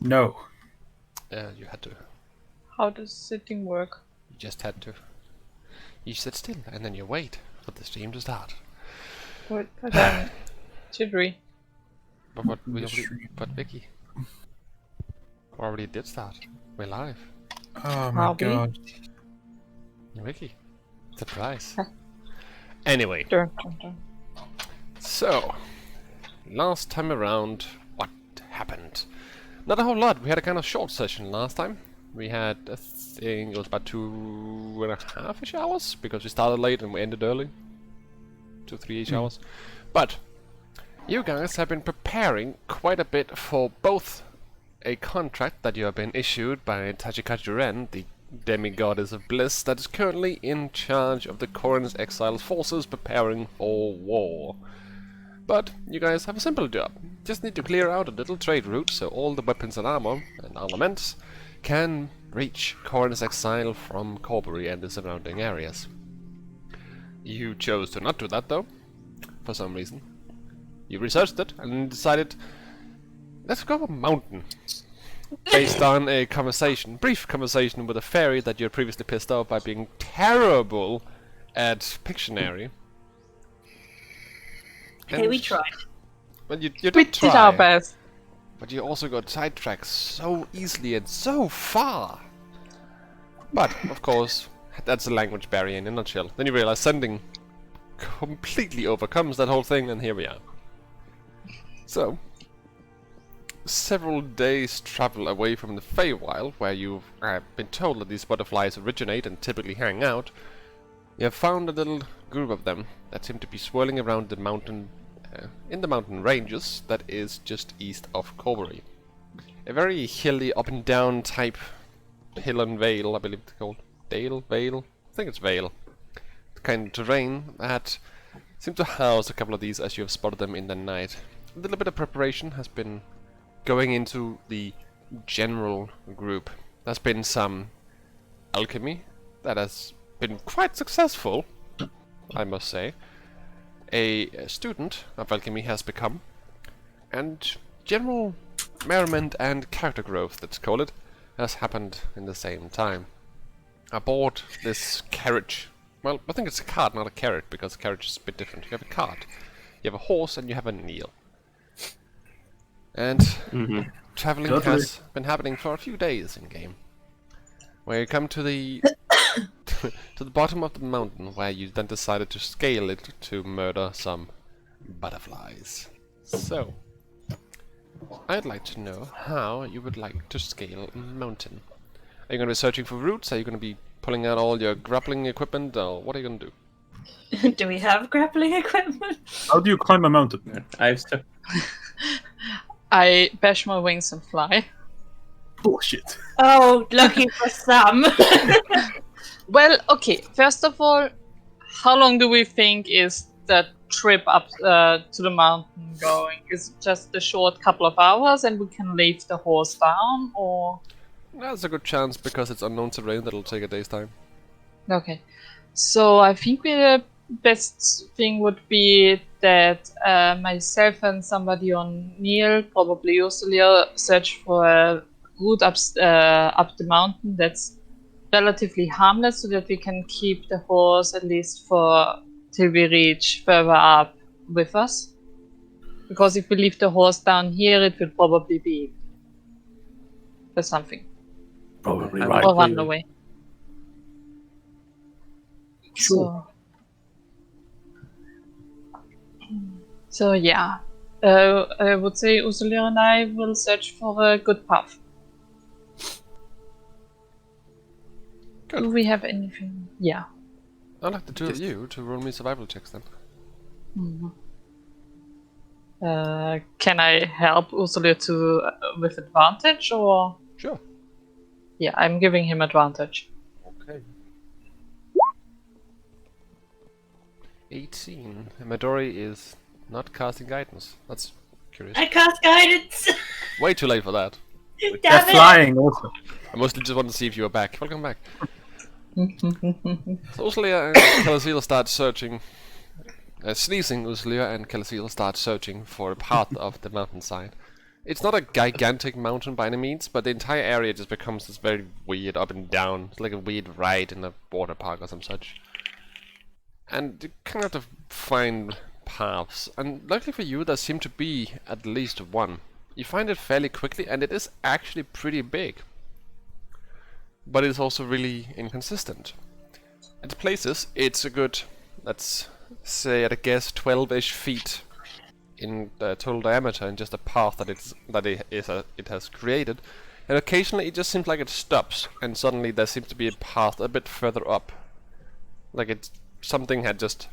No. You had to. How does sitting work? You just had to. You sit still and then you wait for the stream to start. What? But I'm jittery. But Vicky, we already did start. We're live. Oh my god. Vicky, surprise. Anyway, Dun, dun, dun. so last time around, what happened? Not a whole lot. We had a kind of short session last time. We had, I think it was about 2.5-ish hours, because we started late and we ended early. 2-3-ish hours. But you guys have been preparing quite a bit for both a contract that you have been issued by Tachikachi Ren, the demigoddess of bliss, that is currently in charge of the Korin's exiled forces preparing for war. But you guys have a simple job. Just need to clear out a little trade route so all the weapons and armor and armaments can reach Korin's exile from Corbury and the surrounding areas. You chose to not do that though, for some reason. You researched it and decided, let's go up a mountain. Based on a brief conversation with a fairy that you had previously pissed off by being terrible at Pictionary. Hey, we tried. But you We did did our try, best. but you also got sidetracked so easily and so far. But, of course, that's a language barrier in a nutshell. Then you realize sending completely overcomes that whole thing, and here we are. So, several days travel away from the Feywild, where you've been told that these butterflies originate and typically hang out, you have found a little group of them that seem to be swirling around the mountain, in the mountain ranges that is just east of Corbury. A very hilly, up and down type hill and vale, I believe it's called. Vale? I think it's vale. The kind of terrain that seem to house a couple of these as you have spotted them in the night. A little bit of preparation has been going into the general group. There's been some alchemy that has been quite successful, I must say. A student of alchemy has become, and general merriment and character growth, let's call it, has happened in the same time. Aboard this carriage, well, I think it's a cart, not a carrot, because a carriage is a bit different. You have a cart, you have a horse, and you have a Neil. And traveling has been happening for a few days in game, where you come to the to the bottom of the mountain, where you then decided to scale it to murder some butterflies. So, I'd like to know how you would like to scale a mountain. Are you going to be searching for roots? Are you going to be pulling out all your grappling equipment? Or what are you going to do? Do we have grappling equipment? How do you climb a mountain? I have stuff. I bash my wings and fly. Bullshit. Oh, lucky for some. Well, okay. First of all, how long do we think is that trip up to the mountain going? Is it just a short couple of hours and we can leave the horse down, or? That's a good chance, because it's unknown terrain that'll take a day's time. Okay. So I think the best thing would be that myself and somebody on Neil, probably Ursula, search for a route up the mountain that's relatively harmless, so that we can keep the horse at least for till we reach further up with us. Because if we leave the horse down here, it will probably be for something. Probably Or right. Or run away. Sure. So yeah, I would say Ursula and I will search for a good path. Good. Do we have anything? Yeah. I'd like the two of you to roll me survival checks then. Can I help Ursula to with advantage, or? Sure. Yeah, I'm giving him advantage. Okay. 18. Midori is not casting guidance. That's curious. I cast guidance. Way too late for that. They're Damn it. flying also. I mostly just wanted to see if you were back. Welcome back. So Ursula and Kalasil start searching. Sneezing, Ursula and Kalasil start searching for a path of the mountainside. It's not a gigantic mountain by any means, but the entire area just becomes this very weird up and down. It's like a weird ride in a water park or some such. And you kind of have to find paths. And luckily for you, there seem to be at least one. You find it fairly quickly, and it is actually pretty big. But it's also really inconsistent. At places, it's a good, let's say at a guess, 12-ish feet in total diameter, and just a path it has created. And occasionally it just seems like it stops, and suddenly there seems to be a path a bit further up. Like something had just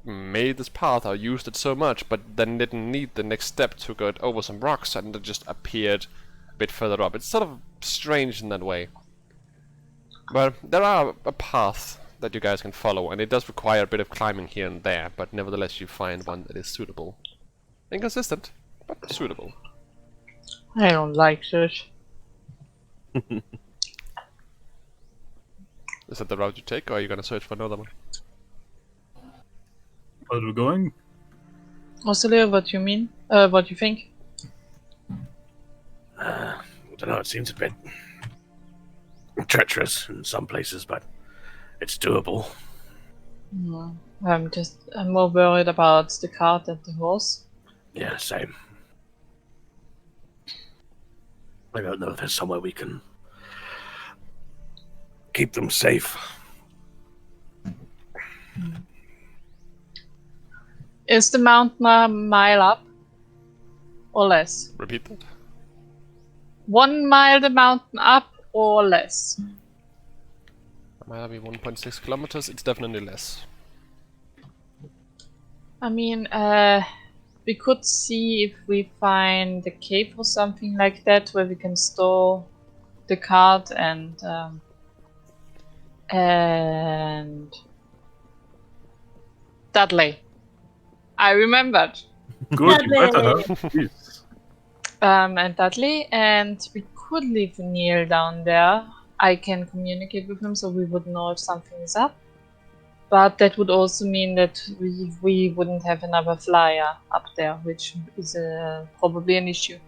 made this path or used it so much, but then didn't need the next step to go over some rocks, and it just appeared a bit further up. It's sort of strange in that way. But there are a path that you guys can follow, and it does require a bit of climbing here and there, but nevertheless you find one that is suitable. Inconsistent, but suitable. I don't like this. Is that the route you take, or are you gonna search for another one? Where are we going? Rosalia, what you mean? What you think? I don't know, it seems a bit treacherous in some places, but it's doable. I'm more worried about the cart and the horse. Yeah, same. I don't know if there's somewhere we can keep them safe. Is the mountain a mile up? Or less? Repeat that. 1 mile the mountain up or less? Might be 1.6 kilometers, it's definitely less. I mean, we could see if we find a cave or something like that where we can store the cart and Dudley. I remembered. Good, you better have. Jeez. And Dudley, and we could leave Neil down there. I can communicate with him so we would know if something is up. But that would also mean that we wouldn't have another flyer up there, which is probably an issue.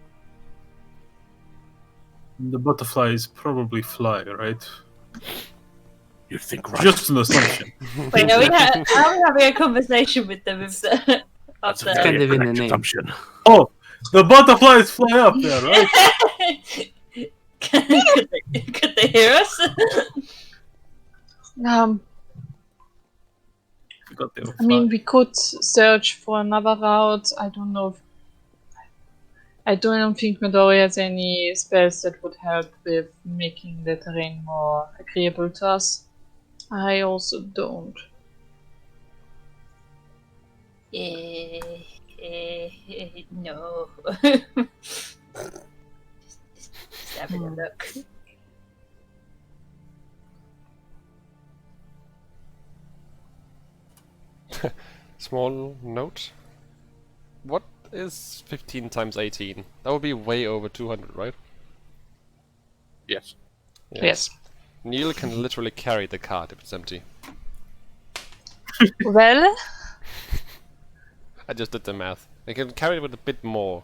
The butterflies probably fly, right? You think right? Just an assumption. Wait, are we having a conversation with them? If the, That's a up very Kind of in the correct name. assumption. Oh, the butterflies fly up there, right? could they hear us? Forgot they were I mean, flying. we could search for another route. I don't know. I don't think Midori has any spells that would help with making the terrain more agreeable to us. I also don't. No. just having a look. Small note. What is 15 times 18? That would be way over 200, right? Yes. Yes. Neil can literally carry the cart if it's empty. Well, I just did the math. I can carry it with a bit more.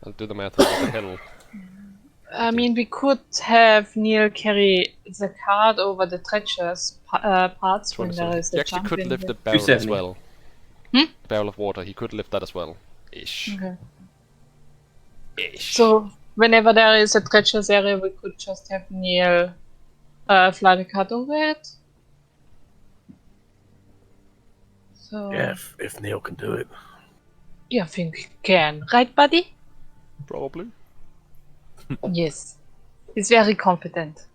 I'll do the math with the hill. I mean, we could have Neil carry the cart over the treacherous parts when there is He a actually jump could in lift the... the barrel as 270. well. Hmm? Barrel of water, he could lift that as well. Ish. Okay. Ish. So, whenever there is a treacherous area, we could just have Neil fly the cart over it. So, Yeah, if Neil can do it. yeah, I think we can. Right, buddy? Probably. Yes. He's very confident.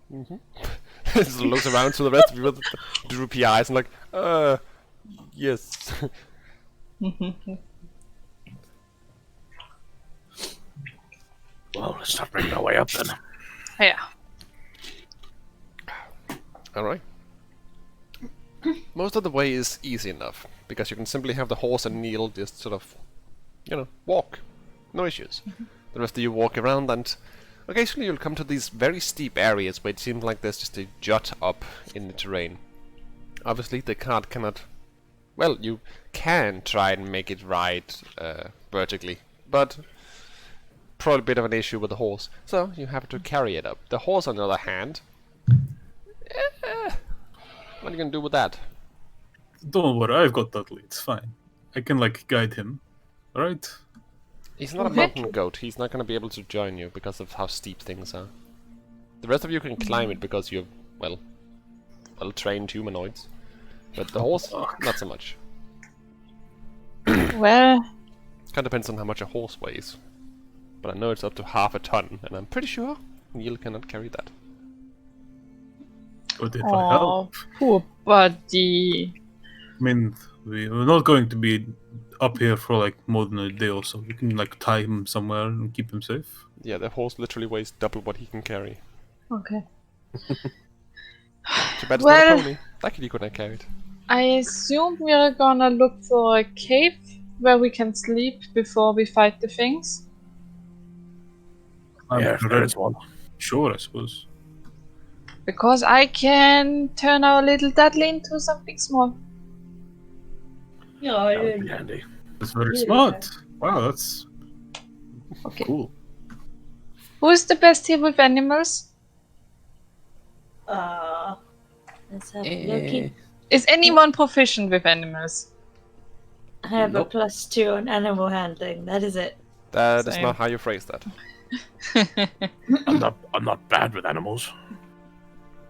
Just looks around to the rest of you with droopy eyes and like, yes. Well, let's start bringing our way up then. Yeah. Alright. Most of the way is easy enough, because you can simply have the horse and Neil just sort of, walk. No issues. The rest of you walk around, and occasionally you'll come to these very steep areas where it seems like there's just a jut up in the terrain. Obviously the cart cannot... Well, you can try and make it ride vertically, but probably a bit of an issue with the horse. So you have to carry it up. The horse, on the other hand, what are you gonna do with that? Don't worry, I've got Dudley. It's fine. I can like guide him. All right. He's not a mountain goat. He's not gonna be able to join you because of how steep things are. The rest of you can climb it because you're well-trained humanoids, but the horse, not so much. Well, Kind of depends on how much a horse weighs. But I know it's up to half a ton, and I'm pretty sure Neil cannot carry that. But if I oh, help, poor buddy. I mean, we're not going to be up here for like more than a day or so. We can like tie him somewhere and keep him safe. Yeah, the horse literally weighs double what he can carry. Okay. Too bad it's not Well- a pony. Luckily you couldn't carry it. I assume we're gonna look for a cave where we can sleep before we fight the things. Yeah, there is one. Sure, I suppose. Because I can turn our little Dudley into something small. Yeah, That would be handy. That's very Really smart. Wow, that's Okay. cool. Who's the best here with animals? Let's have a look. Is anyone proficient with animals? I have Nope. a +2 on animal handling. That is it. That is Same. not how you phrase that. I'm not bad with animals.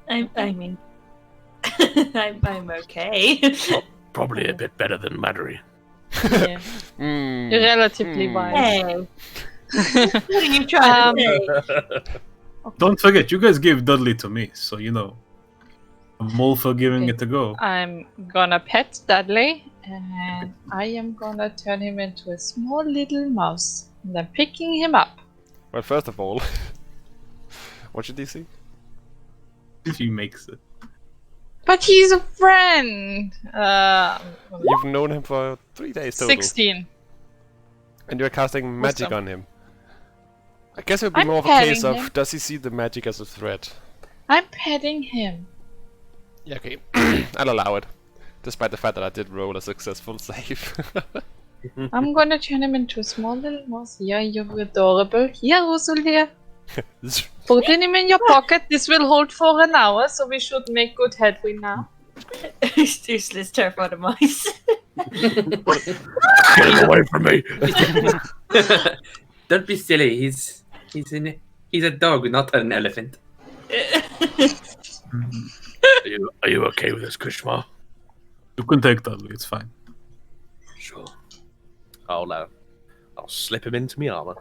I mean, I'm okay. Probably a bit better than Madry. Yeah. Mm. Relatively Hmm. wise. Hey, what are you trying to say? Don't forget, you guys gave Dudley to me, so you know. I'm all for giving Okay. it a go. I'm gonna pet Dudley, and I am gonna turn him into a small little mouse. And I'm picking him up. Well, first of all, what's your DC? If he makes it. But he's a friend! You've known him for 3 days total. 16. And you're casting magic Wisdom. on him. I guess it would be I'm more of a case petting of, him. does he see the magic as a threat? I'm petting him. Yeah, okay. I'll allow it. Despite the fact that I did roll a successful save. I'm gonna turn him into a small little mouse. Yeah, you're adorable. Here, Usul, here. Put him in your pocket. This will hold for an hour, so we should make good headway now. Useless, terrified of mice. Get him away from me! Don't be silly. He's a dog, not an elephant. Are you okay with this, Kushma? You can take Dudley, it's fine. Sure. I'll slip him into me armor.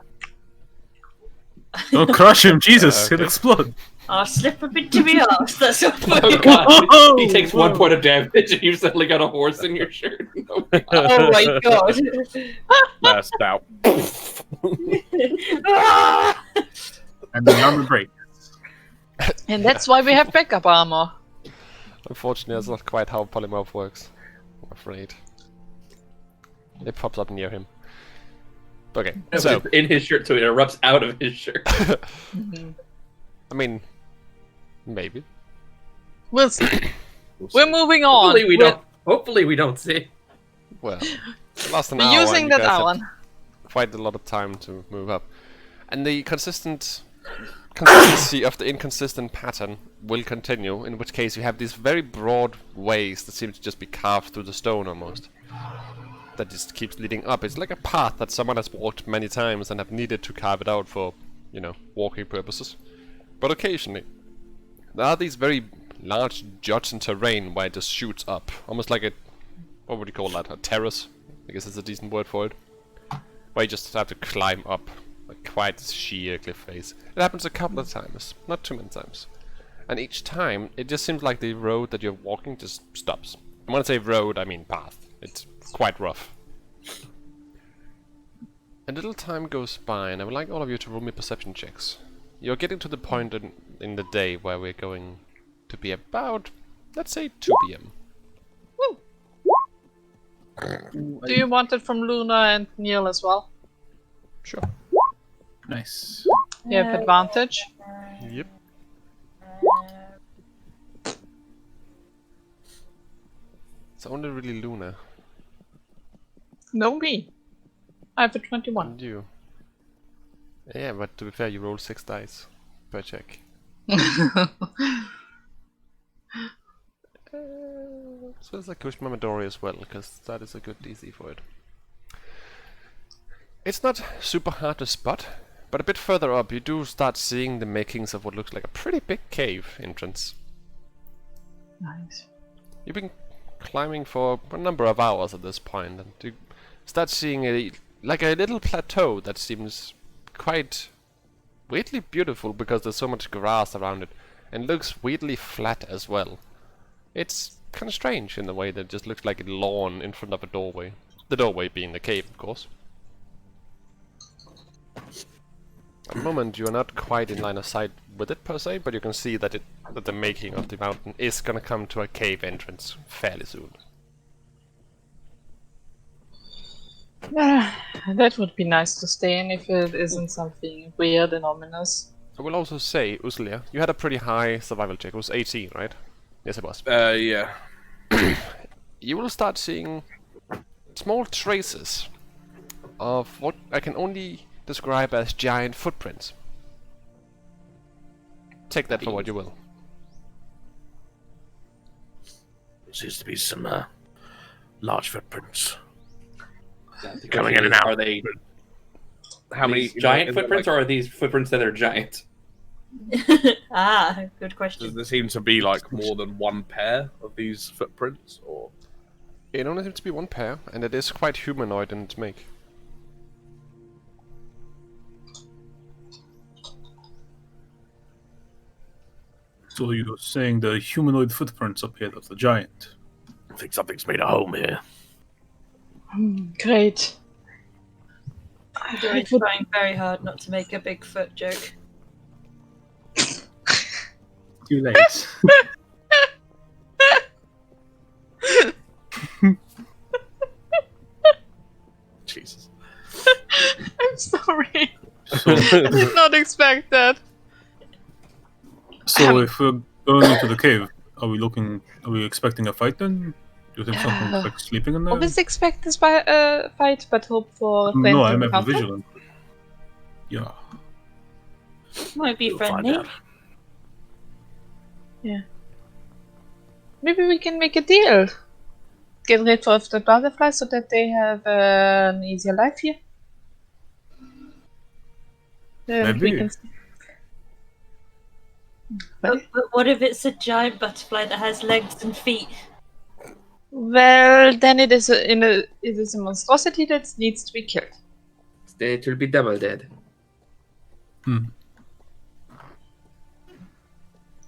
Don't crush him, Jesus, he'll Okay. explode. I'll slip a bit to me arse. That's what Oh god! Whoa! He takes 1 point of damage, and you've suddenly got a horse in your shirt. Oh, god. Oh my god. Last out. Ah! And the armor break. And that's why we have backup armor. Unfortunately, that's not quite how polymorph works. I'm afraid. It pops up near him. Okay, so, It's in his shirt, so it erupts out of his shirt. I mean, maybe. We'll see. We're moving on. Hopefully we We're- don't. Hopefully we don't see. Well, last an We're hour. and using you that guys had hour. quite a lot of time to move up. And the consistency of the inconsistent pattern will continue, in which case you have these very broad ways that seem to just be carved through the stone almost. That just keeps leading up. It's like a path that someone has walked many times and have needed to carve it out for, you know, walking purposes. But occasionally, there are these very large juts in terrain where it just shoots up. Almost like a, what would you call that? A terrace? I guess it's a decent word for it. Where you just have to climb up a quite sheer cliff face. It happens a couple of times, not too many times. And each time, it just seems like the road that you're walking just stops. And when I say road, I mean path. It's quite rough. A little time goes by, and I would like all of you to roll me perception checks. You're getting to the point in the day where we're going to be about, let's say, 2 p.m. Do you want it from Luna and Neil as well? Sure. Nice. You have advantage. Yep. It's only really Luna No, me. I have a 21. and you. Yeah, but to be fair, you roll 6 dice per check. So it's a Kushma Midori as well, because that is a good DC for it. It's not super hard to spot, but a bit further up you do start seeing the makings of what looks like a pretty big cave entrance. Nice. You've been climbing for a number of hours at this point, and you start seeing a little plateau that seems quite weirdly beautiful because there's so much grass around it, and looks weirdly flat as well. It's kind of strange in the way that it just looks like a lawn in front of a doorway. The doorway being the cave, of course. At the moment you are not quite in line of sight with it per se, but you can see that that the making of the mountain is gonna come to a cave entrance fairly soon. That would be nice to stay in if it isn't something weird and ominous. I will also say, Uslia, you had a pretty high survival check. It was 18, right? Yes, it was. Yeah. You will start seeing small traces of what I can only describe as giant footprints. Take that for what you will. Seems to be some large footprints. The Coming question in and is, out. Are they How many giant footprints, or are these footprints that are giant? Ah, good question. Does there seem to be like more than one pair of these footprints, or It only seems to be one pair, and it is quite humanoid in its make. So you're saying the humanoid footprints appeared of the giant? I think something's made a home here? Great. I'm doing trying very hard not to make a Bigfoot joke. Too late. Jesus. I'm sorry. So, I did not expect that. so if we're going into the cave, are we expecting a fight then? Do you think someone's like sleeping in there? Always expect this fight, but hope for No, friendly I'm ever encounter. vigilant. Yeah. Might be We'll find friendly. out. Maybe we can make a deal. Get rid of the butterflies so that they have an easier life here. And we Maybe. can. But what if it's a giant butterfly that has legs and feet? Well, then it is a monstrosity that needs to be killed. Then it will be double dead.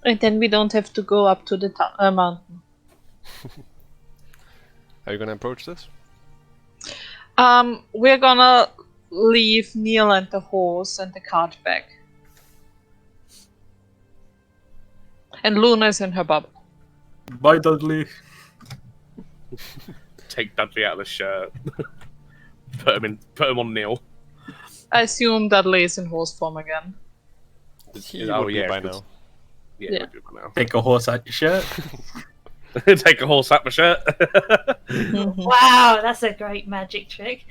And then we don't have to go up to the mountain. Are you gonna approach this? We're gonna leave Neil and the horse and the cart back. And Luna's in her bubble. Bye, Dudley. Take Dudley out of the shirt. Put him on Neil. I assume Dudley is in horse form again. He Oh, would be yeah, by 'cause- now. Yeah, Yeah. we're good for now. Take a horse out your shirt. Take a horse out my shirt. Wow, that's a great magic trick.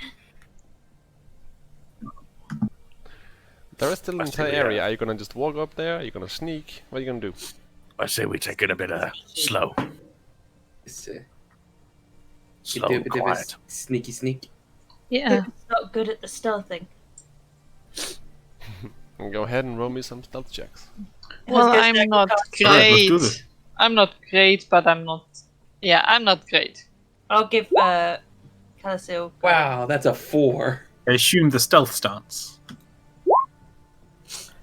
There is still an That's entire the, area. Are you gonna just walk up there? Are you gonna sneak? What are you gonna do? I say we take it a bit slow. It's, Slow do a and bit of a quiet. sneaky sneak. Yeah. It's not good at the stealthing. Go ahead and roll me some stealth checks. Well, I was I'm gonna not say, Alright, let's great. do this. I'm not great, but I'm not. Yeah, I'm not great. I'll give Calasil. Wow, that's a 4. I assume the stealth stance.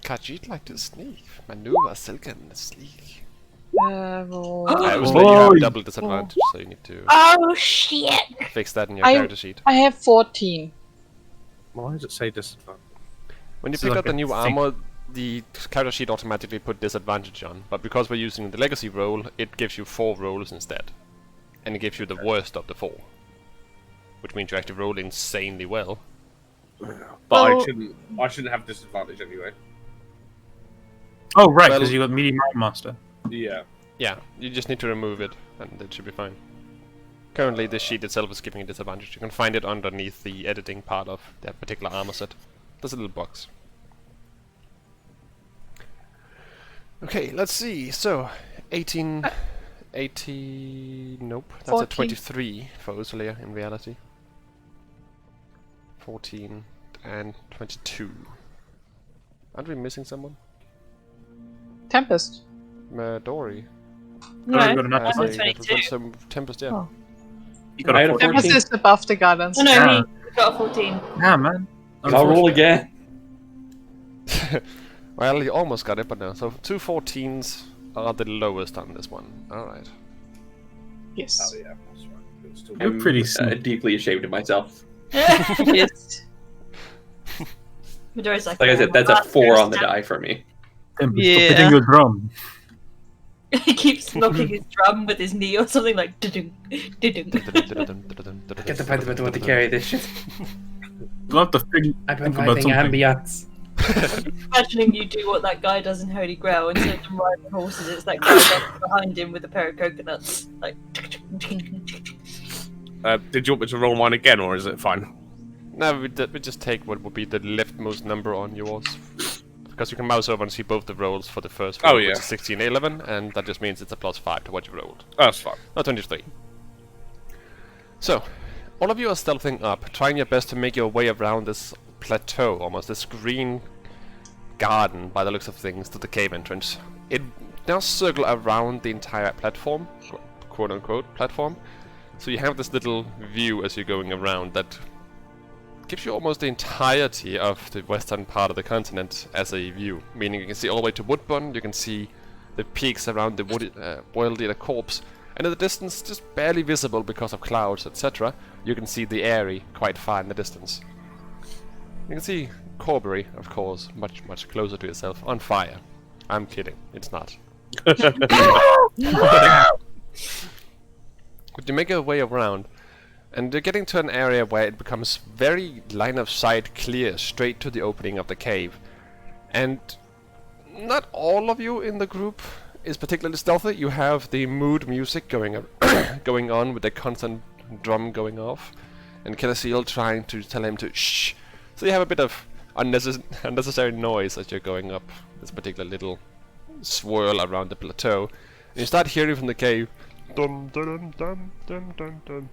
Khajiit like to sneak. Maneuver, silken, sleek. Well, I was letting you have Oi. double disadvantage, so you need to Oh shit! fix that in your I- character sheet. I have 14. Why does it say disadvantage? When you It's pick like up the a new thing. armor, the character sheet automatically put disadvantage on, but because we're using the legacy roll, it gives you 4 rolls instead. And it gives you the worst of the 4. Which means you actually roll insanely well. But Well- I shouldn't have disadvantage anyway. Oh, right, Well- because you got medium arm master. Yeah. Yeah, you just need to remove it, and it should be fine. Currently, the sheet itself is giving you disadvantage. You can find it underneath the editing part of that particular armor set. There's a little box. Okay, let's see. So, 18... 80... Nope, that's 14. a 23 for Usulia in reality. 14 and 22. Aren't we missing someone? Tempest. Dory. No, No, you got an Has I'm apple. a a 22. some Tempest, yeah. Oh. You got I a had a 14. Tempest 14. is above the gardens. Oh no, Yeah. he got a 14. Yeah, man. I'll roll again. Well, you almost got it, but no. So 2 14s are the lowest on this one. Alright. Yes. Oh yeah, that's right. It was still You're pretty I'm sneaky. deeply ashamed of myself. Yes. Midori's like, Like I said, that's a 4 on the die for me. Tempest, Yeah. stop hitting your drum. He keeps knocking his drum with his knee or something like dudung, dudung. Get the point about what to carry this shit. You have to think I'm about providing something. ambiance. Imagining you do what that guy does in Holy Grail instead of them riding horses, it's that guy running behind him with a pair of coconuts. Like, Did you want me to roll mine again, or is it fine? No, we just take what would be the leftmost number on yours. Because you can mouse over and see both the rolls for the first roll, Oh, which yeah. is 16 11, and that just means it's a +5 to what you rolled. That's fine. Not 23. So, all of you are stealthing up, trying your best to make your way around this plateau, almost this green garden, by the looks of things, to the cave entrance. It does circle around the entire platform, quote-unquote platform, so you have this little view as you're going around that gives you almost the entirety of the western part of the continent as a view, meaning you can see all the way to Woodburn, you can see the peaks around the boiled in a corpse, and in the distance, just barely visible because of clouds, etc., you can see the Eyrie quite far in the distance. You can see Corbury, of course, much, much closer to yourself, on fire. I'm kidding, it's not. But you make your way around, and you're getting to an area where it becomes very line of sight clear, straight to the opening of the cave. And not all of you in the group is particularly stealthy. You have the mood music going going on with the constant drum going off, and Kelasiel trying to tell him to shh. So you have a bit of unnecessary noise as you're going up this particular little swirl around the plateau. And you start hearing from the cave. Dum dum dum dum dum dum.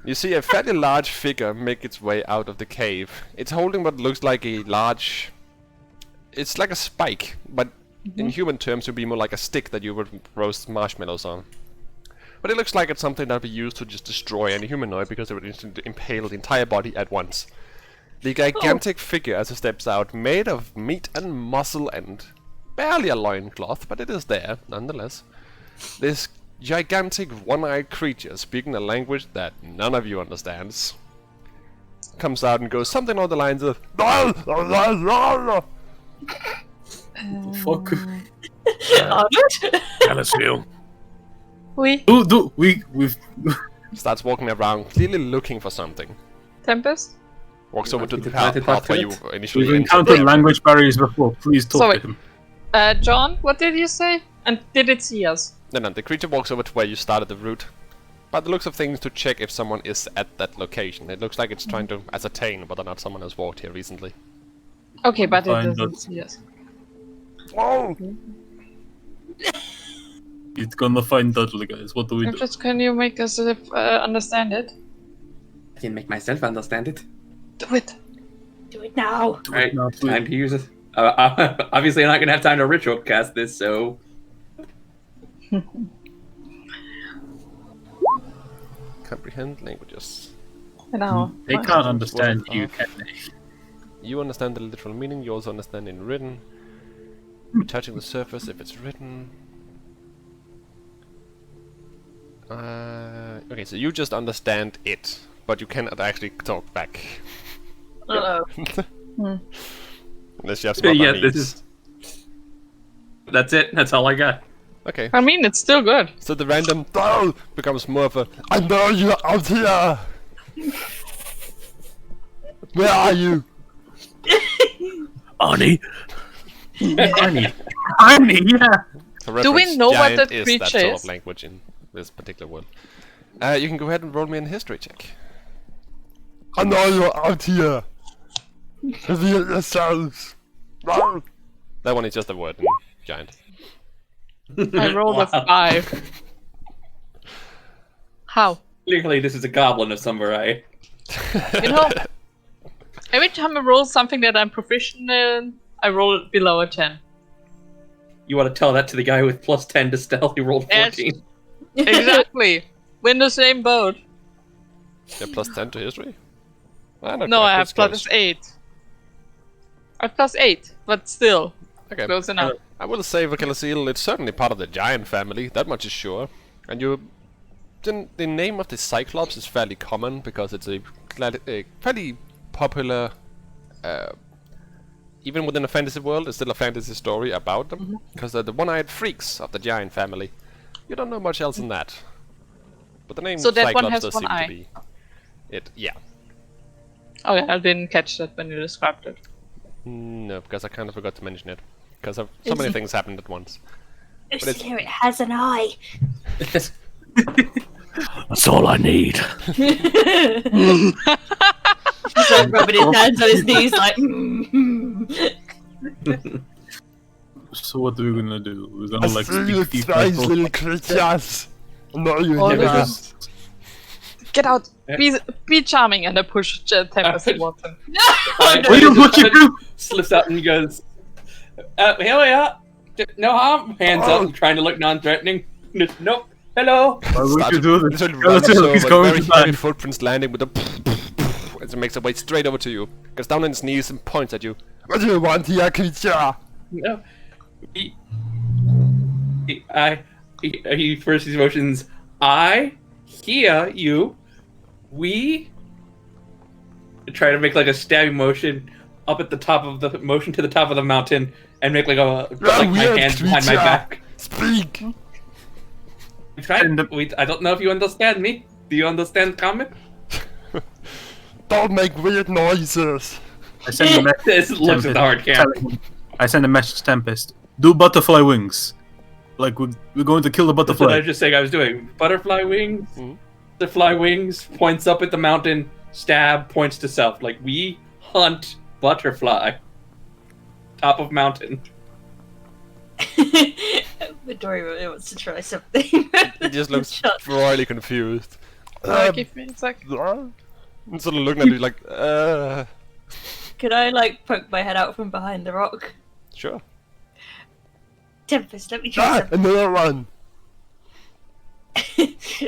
You see a fairly large figure make its way out of the cave. It's holding what looks like a large... It's like a spike, but in human terms it would be more like a stick that you would roast marshmallows on. But it looks like it's something that would be used to just destroy any humanoid because it would instantly impale the entire body at once. The gigantic figure as it steps out, made of meat and muscle and barely a loincloth, but it is there nonetheless. This gigantic one-eyed creature, speaking a language that none of you understands, comes out and goes something along the lines of Fuck. Arnold? Alicefield. We. We've starts walking around, clearly looking for something. Tempest? Walks over to We've the planted path where you baskets. initially we've entered encountered the- language barriers before. Please talk Sorry. to him. John, what did you say? And did it see us? No, the creature walks over to where you started the route. By the looks of things, to check if someone is at that location. It looks like it's trying to ascertain whether or not someone has walked here recently. Okay, but it Find doesn't us. see us. Oh! It's gonna find Dudley, guys. What do we do? Tempest, can you make us understand it? I can make myself understand it. Do it. Do it now. Alright, now, please. time to use it. Obviously, I'm not gonna have time to ritual cast this, so Comprehend languages. Now. They can't understand you, can they? You understand the literal meaning, you also understand in written. Touching the surface if it's written. Okay, so you just understand it, but you cannot actually talk back. Uh-oh. Unless you have some Yeah, other this needs. that's it. That's all I got. Okay, I mean, it's still good. so the random "Doll" becomes more of a I know you're out here! Where are you? Arnie. Arnie, yeah. For Do we reference, know what giant that is creature that sort is? of language in this particular world. You can go ahead and roll me a history check. I know you're out here. Reveal yourselves. That one is just a word in giant. I rolled a 5. How? Clearly, this is a goblin of some variety. You know, every time I roll something that I'm proficient in, I roll it below a 10. You want to tell that to the guy with plus 10 to stealth who rolled 14? Yes. Exactly. We're in the same boat. You're plus 10 to history? Ah, not No, quite, I that's have plus close. 8. I have plus 8, but still. Okay. Close enough. I will say Vakalasil, it's certainly part of the giant family, that much is sure. And the name of the Cyclops is fairly common because it's a fairly popular, even within a fantasy world, it's still a fantasy story about them. Because they're the one-eyed freaks of the giant family. You don't know much else than that. But the name So that one Cyclops has does one seem eye. to be it. Yeah. Okay, I didn't catch that when you described it. No, because I kind of forgot to mention it. Because so many things happened at once. It's it's- here, it has an eye. That's all I need. He's like rubbing his hands on his knees, like. So what are we gonna do? We're gonna like speak these nice people. little creatures. No, you Oh, never. yes. Get out! Be charming! And I push Tempest towards him. What What you do? Slips out and goes, here we are. No harm. Hands up, trying to look non-threatening. Nope. Hello. Why would you do this? Literally Yeah, runs let's over, he's going very to heavy die. footprints landing with a as it makes its way straight over to you. Gets down on its knees and points at you. What do you want here, creature? No. He first his emotions. I hear you. We try to make like a stabbing motion up at the top of the motion to the top of the mountain and make like a like my weird hands behind my creature. back. Speak! We tried. Wait, I don't know if you understand me. Do you understand comment? Don't make weird noises! I send a message. This looks at the hard cam. telling him- I send a message to Tempest. Do butterfly wings. Like we're going to kill the That's what I butterfly. was just saying I was doing. Butterfly wings. Butterfly wings points up at the mountain. Stab points to south. Like we hunt butterfly. Top of mountain. Midori really wants to try something. He just looks Shut. royally confused. Give me a sec. I'm sort of looking at you like, Can I like poke my head out from behind the rock? sure. Tempest, let me try something. Another one!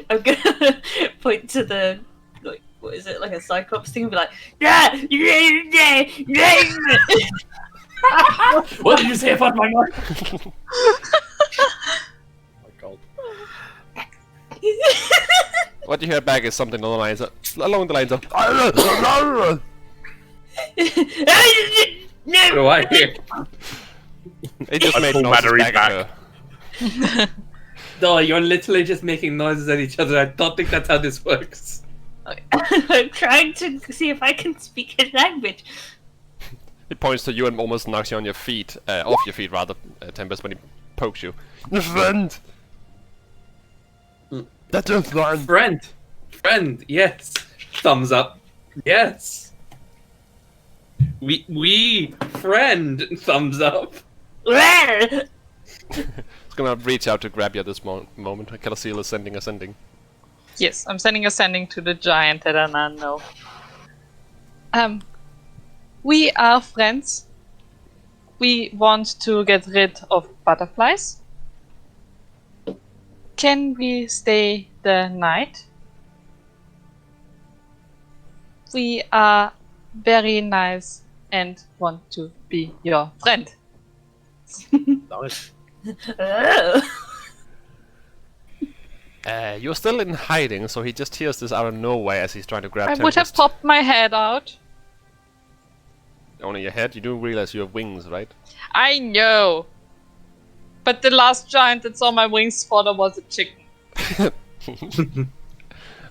I'm gonna point to the like what is it, like a cyclops thing and be like, yeah, What did you say about my life? What you hear back is something along the lines of What do I hear? It just I made pull noises battery back at back. her. No, you're literally just making noises at each other. I don't think that's how this works. I'm trying to see if I can speak his language. He points to you and almost knocks you on your feet, off your feet rather, Tempest, when he pokes you. Your friend! That's your friend! Friend, yes. Thumbs up. Yes. We friend. Thumbs up. He's gonna reach out to grab you at this moment. Calasil is sending a sending. Yes, I'm sending a sending to the giant that I now know. We are friends. We want to get rid of butterflies. Can we stay the night? We are very nice and want to be your friend. Nice. You're still in hiding, so he just hears this out of nowhere as he's trying to grab I Tempest. would have popped my head out. Only your head? You do realize you have wings, right? I know. But the last giant that saw my wings fodder was a chicken.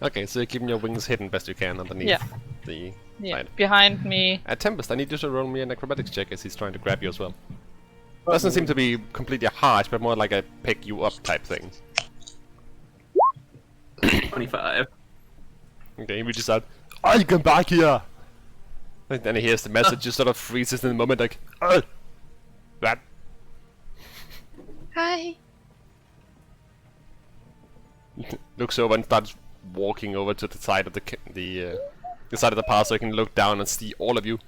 Okay, so you're keeping your wings hidden best you can underneath Yeah. the Yeah, side. behind me. Tempest, I need you to roll me an acrobatics check as he's trying to grab you as well. Doesn't seem to be completely harsh, but more like a pick you up type thing. 25. Okay, he reaches out. I come back here! And then he hears the message, just sort of freezes in the moment, like, that. Hi. Looks over and starts walking over to the side of the side of the path so he can look down and see all of you.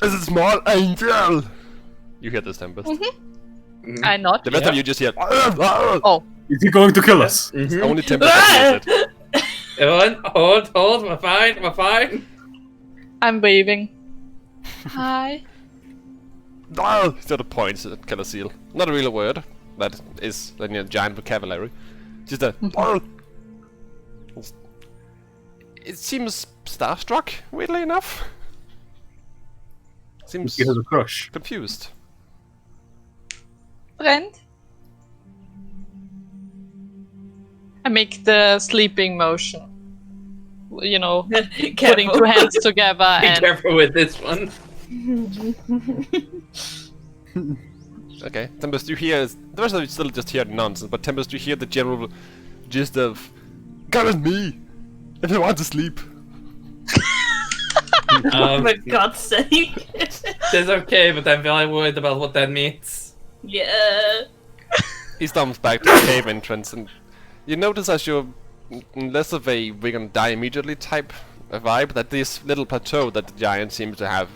It's a small angel! You hear this, Tempest. I not. The rest of you just hear. Oh. Is he going to kill us? Only Tempest that hears it. Hold, we're fine. I'm waving. Hi. Sort of points at Killer Seal. Not a real word. That is in your giant vocabulary. Just a. It seems starstruck, weirdly enough. Seems He has a crush. confused. Friend. I make the sleeping motion. You know, putting Careful. two hands together Be and careful with this one. Okay, Tempest, you hear. The rest of you still just hear nonsense, but Tempest, you hear the general gist of. Come with me! If you want to sleep. For God's sake. It's okay, but I'm very worried about what that means. Yeah. He stomps back to the cave entrance, and you notice as you're less of a we're gonna die immediately type vibe, that this little plateau that the giant seems to have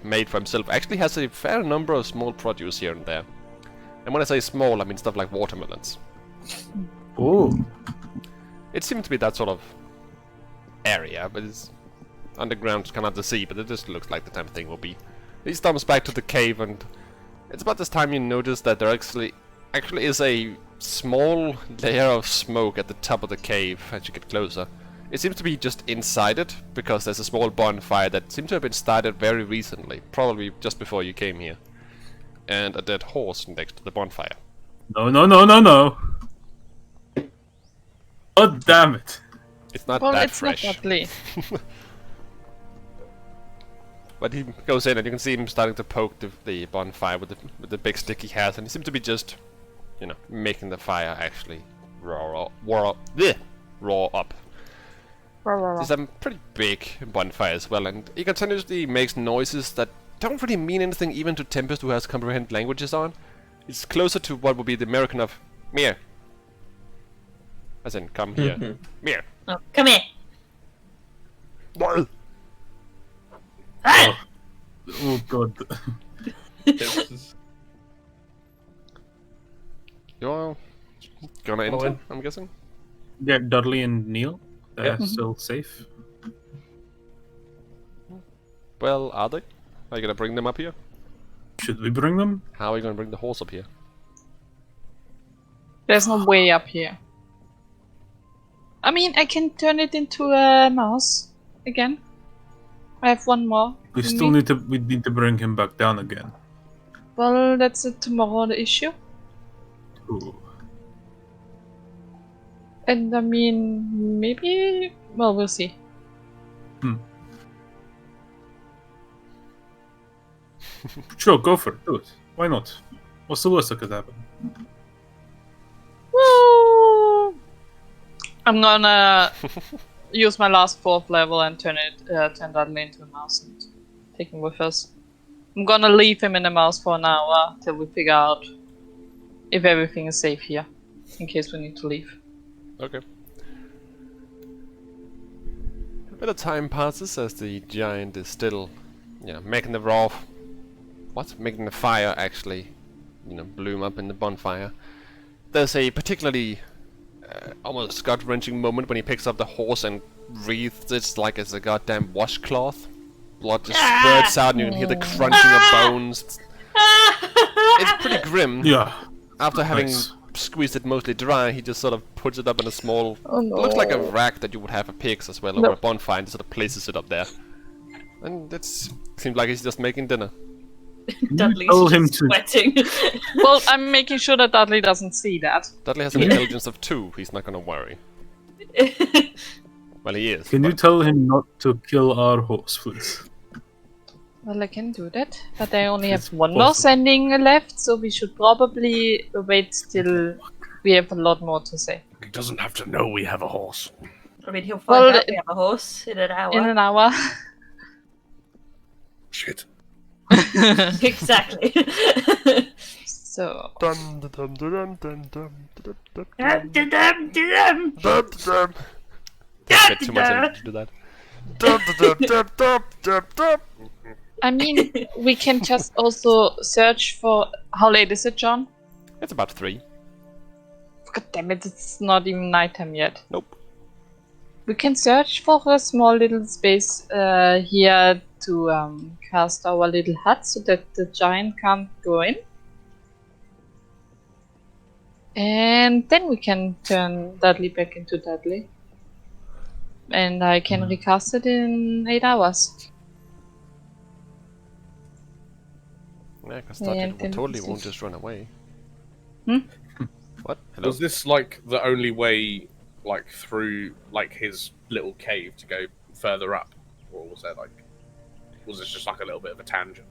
made for himself actually has a fair number of small produce here and there. And when I say small, I mean stuff like watermelons. Oh. It seems to be that sort of area, but it's underground, kind of hard to see, but it just looks like the type of thing will be. He stomps back to the cave, and it's about this time you notice that there actually is a small layer of smoke at the top of the cave as you get closer. It seems to be just inside it, because there's a small bonfire that seems to have been started very recently, probably just before you came here. And a dead horse next to the bonfire. No, no, no, no, no. God damn it. It's not well, that it's fresh. not Dudley. But he goes in and you can see him starting to poke the bonfire with the big stick he has, and he seems to be just, you know, making the fire actually roar up. It's a pretty big bonfire as well, and he continuously makes noises that don't really mean anything even to Tempest, who has comprehend languages on. It's closer to what would be the American of "mere," as in "come here, mere." Oh, come here. Well, Oh, oh god. you're gonna enter, Owen. I'm guessing. Yeah, Dudley and Neil. Yep. Still safe. Well, are they? Are you gonna bring them up here? Should we bring them? How are you gonna bring the horse up here? There's no way up here. I mean, I can turn it into a mouse again. I have one more. We still need to. We need to bring him back down again. Well, that's a tomorrow issue. Ooh. And I mean, maybe. Well, we'll see. Sure, go for it. Do it. Why not? What's the worst that could happen? Woo! I'm gonna use my last 4th level and turn Dudley into a mouse and take him with us. I'm gonna leave him in the mouse for an hour till we figure out if everything is safe here, in case we need to leave. Okay. A bit of time passes as the giant is still, you know, making the making the fire actually, you know, bloom up in the bonfire. There's a particularly almost gut-wrenching moment when he picks up the horse and wreathes it like it's a goddamn washcloth. Blood just spurts out and you can hear the crunching of bones. It's pretty grim. Yeah. After having Nice. squeezed it mostly dry, he just sort of puts it up in a small... Oh no. looks like a rack that you would have for pigs as well, over a bonfire, and sort of places it up there. And it seems like he's just making dinner. Dudley's tell him just to- sweating. Well, I'm making sure that Dudley doesn't see that. Dudley has an intelligence of 2, he's not gonna worry. Well, he is. Can you but- tell him not to kill our horse, please? Well, I can do that, but I only It's have one more possible. sending left, so we should probably wait till we have a lot more to say. He doesn't have to know we have a horse. I mean, he'll Well, find out we have a horse in an hour. In an hour. shit. Exactly. So, Dum dum dum dum dum dum dum Dum, dum dum, dum, dum dum. Take a bit too much energy to do that. Dum dum dum dum dum dum. I mean, we can just also search for. How late is it, John? It's about 3. God damn it, it's not even nighttime yet. Nope. We can search for a small little space here to cast our little hut so that the giant can't go in. And then we can turn Dudley back into Dudley. And I can recast it in 8 hours. Yeah, because And Dudley then totally it's won't just- just run away. Hmm? What? Hello? Was this like the only way, like through like his little cave to go further up, or was there like, was this just like a little bit of a tangent?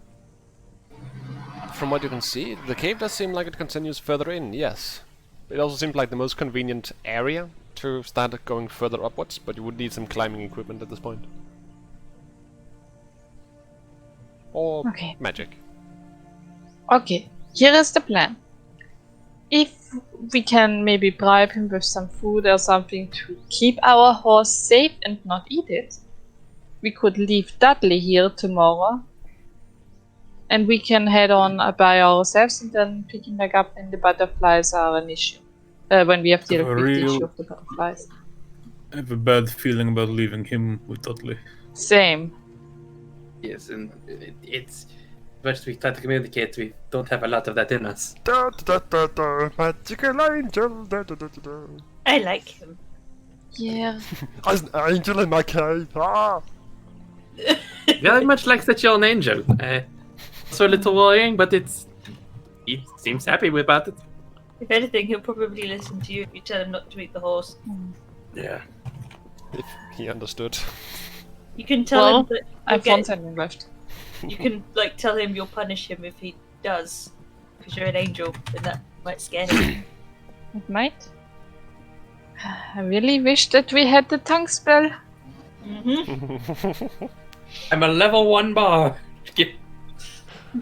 From what you can see, the cave does seem like it continues further in, yes. It also seems like the most convenient area to start going further upwards, but you would need some climbing equipment at this point. Or Okay. magic. Okay, here is the plan. If we can maybe bribe him with some food or something to keep our horse safe and not eat it, we could leave Dudley here tomorrow. And we can head on by ourselves and then pick him back up when the butterflies are an issue. When we have dealt For with the real? issue of the butterflies. I have a bad feeling about leaving him with Dudley. Same. Yes, and it's first we try to communicate. We don't have a lot of that in us. Da, da, da, da, magical angel. Da, da, da, da, da. I like him. Yeah. There's an angel in my cave. Ah! Very much like that you're an angel. So a little worrying, but he seems happy about it. If anything, he'll probably listen to you if you tell him not to eat the horse. Yeah. If he understood. You can tell Well, him that I have you'll one get, sentence left. you can like tell him you'll punish him if he does, because you're an angel, and that might scare him. It might. I really wish that we had the tongue spell. I'm a level 1 bar.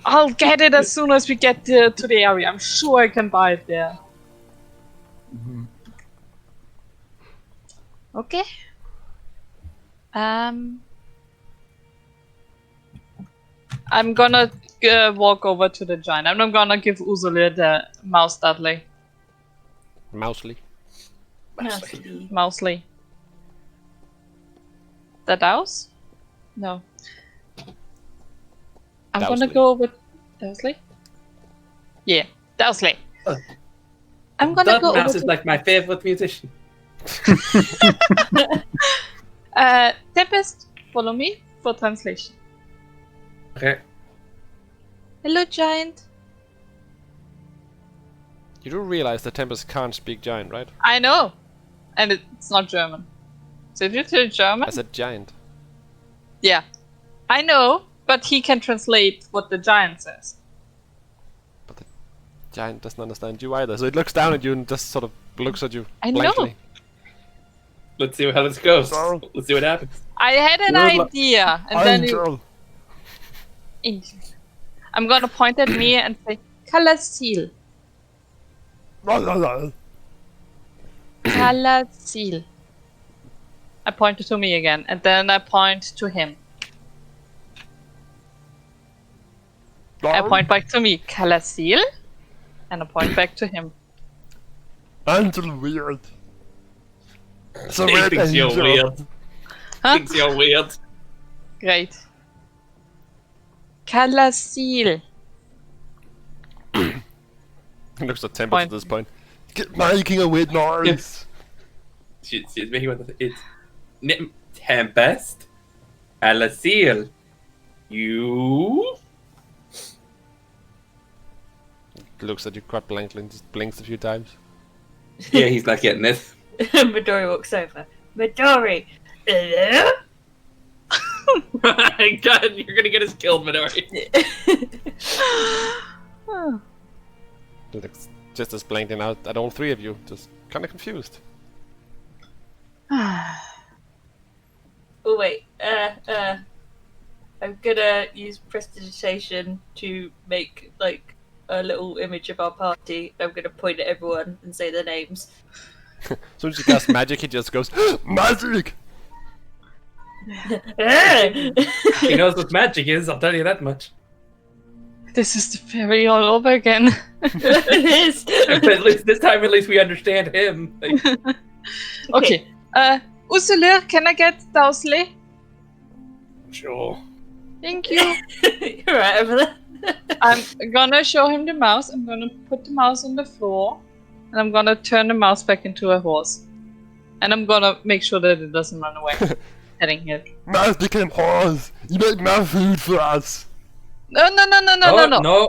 I'll get it as soon as we get to the area. I'm sure I can buy it there. Okay. I'm gonna walk over to the giant. I'm not gonna give Ursula the mouse Dudley. Mousely. Nasty. Mousely. The Douse? No. I'm gonna Dowsley. go with Dowsley? Yeah, Dowsley. I'm gonna Dud go Mouse over is to like my favorite musician. Tempest, follow me for translation. Okay. Hello, giant. You do realize that Tempest can't speak giant, right? I know, and it's not German. So if you say German, I said giant. yeah, I know, but he can translate what the giant says. Giant doesn't understand you either, so it looks down at you and just sort of looks at you I know. blankly. Let's see how this goes. So- Let's see what happens. I had an You're idea, and then Angel! I'm gonna point at me and say, "Color seal, La, la, la. color seal." I pointed to me again, and then I point to him. I point back to me, color seal, and I point back to him. Angel weird. So He weird thinks you're angel. weird. Huh? Thinks you're weird. Great. Color seal. He looks at Tempest Point. at this point. Get making a weird noise. She's making one. It's Tempest. Alasil. You. Looks at you quite blankly and just blinks a few times. Yeah, he's not getting this. Midori walks over. Midori! Hello? God, you're gonna get us killed, Midori. He looks just as blanking out at all three of you, just kind of confused. Oh wait, I'm gonna use prestidigitation to make like a little image of our party. I'm gonna point at everyone and say their names. As soon as he casts magic, he just goes, magic! He knows what magic is, I'll tell you that much. This is the fairy all over again. It is. But at least this time, at least we understand him. Like, Okay. Ursula, can I get Dowsley? Sure. Thank you. You're right over there. I'm gonna show him the mouse. I'm gonna put the mouse on the floor. And I'm gonna turn the mouse back into a horse. And I'm gonna make sure that it doesn't run away. Heading here. Mouse became horse! You make mouse food for us! No.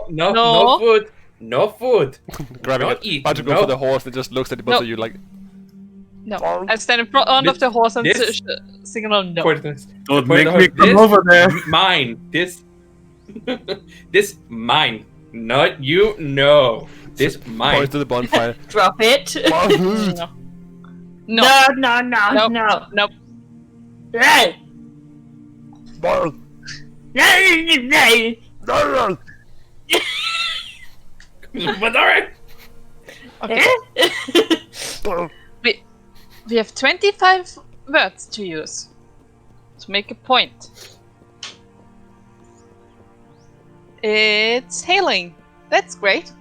no food. No food. Grabbing Not it, eat, about to go no. for the horse, and just looks at both No. of you like, No. I stand in front of the horse and this- signal no. Point this. Don't Point make the me horse. come This- over there. Mine. This. This mine. Not you. No. This mine. points to the bonfire. Drop it. Mouse food! No. No. Nope. Nope. Right. Mouse! No. No! But alright. Okay. We have 25 words to use to make a point. It's hailing. That's great.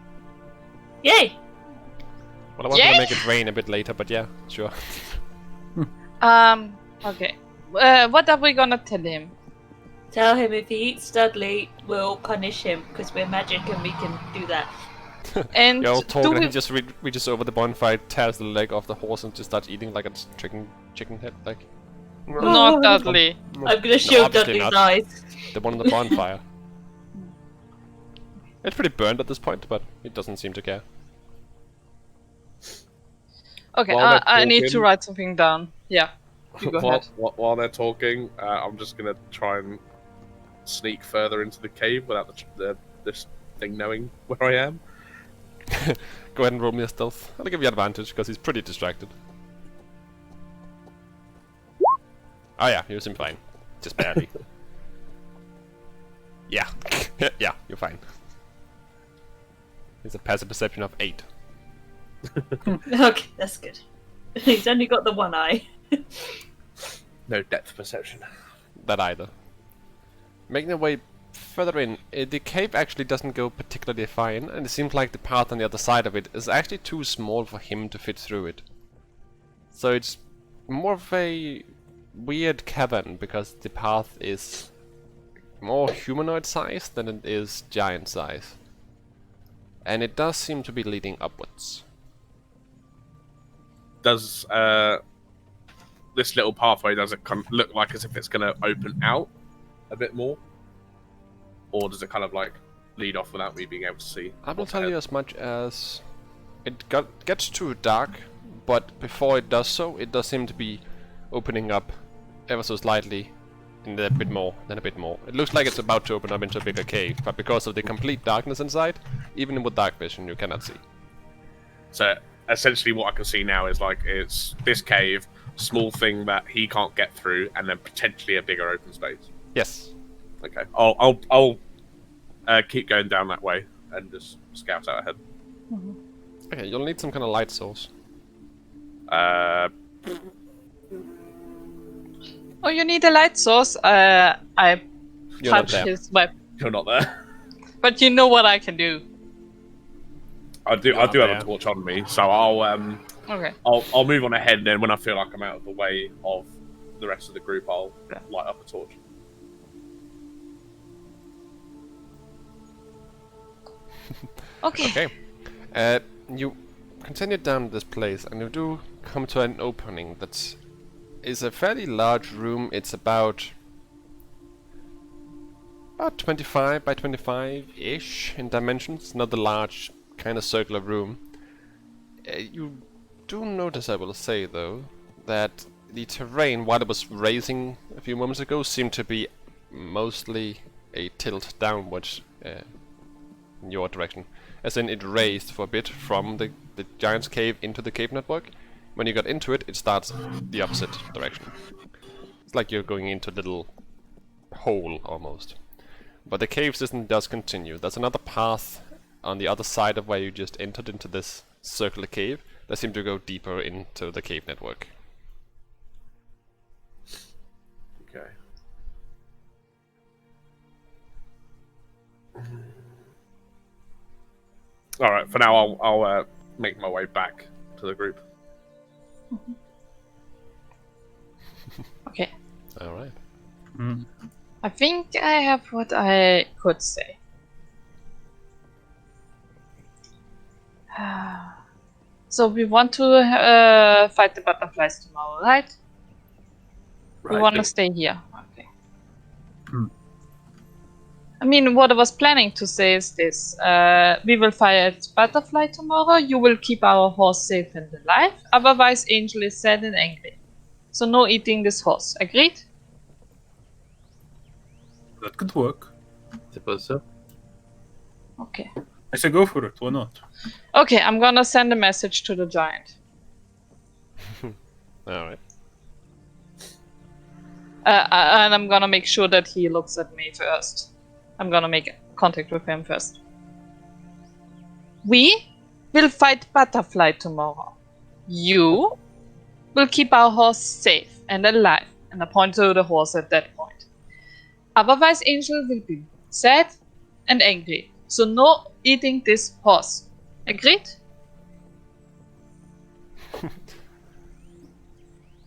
Yay. Well, I was gonna make it rain a bit later, but yeah, sure. Okay. What are we gonna tell him? Tell him if he eats Studley, we'll punish him because we're magic and we can do that. And You're all do talking, and we... he just reaches over the bonfire, tears the leg off the horse, and just starts eating like a chicken head, like Not Dudley. I'm gonna shield obviously Dudley's not. eyes. the one on the bonfire. It's pretty burned at this point, but it doesn't seem to care. Okay, While they're I need to talking- write something down. Yeah. You go ahead. While they're talking, I'm just gonna try and sneak further into the cave without this thing knowing where I am. Go ahead and roll me a stealth. I'll give you advantage because he's pretty distracted. Oh yeah, you seem fine. Just barely. Yeah. Yeah, you're fine. It's a passive perception of 8. Okay, that's good. He's only got the one eye. No depth perception. That either. Making their way further in, the cave actually doesn't go particularly fine, and it seems like the path on the other side of it is actually too small for him to fit through it. So it's more of a weird cavern, because the path is more humanoid size than it is giant size. And it does seem to be leading upwards. Does this little pathway, does it look like as if it's going to open out a bit more? Or does it kind of like lead off without me being able to see? I will what's tell you ahead? as much as it gets too dark, but before it does so, it does seem to be opening up ever so slightly, and then a bit more, then a bit more. It looks like it's about to open up into a bigger cave, but because of the complete darkness inside, even with dark vision, you cannot see. So essentially what I can see now is like it's this cave, small thing that he can't get through, and then potentially a bigger open space. Yes. Okay, I'll keep going down that way and just scout out ahead. Okay, you'll need some kind of light source. Oh, you need a light source. I You're not punch there. his web. You're not there. But you know what I can do. I do not have there. a torch on me, so I'll Okay. I'll move on ahead, and then when I feel like I'm out of the way of the rest of the group, I'll light up a torch. Okay. Okay. You continue down this place, and you do come to an opening that is a fairly large room. It's about 25 by 25-ish in dimensions, not a large kind of circular room. You do notice, I will say though, that the terrain, while it was raising a few moments ago, seemed to be mostly a tilt downwards in your direction. As in, it raised for a bit from the giant's cave into the cave network. When you got into it, it starts the opposite direction. It's like you're going into a little hole almost. But the cave system does continue. There's another path on the other side of where you just entered into this circular cave that seems to go deeper into the cave network. Okay. All right. For now, I'll make my way back to the group. Okay. Alright. Mm. I think I have what I could say. So we want to fight the butterflies tomorrow, right? We want to stay here. Okay. Hmm. I mean, what I was planning to say is this. We will fight butterfly tomorrow. You will keep our horse safe and alive. Otherwise, Angel is sad and angry. So no eating this horse. Agreed? That could work. Suppose so. Okay. I say go for it. Why not? Okay, I'm gonna send a message to the giant. Alright. And I'm gonna make sure that he looks at me first. I'm gonna make contact with him first. We will fight butterfly tomorrow. You will keep our horse safe and alive. And I point to the horse at that point. Otherwise, Angel will be sad and angry. So no eating this horse. Agreed?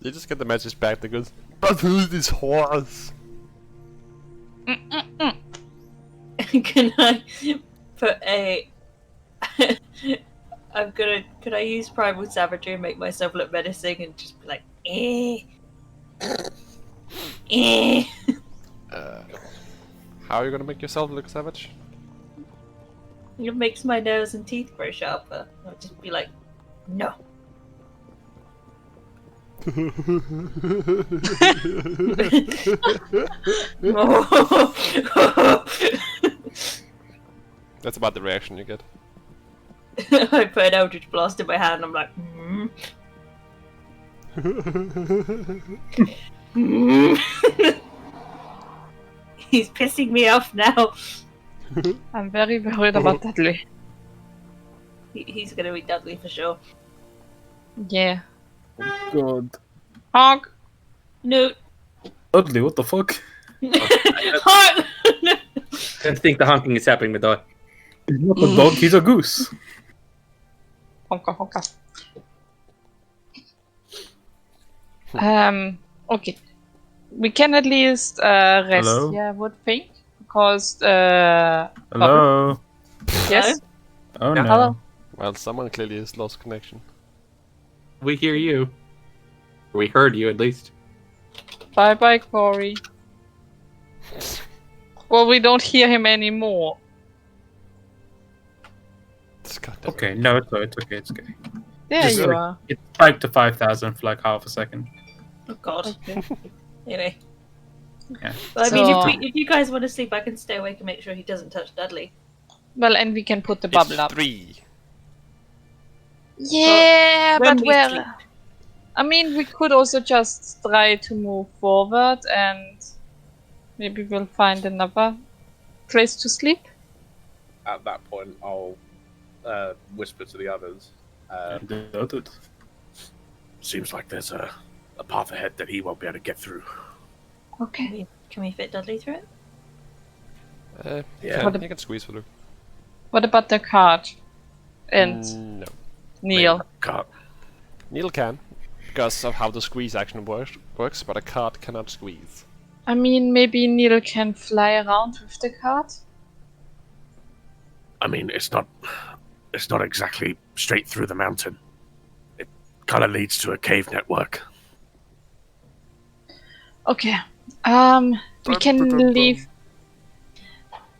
You just get the message back that goes, "But who's this horse?" Can I put a? Could I use primal savagery and make myself look menacing and just be like, How are you gonna make yourself look savage? It makes my nose and teeth grow sharper. I'll just be like, no. That's about the reaction you get. I put an Eldritch Blast in my hand and I'm like, He's pissing me off now. I'm very worried about Dudley. He's gonna be Dudley for sure. Yeah. God. Honk! No. Dudley, what the fuck? Honk! I think the honking is happening, my dog. He's not a dog, he's a goose. Honka honka. Okay. We can at least rest Hello? here, I would think. Because, Hello? yes? Oh Yeah. no. Hello? Well, someone clearly has lost connection. We hear you. We heard you, at least. Bye bye, Corey. Well, we don't hear him anymore. Oh, Goddamn. Okay, no, it's okay, it's okay. There Just you like- are. It spiked to 5,000 for like half a second. Oh god. Okay. Anyway. Yeah. Well, I mean, So- if you guys want to sleep, I can stay awake and make sure he doesn't touch Dudley. Well, and we can put the It's bubble up. 3. Yeah, When but we where? sleep. I mean, we could also just try to move forward and maybe we'll find another place to sleep. At that point, I'll whisper to the others. Noted. Seems like there's a path ahead that he won't be able to get through. Okay. Can we fit Dudley through it? Yeah. What You can squeeze through. What about the card? And No. Neil. Can't. Neil can, because of how the squeeze action works, but a card cannot squeeze. I mean, maybe Neil can fly around with the card? I mean, it's not exactly straight through the mountain. It kind of leads to a cave network. Okay. We can leave.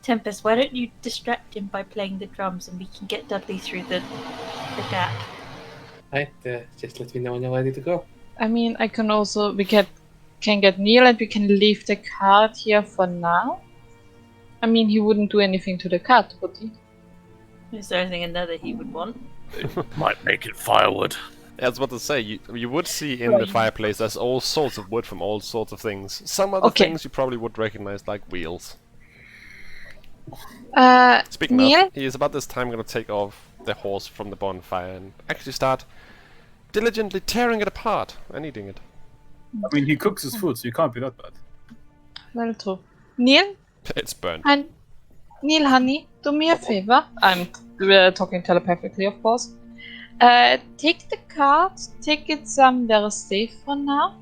Tempest, why don't you distract him by playing the drums and we can get Dudley through the gap? Right, just let me know when you're ready to go. I mean, I can also can get Neil and we can leave the card here for now. I mean, he wouldn't do anything to the card, would he? Is there anything in there that he would want? Might make it firewood. I was about to say, you would see in the fireplace there's all sorts of wood from all sorts of things. Some other Okay. things you probably would recognize, like wheels. Speaking Neil, of, he is about this time going to take off the horse from the bonfire and actually start diligently tearing it apart and eating it. I mean, he cooks his food, so you can't be that bad. well, true. Neil, It's burnt. and Neil, honey, do me a favor. I'm talking telepathically, of course. Take the card, take it somewhere safe for now,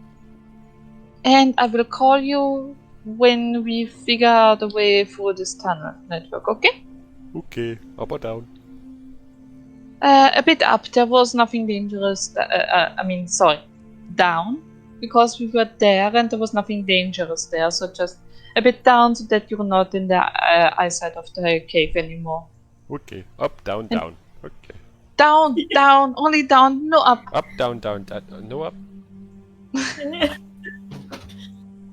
and I will call you when we figure out a way through this tunnel network, okay? Okay, up or down? A bit up. There was nothing dangerous. Down, because we were there and there was nothing dangerous there. So just a bit down so that you're not in the eyesight of the cave anymore. Okay, up, down, down. Okay. Down, down, only down, no up. Up, down, down, down. No up.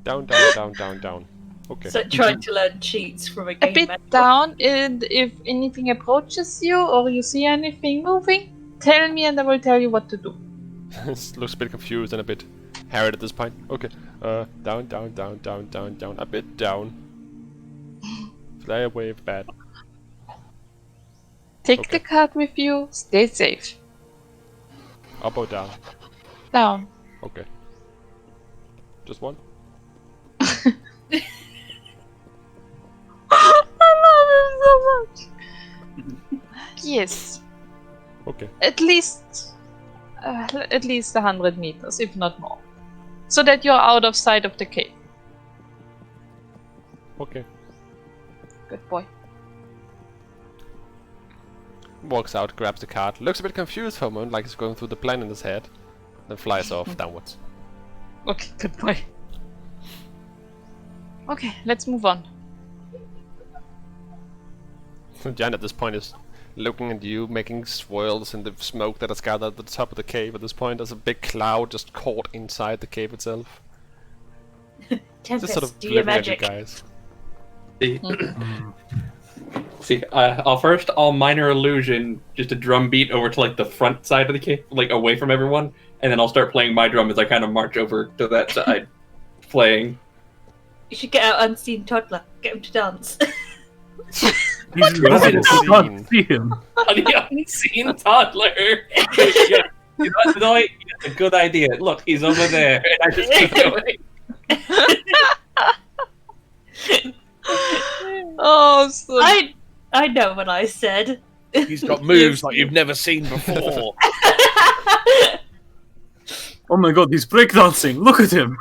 Down, down, down, down, down. Okay. So trying to learn cheats from a A game bit manual. down, and if anything approaches you or you see anything moving, tell me and I will tell you what to do. Looks a bit confused and a bit harried at this point. Okay. Down, down, down, down, down, down. A bit down. Fly away with bad. Take Okay. the card with you, stay safe. Up or down? Down. Okay. Just one? I love him so much. Yes, Okay. at least 100 meters, if not more, so that you're out of sight of the cave. Okay. Good boy. Walks out, grabs the card, looks a bit confused for a moment, like he's going through the plan in his head, then flies off downwards. Okay, good boy. Okay, let's move on. Jan at this point is looking at you, making swirls in the smoke that has gathered at the top of the cave. At this point, there's a big cloud just caught inside the cave itself. Just Tempest, sort of do your looking at you magic. guys. See, I'll minor illusion just a drum beat over to like the front side of the cave, like away from everyone, and then I'll start playing my drum as I kind of march over to that side, playing. You should get out Unseen Toddler. Get him to dance. He's invisible. You can't see him. The unseen toddler. Yeah, you know, it's a good idea. Look, he's over there, and I just keep going. Oh, so I know what I said. He's got moves like you've never seen before. Oh my god, he's breakdancing. Look at him.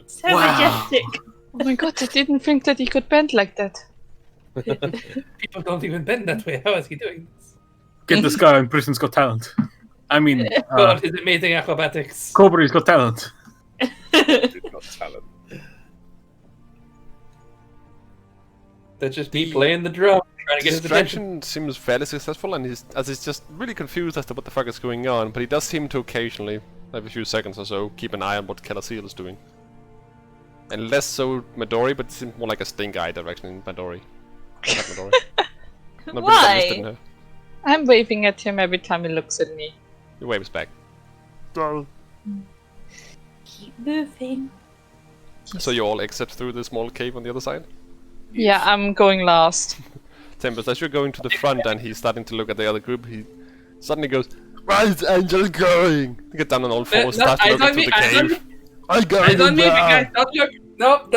So majestic. oh my god, I didn't think that he could bend like that. People don't even bend that way. How is he doing this? Get this guy on Britain's Got Talent. I mean, God, his amazing acrobatics. Cobra's Got Talent. He's got talent. That's just me playing the drum, trying to get his attention. Distraction seems fairly successful, and he's just really confused as to what the fuck is going on, but he does seem to occasionally, every few seconds or so, keep an eye on what Kelasiel is doing. And less so Midori, but it seems more like a stink eye direction in Midori. Not Midori. Not really Why? interested in her. I'm waving at him every time he looks at me. He waves back. Keep moving. So you all exit through the small cave on the other side? Yeah, I'm going last. Tempest, as you're going to the front and he's starting to look at the other group, he suddenly goes, "Where is Angel going?" You get down on all fours, starts to look into the cave. I got Eyes on me, guys! Don't look! No!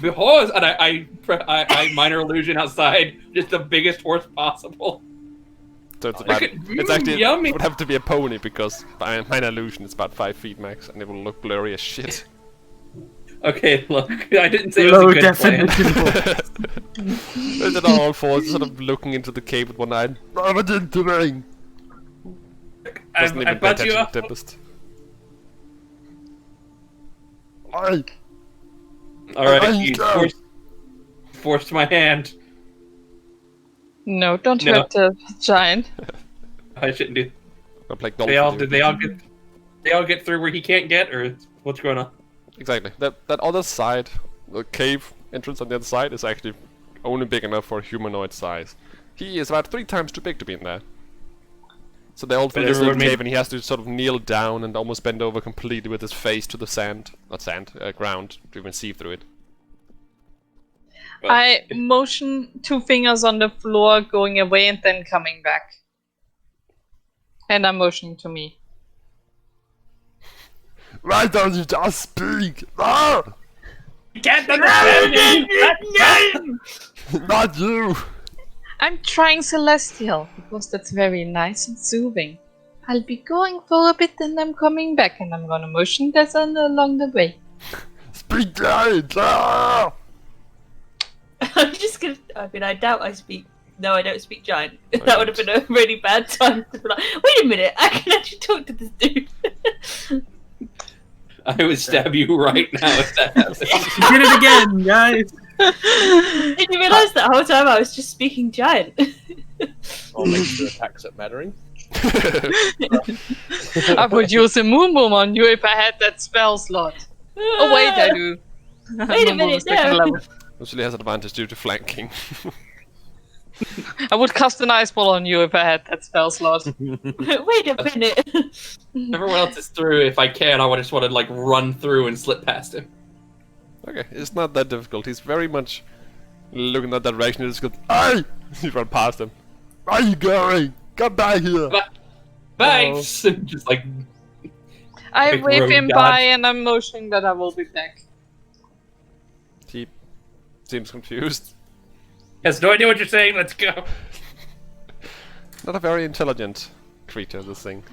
The horse, and I minor illusion outside, just the biggest horse possible. So it's about, it's actually, yummy. it would have to be a pony because by minor illusion it's about 5 feet max and it will look blurry as shit. Okay, look, I didn't say it Low was a good plan. definition. They're on all fours, sort of looking into the cave with one eye. What are you doing? Doesn't I even pay brought you attention up. to Tempest. Why? Alright, you forced my hand. No, don't No. hurt the giant. I shouldn't do. Not like Did they all get through where he can't get, or what's going on? Exactly. That other side, the cave entrance on the other side, is actually only big enough for a humanoid size. He is about 3 times too big to be in there. So they all fall But into the everyone made- cave, and he has to sort of kneel down and almost bend over completely with his face to the ground, to even see through it. I motion 2 fingers on the floor, going away and then coming back. And I'm motioning to me. Why don't you just speak? Ah! Can't understand you! Not you! I'm trying Celestial, because that's very nice and soothing. I'll be going for a bit and I'm coming back, and I'm gonna motion that along the way. Speak giant! Ah! I'm just gonna. I mean, I doubt I speak. No, I don't speak giant. That would have been a really bad time to be like, wait a minute, I can actually talk to this dude. I would stab you right now if that happened. You did it again, guys. Did you realise that whole time I was just speaking giant? I'll make sure attacks at mattering. I would use a Moon Boom on you if I had that spell slot. Oh wait, I do. Wait a I'm minute, almost second no. level. Usually has advantage due to flanking. I would cast an ice ball on you if I had that spell slot. Wait a minute. Everyone else is through. If I can, I would just want to like run through and slip past him. Okay, it's not that difficult. He's very much looking that direction. He's just goes, "Hey!" You run past him. Where are you going? Come back here! Bye. Just like I Big wave road him dodge. by and I'm motioning that I will be back. He seems confused. has no idea what you're saying. Let's go. Not a very intelligent creature, this thing.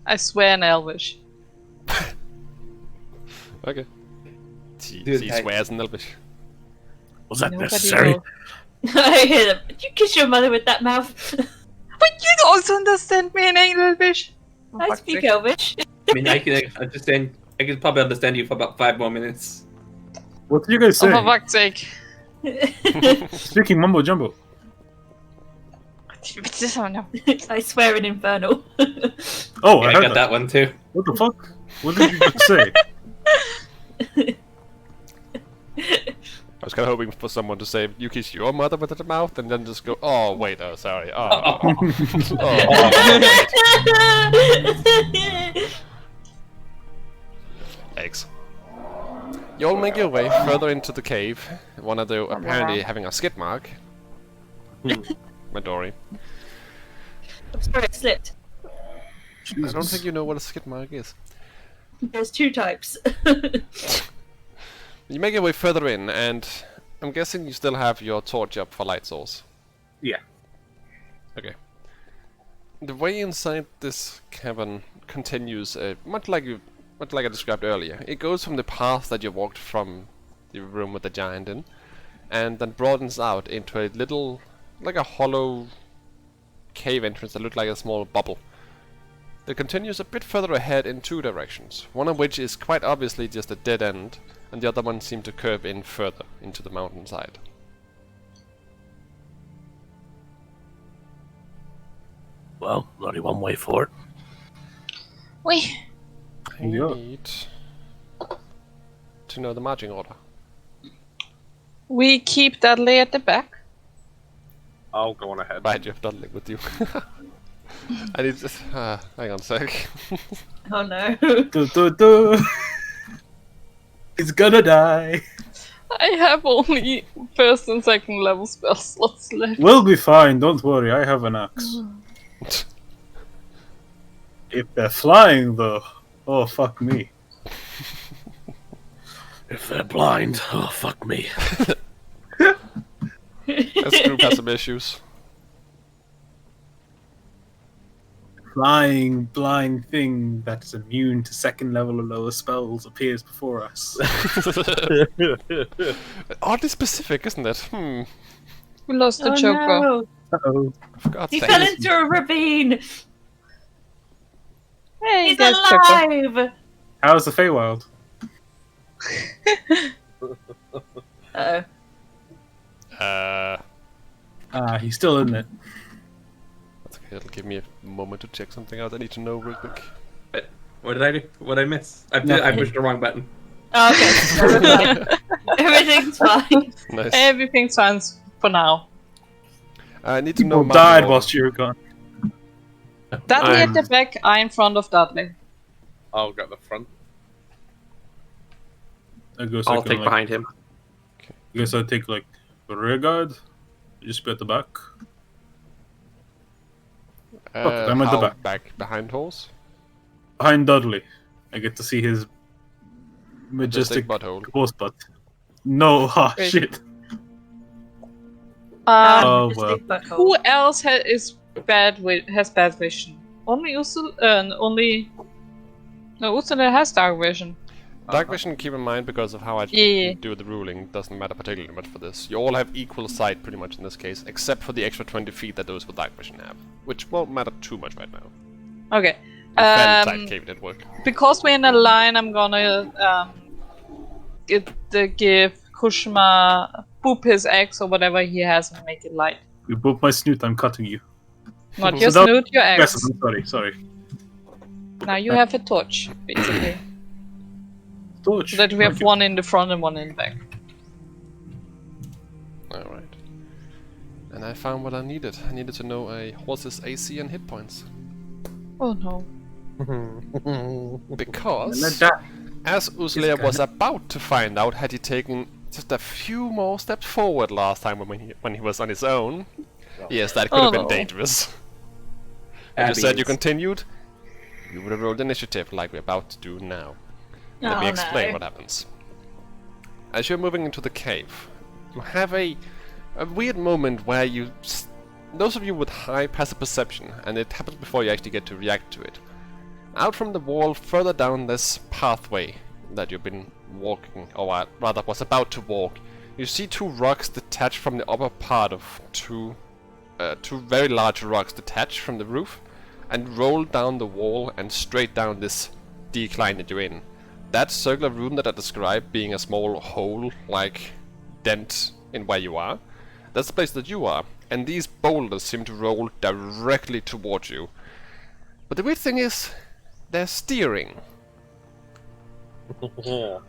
I swear in Elvish. Okay. He Dude, I- swears in Elvish. Was that Nobody necessary? will. I hear them. Did you kiss your mother with that mouth? But you also understand me in Elvish. Oh, I fuck's speak sake. Elvish. I mean, I can understand. I can probably understand you for about 5 more minutes. What did you guys Oh, say? for fuck's sake. Speaking mumbo jumbo. Oh no. I swear in Infernal. Oh, Yeah, I I heard got that one too. What the fuck? What did you just say? I was kind of hoping for someone to say, "You kiss your mother with the mouth," and then just go, "Oh wait, oh sorry, oh." Eggs. You all make your way further into the cave. One of them apparently having a skid mark. Midori. I'm sorry, I slipped. I don't think you know what a skid mark is. There's 2 types. You make your way further in, and I'm guessing you still have your torch up for light source. Yeah. Okay. The way inside this cavern continues, much like I described earlier. It goes from the path that you walked from the room with the giant in, and then broadens out into a little, like a hollow cave entrance that looked like a small bubble. It continues a bit further ahead in 2 directions, one of which is quite obviously just a dead end, and the other one seemed to curve in further into the mountainside. Well, there's only one way for it. Wait. I Yeah. need to know the marching order. We keep Dudley at the back. I'll go on ahead. Right, you have Dudley with you. I need to... hang on a sec. Oh no. Du, du, du. He's gonna die. I have only first and second level spell slots left. We'll be fine, don't worry, I have an axe. If they're flying though, oh fuck me. If they're blind, oh fuck me. This group has some issues. Flying blind thing that's immune to second level or lower spells appears before us. Oddly specific, isn't it? We lost the Oh choker. no. Uh-oh. For God's He sake. fell into a ravine. Hey, He's there's choker. alive. How's the Feywild? Uh-oh. He's still in it. That's okay, it'll give me a moment to check something out I need to know real quick. What did I do? What did I miss? I Nothing. pushed the wrong button. Oh, okay. Everything's fine. Nice. Everything's fine for now. I need to know People marching died order. whilst you were gone. Dudley at I'm- the back, I in front of Dudley. I'll go at the front. I guess I'll I can, take like, behind him. I guess I take like the rear guard. Just be at the back. I'm at the How back. back behind horse? Behind Dudley. I get to see his majestic butthole. horse butt. No, Wait. shit. Um, well. who else has bad vision? Only Ursula. No, Ursula has dark vision. Dark vision, keep in mind, because of how I Yeah. do the ruling, doesn't matter particularly much for this. You all have equal sight, pretty much, in this case, except for the extra 20 feet that those with dark vision have, which won't matter too much right now. Okay. Fairly tight cave did work. Because we're in a line, I'm gonna give Kushma boop his axe or whatever he has and make it light. You broke my snoot, I'm cutting you. Not So your that- snoot, your Yes, axe. I'm sorry. Now you have a torch, basically. Torch. So that we have Okay. one in the front and one in the back. Alright. And I found what I needed. I needed to know a horse's AC and hit points. Oh no. Because, that- as Uslea was about to find out, had he taken just a few more steps forward last time when he was on his own, yes, that could have been no. dangerous. And you Abby said you is- continued, you would have rolled initiative like we're about to do now. Let me explain what happens. As you're moving into the cave, you have a weird moment where those of you with high passive perception, and it happens before you actually get to react to it. Out from the wall, further down this pathway that you've been walking, or rather was about to walk, you see two rocks detached from the upper part of two very large rocks detached from the roof, and roll down the wall and straight down this decline that you're in. That circular room that I described being a small hole, like dent in where you are, that's the place that you are, and these boulders seem to roll directly towards you. But the weird thing is, they're steering.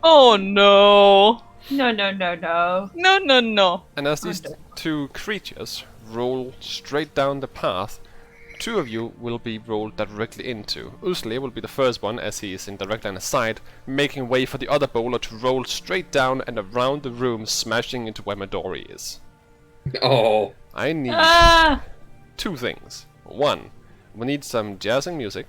Oh no. No. No, no, no. And as these Okay. two creatures roll straight down the path, two of you will be rolled directly into. Usli will be the first one, as he is in direct line of sight, making way for the other bowler to roll straight down and around the room, smashing into where Midori is. Oh. I need Ah! two things. One, we need some jazzing music.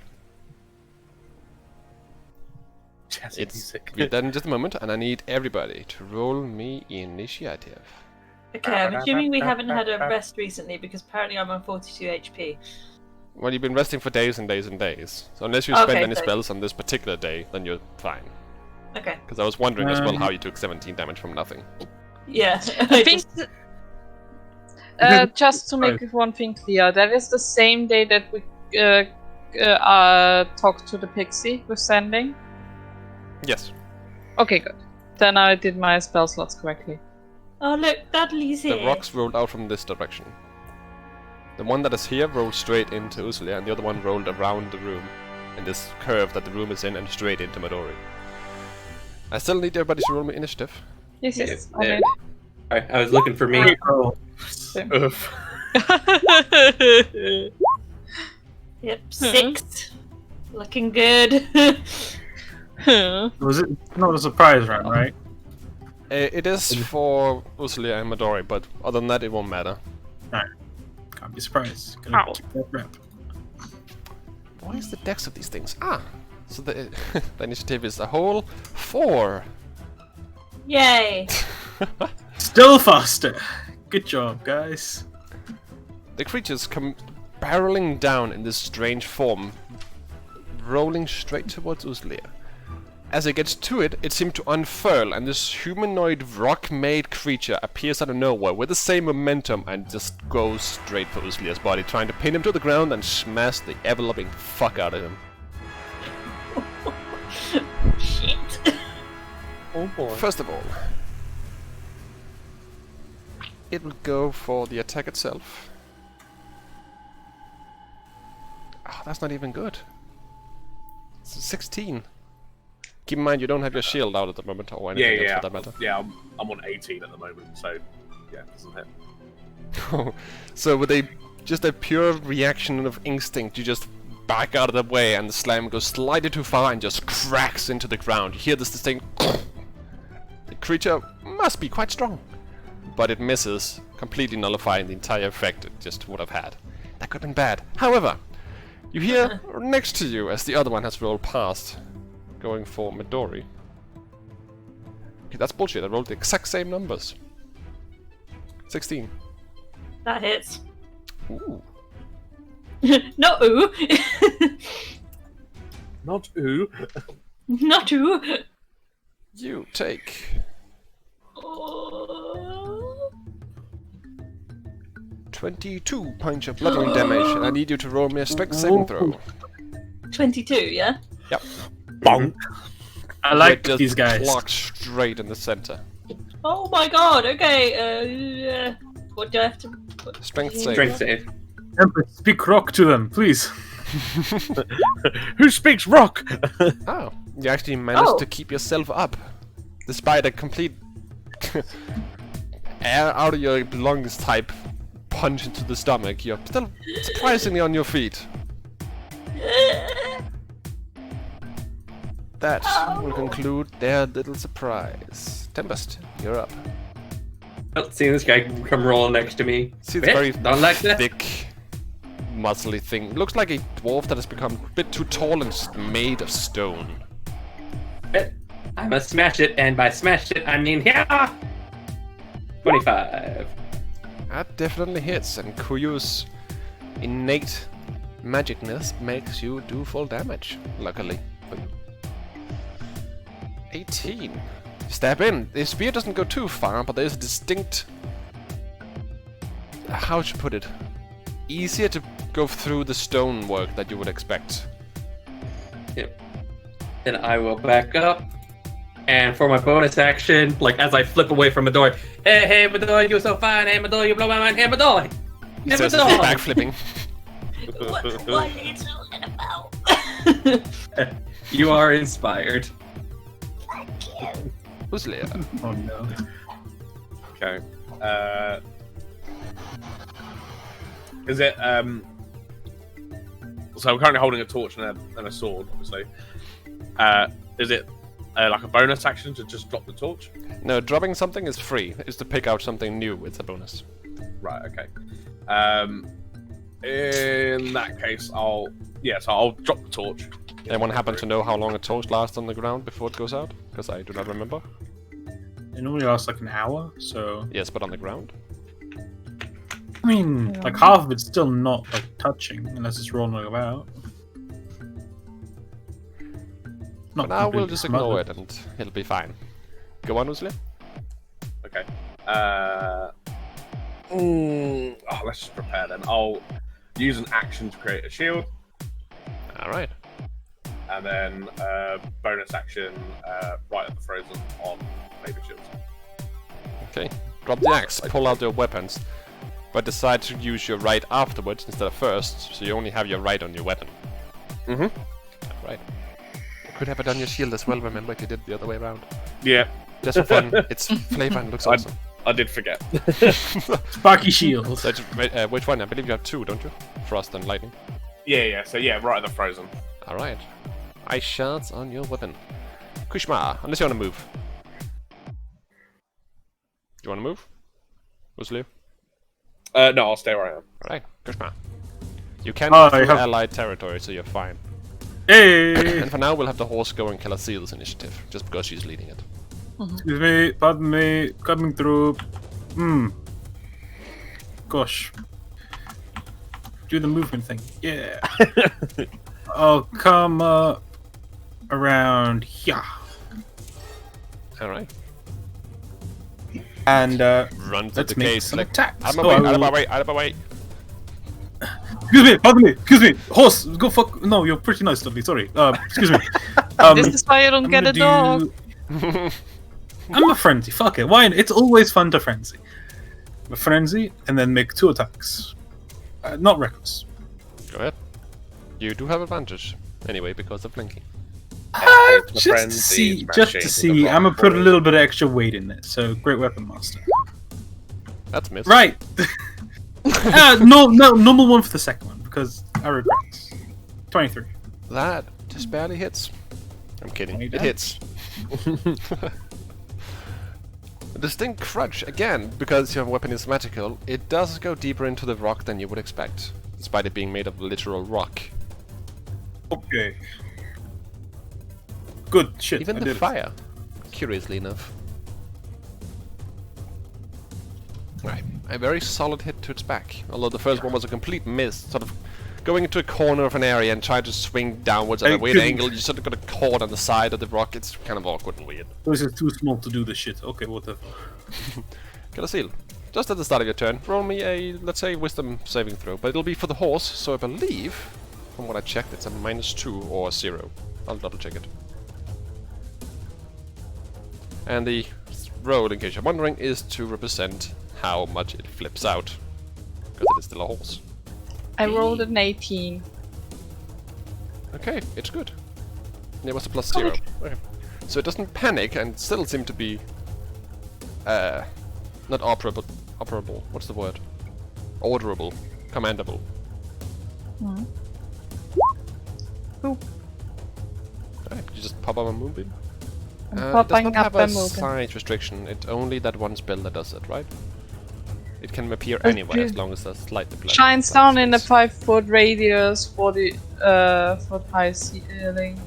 Jazzy It's music. we'll do that in just a moment, and I need everybody to roll me initiative. Okay, I'm assuming we haven't had a rest recently because apparently I'm on 42 HP. Well, you've been resting for days and days and days, so unless you spend Okay, any so- spells on this particular day, then you're fine. Okay. Because I was wondering as well how you took 17 damage from nothing. Yeah. I think just to make one thing clear, that is the same day that we talked to the pixie with sending. Yes. Okay, good. Then I did my spell slots correctly. Oh look, Dudley's here. The rocks rolled out from this direction. The one that is here rolled straight into Usulia, and the other one rolled around the room, in this curve that the room is in, and straight into Midori. I still need everybody to roll me initiative. Yes, Yeah, yes. there. I was looking for me. Oh, Oof. Okay. Yep, 6. Looking good. was it not a surprise round, right? It is for Usulia and Midori, but other than that, it won't matter. Can't be surprised. Gotta keep that rep. Why is the dex of these things? Ah! So the, the initiative is a whole 4. Yay. Still faster. Good job, guys. The creatures come barreling down in this strange form, rolling straight towards Usulia. As it gets to it, it seems to unfurl, and this humanoid rock-made creature appears out of nowhere with the same momentum and just goes straight for Usulia's body, trying to pin him to the ground and smash the ever-loving fuck out of him. Shit. Oh boy. First of all, it will go for the attack itself. Ah, that's not even good. It's a 16. Keep in mind you don't have your shield out at the moment, or anything else for that matter. Yeah, I'm on 18 at the moment, so yeah, it doesn't hit. So with just a pure reaction of instinct, you just back out of the way, and the slam goes slightly too far and just cracks into the ground. You hear this distinct. The creature must be quite strong, but it misses, completely nullifying the entire effect it just would have had. That could have been bad. However, you hear next to you as the other one has rolled past, going for Midori. Okay, that's bullshit. I rolled the exact same numbers. 16. That hits. Ooh. Not ooh. Not ooh. Not ooh. You take Oh. 22 points of bludgeoning damage, and I need you to roll me a strength saving throw. 22, yeah? Yep. Bonk. I like Just these guys. clock straight in the center. Oh my god, okay. What do I have to put? Strength save. Strength save. Emperor, speak rock to them, please. Who speaks rock? Oh, you actually managed Oh. to keep yourself up, despite a complete air out of your lungs type punch into the stomach. You're still surprisingly on your feet. That will conclude their little surprise. Tempest, you're up. Oh, seeing this guy come rolling next to me. See, it's Eh, very don't like that. thick, muscly thing. Looks like a dwarf that has become a bit too tall and made of stone. Eh, I must smash it, and by smash it, I mean yeah. 25. That definitely hits, and Kuyu's innate magicness makes you do full damage, luckily. 18. Stab in. The spear doesn't go too far, but there's a distinct... How should I put it? Easier to go through the stonework that you would expect. Yep. Then I will back up. And for my bonus action, like as I flip away from Midori, hey Midori, you're so fine. Hey Midori, you blow my mind. Hey Midori. Hey So it's Midori. backflipping. What are you talking about? You are inspired. Who's Leah? Oh no. Okay. Is it So I'm currently holding a torch and a sword, obviously. Is it like a bonus action to just drop the torch? No, dropping something is free. It's to pick out something new. It's a bonus. Right. Okay. In that case, I'll drop the torch. Anyone happen to know how long a torch lasts on the ground before it goes out? Because I do not remember. It normally lasts like an hour, so Yes, but on the ground. I mean, like half of it's still not like touching unless it's rolling about. For now, we'll just ignore it and it'll be fine. Go on, Usli. Okay. Let's just prepare then. I'll use an action to create a shield, Alright. and then bonus action right at the frozen on Maker Shield. Okay. Drop the axe, pull out your weapons, but decide to use your right afterwards instead of first, so you only have your right on your weapon. Right. You could have it on your shield as well, remember, if you did the other way around. Yeah, Just for fun. It's flavor and looks awesome. I did forget. Sparky shield. So, which one? I believe you have two, don't you? Frost and lightning. Yeah. So yeah, right at the frozen. Alright. Ice shards on your weapon. Kushma, unless you want to move. Do you want to move? Usli? No, I'll stay where I am. Alright, Kushma. You can Oh, move through I have- allied territory, so you're fine. Hey! And for now, we'll have the horse go and kill Asil's initiative, just because she's leading it. Excuse me, pardon me, coming through. Gosh. Do the movement thing. Yeah. I'll come around here. Alright. And Run to let's the make case some like... attacks. Out of Oh, I my will- way, out of my way. Excuse me, pardon me, excuse me. Horse, go fuck. No, you're pretty nice, lovely. Sorry. Excuse me. This is why you don't I'm get a gonna dog. do- I'm a frenzy. Fuck it. Why? It's always fun to frenzy. A frenzy, and then make 2 attacks. Not reckless. Go ahead. You do have advantage, anyway, because of blinking. Just to see. I'm gonna put a little bit of extra weight in this. So, great weapon master. That's missed. Right. No, normal one for the second one because I regret. 23. That just barely hits. I'm kidding. 20 It damage. hits. A distinct crunch, again, because your weapon is magical, it does go deeper into the rock than you would expect, despite it being made of literal rock. Okay. Good shit. Even I the did it. fire, curiously enough. Right, a very solid hit to its back, although the first one was a complete miss, sort of going into a corner of an area and trying to swing downwards at I a weird couldn't- angle. You sort of got a cord on the side of the rock. It's kind of awkward and weird. This is too small to do this shit. Okay, whatever. Get a seal. Just at the start of your turn, roll me a, let's say, wisdom saving throw. But it'll be for the horse, so I believe, from what I checked, it's a -2 or 0. I'll double check it. And the roll, in case you're wondering, is to represent how much it flips out. Because it is still a horse. I rolled an 18. Okay, it's good. And it was a +0. Okay. So it doesn't panic and still seem to be not operable. What's the word? Orderable. Commandable. Hmm. Alright, you just pop up a moonbeam? I'm It does popping not up have a a moonbeam. size restriction. It's only that one spell that does it, right? It can appear anywhere as long as there's slightly black. Shines down in a 5-foot radius for the foot high ceiling.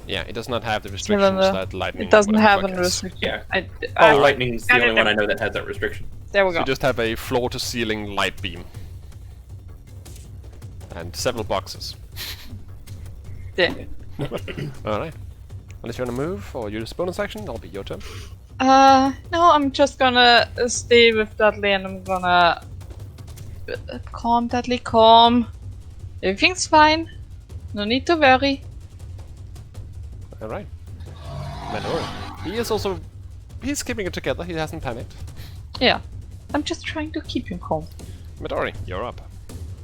Yeah, it does not have the restrictions Cylinder. that lightning. It doesn't whatever have fuck a has. restriction. Yeah. I- Lightning's the got only it. one I know that has that restriction. There we So go. you just have a floor-to-ceiling light beam. And several boxes. Yeah. Alright. Unless you want to move or use bonus action, that'll be your turn. No, I'm just gonna stay with Dudley and I'm gonna calm Dudley, calm. Everything's fine. No need to worry. Alright. Manor. He is also... He's keeping it together, he hasn't panicked. Yeah. I'm just trying to keep him calm. Midori, you're up.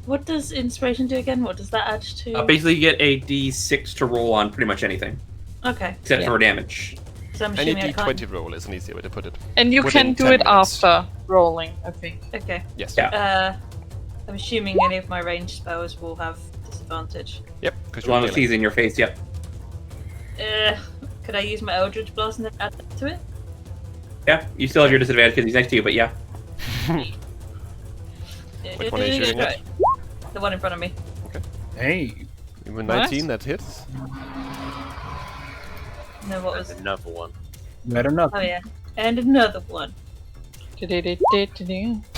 What does inspiration do again? What does that add to? Basically, you get a d6 to roll on pretty much anything, Okay. except Yeah. for damage. So I'm Any assuming I d20 can't. roll is an easier way to put it. And you Within can do 10 it minutes. after rolling, I think. Okay. Yes. Yeah. I'm assuming any of my ranged spells will have disadvantage. Yep, because As you're long as melee. he's in your face, yep. Could I use my Eldritch Blast and then add that to it? Yeah, you still have your disadvantage because he's next to you, but yeah. Which one are you shooting at? The one in front of me. Hey. Even 19, that hits. No, what was? Another one. Better not. Oh yeah, and another one.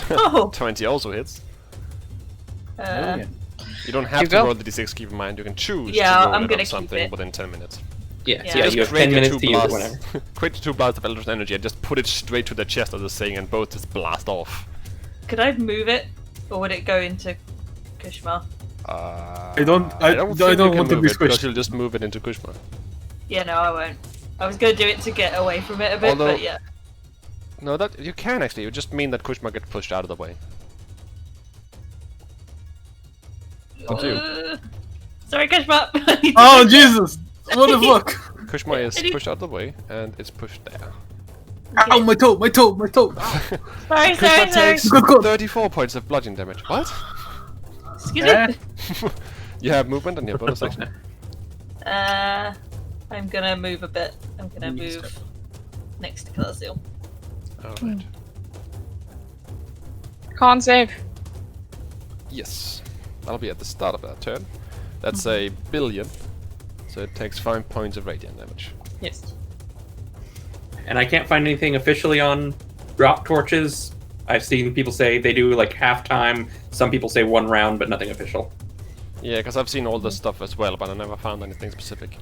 Oh. 20 also hits. You don't have You to go. roll the d6, keep in mind. You can choose Yeah, to roll I'm it gonna on keep something it. within 10 minutes. Yeah, Yeah. so yeah, Just you have create 10 your minutes 2 to use it blasts. whenever. Create 2 blasts of Eldritch Energy and just put it straight to the chest of this thing and both just blast off. Could I move it, or would it go into Kushma? I don't think want you to can be move it because squished. you'll just move it into Kushma. Yeah, no, I won't. I was gonna do it to get away from it a bit, Although- but yeah. No, that you can actually. It would just mean that Kushma gets pushed out of the way. Up to you. Sorry, Kushma. Oh Jesus! What the fuck? Kushma is Any- pushed out of the way and it's pushed there. Ow! My toe! My toe! My toe! Sorry, Kushma sorry. takes Good, good. 34 points of bludgeoning damage. What? Excuse Eh? me. You have movement and your bonus action. I'm gonna move a bit. I'm gonna You move step. next to Calazil. Alright. Can't save. Yes. That'll be at the start of that turn. That's a billion. So it takes 5 points of radiant damage. Yes. And I can't find anything officially on drop torches. I've seen people say they do like half time. Some people say 1 round, but nothing official. Yeah, because I've seen all this stuff as well, but I never found anything specific.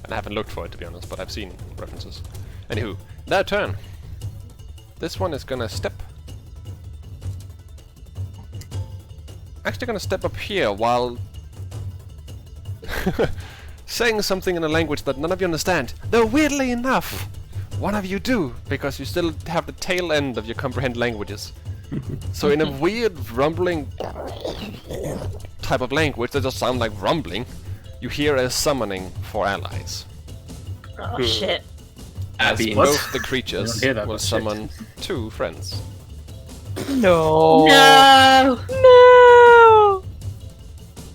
And I haven't looked for it, to be honest, but I've seen references. Anywho, their turn. This one is gonna step. Actually gonna step up here while saying something in a language that none of you understand. Though weirdly enough, one of you do, because you still have the tail end of your comprehend languages. So in a weird rumbling type of language that just sound like rumbling, you hear a summoning for allies. Oh shit. As Abby. both the I creatures don't hear that, will but shit. summon 2 friends. No. No. No.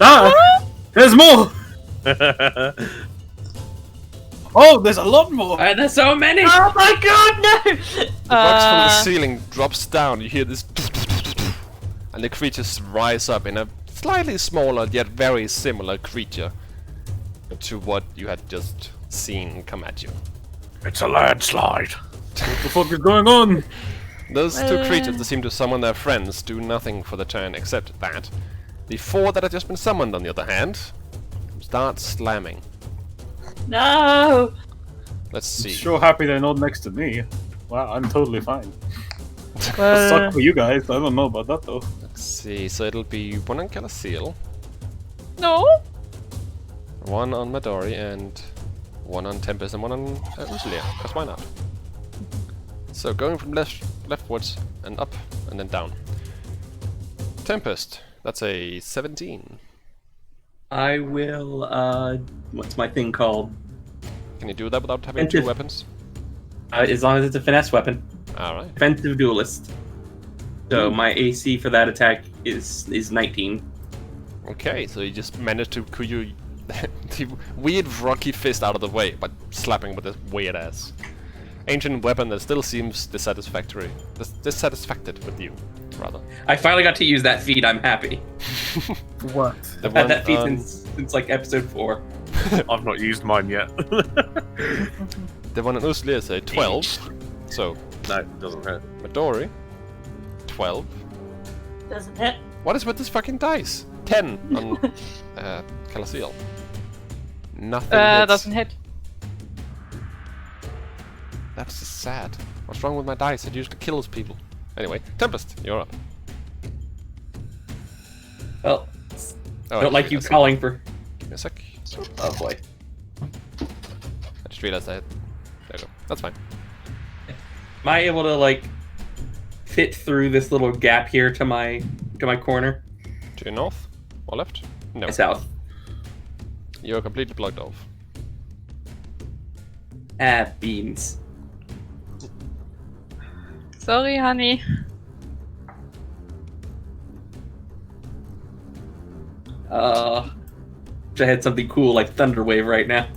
Ah! There's more! Oh, there's a lot more! There's so many! Oh my god, no! The box from the ceiling drops down. You hear this, and the creatures rise up in a slightly smaller yet very similar creature to what you had just seen come at you. It's a landslide. What the fuck is going on? Those two creatures that seem to summon their friends do nothing for the turn except that. The four that had just been summoned, on the other hand, start slamming. No! Let's see. Sure happy they're not next to me. Wow, I'm totally fine. Well, Suck for you guys, I don't know about that though. Let's see. So it'll be one on Calasil, no. one on Midori, and one on Tempest, and one on Usulia. Because why not? So going from leftwards and up and then down. Tempest. That's a 17. I will, what's my thing called? Can you do that without having two weapons? As long as it's a finesse weapon. Alright. Defensive duelist. So my AC for that attack is 19. Okay, so you just managed to Kuyu the weird rocky fist out of the way by slapping with this weird ass ancient weapon that still seems dissatisfacted with you, rather. I finally got to use that feat, I'm happy. What? I've had that feat since like episode 4. I've not used mine yet. The one on Usulia is a 12, so No, it doesn't hurt. Midori, 12. Doesn't hit. What is with this fucking dice? 10 on Calasil. Nothing hits. Doesn't hit. That's sad. What's wrong with my dice? It usually kills people. Anyway, Tempest, you're up. Well, Oh, don't like you calling for... Give me a sec. Oh boy. I just realized I had... There we go. That's fine. Am I able to like fit through this little gap here to my corner? To your north or left? No. My south. You're completely blocked off. Ah, beans. Sorry, honey. Wish I had something cool like Thunder Wave right now.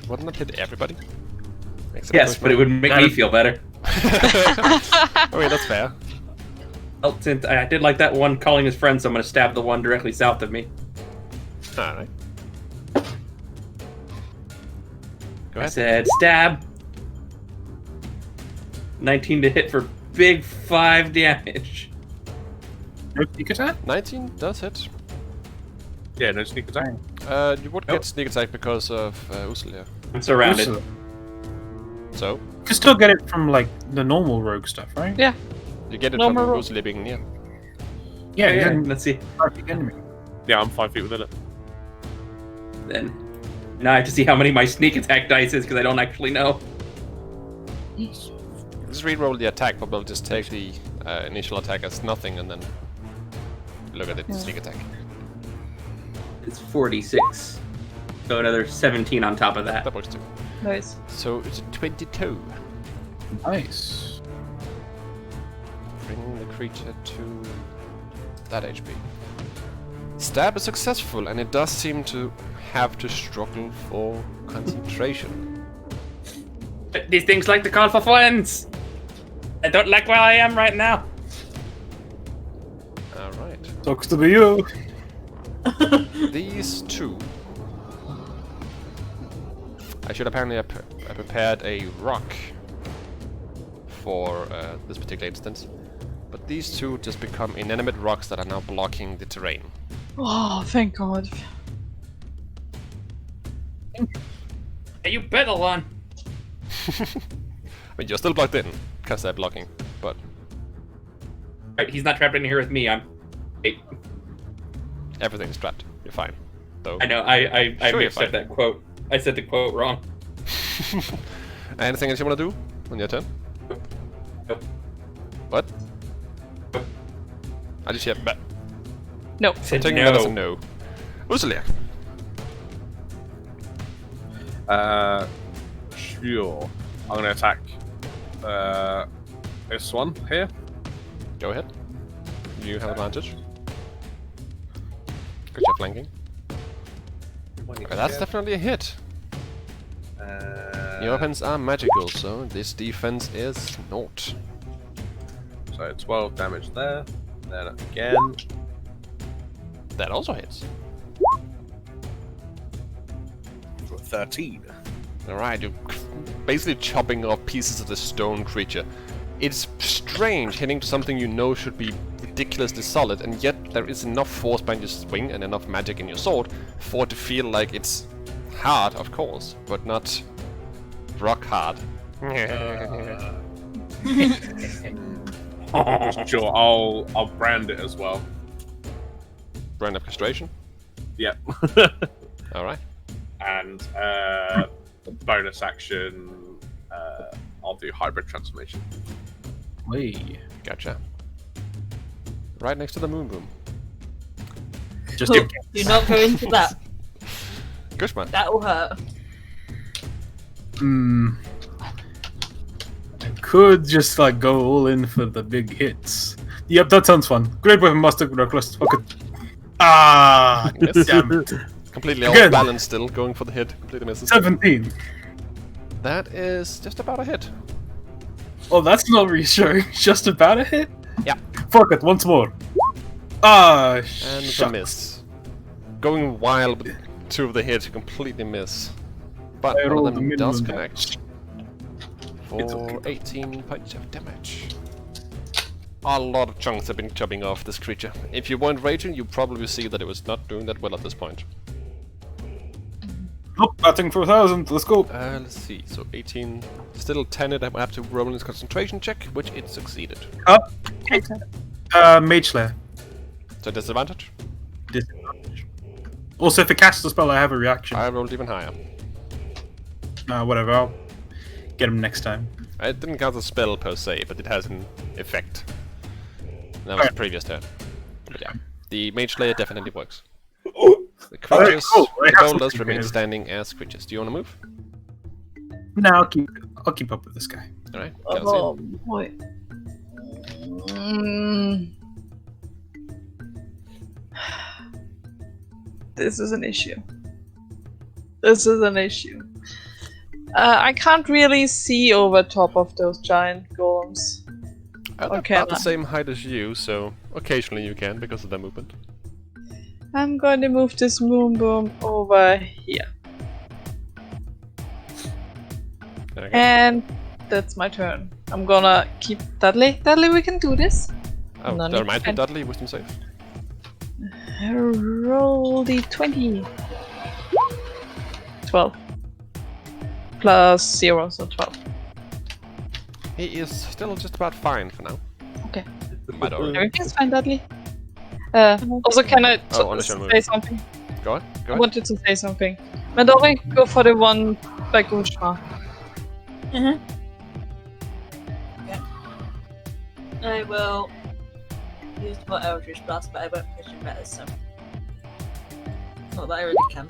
Wouldn't that hit everybody? Except Yes, but it would make me feel better. I mean, that's fair. Well, since I did like that one calling his friend, so I'm gonna stab the one directly south of me. Alright. Go I ahead. said stab. 19 to hit for big 5 damage. No sneak attack? 19 does hit. Yeah, no sneak attack. You would get sneak attack because of Usulia. I'm surrounded. Also, So, you can still get it from like the normal rogue stuff, right? Yeah. you get it No from more Usulia being near. Yeah, Yeah, yeah. let's see. Perfect enemy. Yeah, I'm 5 feet within it. Then now I have to see how many my sneak attack dice is because I don't actually know. Just re-roll the attack, but we'll just take the initial attack as nothing and then look at the sneak attack. It's 46. So another 17 on top of that. That works too. Nice. So it's a 22. Nice. Bringing the creature to that HP. Stab is successful, and it does seem to have to struggle for concentration. These things like to call for friends. I don't like where I am right now. Alright. Sucks to be you. These two. I should apparently have prepared a rock for this particular instance. But these two just become inanimate rocks that are now blocking the terrain. Oh, thank God. Hey, you better one. I mean, you're still blocked in, because they're blocking, but Right, he's not trapped in here with me. I'm. Hey, everything's trapped. You're fine. Though. I know. I Sure, you're mixed up fine. that quote. I said the quote wrong. Anything else you want to do on your turn? Nope. What? Nope. I just hear but No. Said taking no. that as a no. Usulia. Sure. I'm gonna attack this one here. Go ahead. You have advantage. flanking. That's definitely a hit. Your weapons are magical, so this defense is naught. So 12 damage there. Then again. That also hits. 13. Alright, you're basically chopping off pieces of the stone creature. It's strange hitting to something you know should be ridiculously solid, and yet there is enough force behind your swing and enough magic in your sword for it to feel like it's hard, of course, but not rock hard. Sure, I'll brand it as well. Brand of castration? Yep. Alright. And bonus action, I'll do hybrid transformation. Wait. Gotcha. Right next to the moon room. Just Do not go into that. Gushman. That'll hurt. I could just like go all in for the big hits. Yep, that sounds fun. Great weapon master request. Okay. Ah, Yes. damn it. Completely Again. off balance still, going for the hit. Completely misses. 17. That is just about a hit. Oh, that's not reassuring. Just about a hit? Yeah. Fuck it, once more. Ah, And the shucks. miss. Going wild with 2 of the hits, you completely miss. But I one rolled of the them does minimum connect. For It's okay. 18 points of damage. A lot of chunks have been chopping off this creature. If you weren't raging, you'd probably see that it was not doing that well at this point. Oh, batting for 1,000. Let's go. Let's see, so 18, still 10 it, I have to roll in his concentration check, which it succeeded. Up. Mage Slayer. So disadvantage? Disadvantage. Also, if it casts a spell, I have a reaction. I rolled even higher. Whatever. I'll get him next time. It didn't cast a spell per se, but it has an effect. That was the previous turn. But yeah, the Mage Slayer definitely works. The creatures, cool. I the have boulders something remain here. standing as creatures. Do you want to move? No, I'll keep up with this guy. Alright, Oh boy. This is an issue. This is an issue. I can't really see over top of those giant golems. They're Okay, about the then. same height as you, so occasionally you can because of their movement. I'm going to move this moon boom over here. There you go. And that's my turn. I'm gonna keep Dudley. Dudley, we can do this. Oh, no that need reminds to- me, Dudley, wisdom save. Roll the 20. 12. Plus 0, so 12. He is still just about fine for now. Okay. But alright. Everything's fine, Dudley. Also, can I Oh, understand say movement. something? Go on, go I ahead. wanted to say something. Midori, go for the one by Gushma. I will use my Eldritch Blast, but I won't push him better, so. Not that I really can.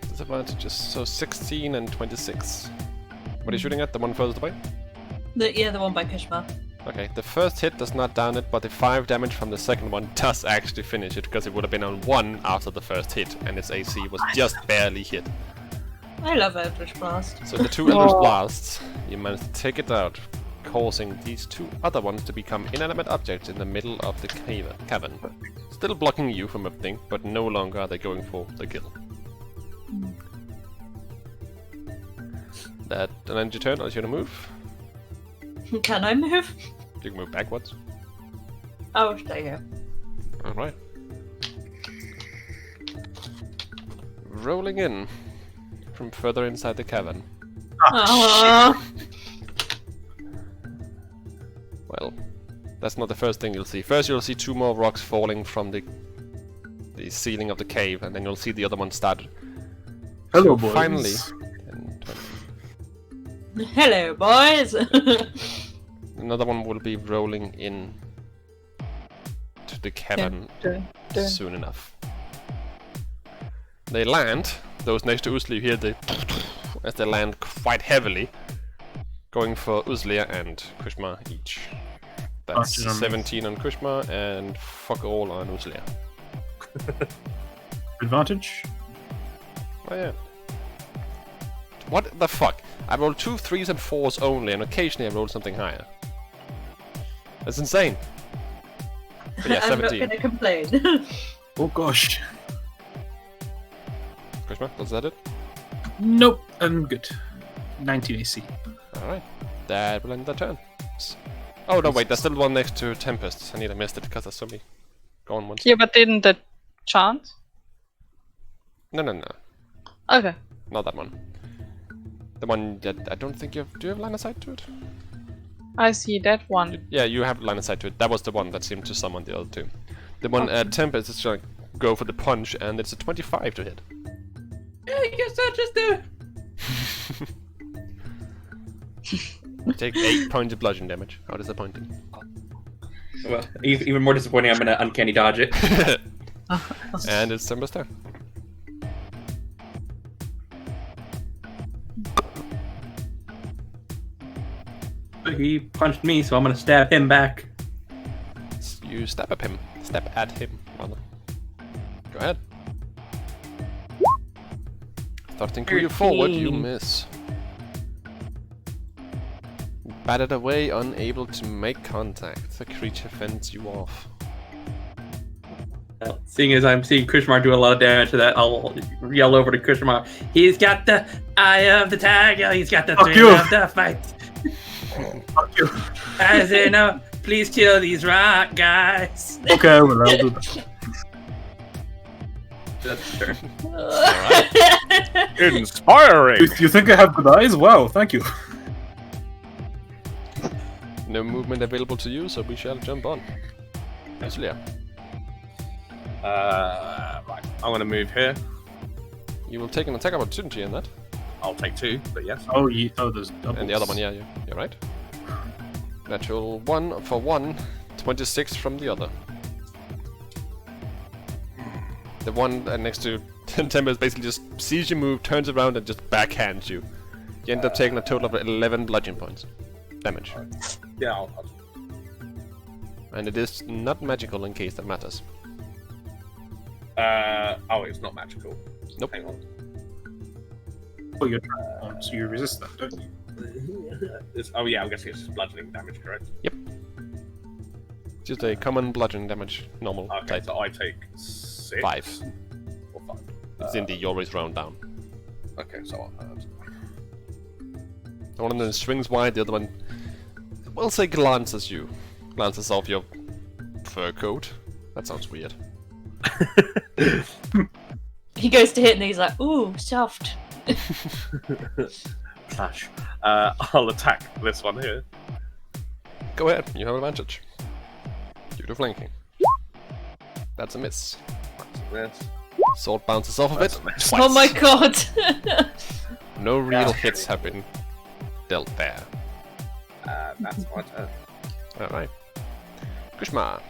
Disadvantages, so 16 and 26. What are you shooting at? The one furthest away? The one by Kishma. Okay, the first hit does not down it, but the 5 damage from the second one does actually finish it, because it would have been on 1 after the first hit, and its AC was just barely hit. I love Eldritch Blast. So the 2 Eldritch Blasts, you managed to take it out, causing these 2 other ones to become inanimate objects in the middle of the cavern. Still blocking you from everything, but no longer are they going for the kill. That ends your turn, unless you want to move. Can I move? You can move backwards. I will stay here. Alright. Rolling in from further inside the cavern. Aww. Well, that's not the first thing you'll see. First you'll see 2 more rocks falling from the ceiling of the cave, and then you'll see the other one start. Hello, So boys. finally, 10, 20. Hello, boys. Another one will be rolling in to the cavern Dun, dun. soon enough. They land. Those next to Usli hear the as they land quite heavily, going for Uslia and Kushma each. That's Advantage on me. 17 on Kushma and fuck all on Uslia. Advantage? Oh yeah. What the fuck? I rolled 2 3s and 4s only, and occasionally I rolled something higher. That's insane. But yeah, I'm not 17. gonna complain. Oh gosh. Kushma, was that it? Nope, I'm good. 19 AC. Alright. That will end the turn. Oh no, wait, there's still one next to Tempest. I missed it because there's so many gone ones. Yeah, but didn't the chant? No. Okay. Not that one. The one that I don't think you have. Do you have line of sight to it? I see that one. Yeah, you have line of sight to it. That was the one that seemed to summon the other two. The one at Tempest is trying to go for the punch, and it's a 25 to hit. Yeah, I guess I'll just do. Take 8 points of bludgeon damage. How disappointing. Well, even more disappointing, I'm gonna uncanny dodge it. And it's Tempest's turn. He punched me, so I'm gonna stab him back. You stab at him. Stab at him, rather. Go ahead. Starting to you forward, you 13. miss. Batted away, unable to make contact. The creature fends you off. Well, seeing as I'm seeing Krishmar do a lot of damage to that, I'll yell over to Krishmar. He's got the eye of the tiger. He's got the Fuck thrill you. of the fight. Fuck you. As in, please kill these rock guys. Okay, well, I'll do that. That's turn. Inspiring. You think I have good eyes? Wow, thank you. No movement available to you, so we shall jump on. Julia, Right. I'm gonna move here. you will take an attack opportunity in that. I'll take 2, but yes. Oh, there's doubles. And the other one, yeah, you're right. Natural 1 for 1, 26 from the other. The one next to Tempest basically just sees you move, turns around, and just backhands you. You end up taking a total of 11 bludgeon points. Damage. Yeah, I'll And it is not magical in case that matters. oh, it's not magical. Nope. Hang on. Oh, you're so you resist that, don't you? Oh yeah, I'm guessing it's just bludgeoning damage, correct? Just a common bludgeon damage, normal Okay, type. so I take 6. 5. Or 5. It's in the you always round down. Okay, so I'll The one of them swings wide, the other one, we'll say glances you. Glances off your fur coat. That sounds weird. He goes to hit and he's like, ooh, soft. Clash. I'll attack this one here. Go ahead, you have advantage. Due to flanking. That's a miss. This. Sword bounces off of That's it. a miss. Oh my god. No real Yeah. hits have been dealt there. That's my turn. Alright. Kushma.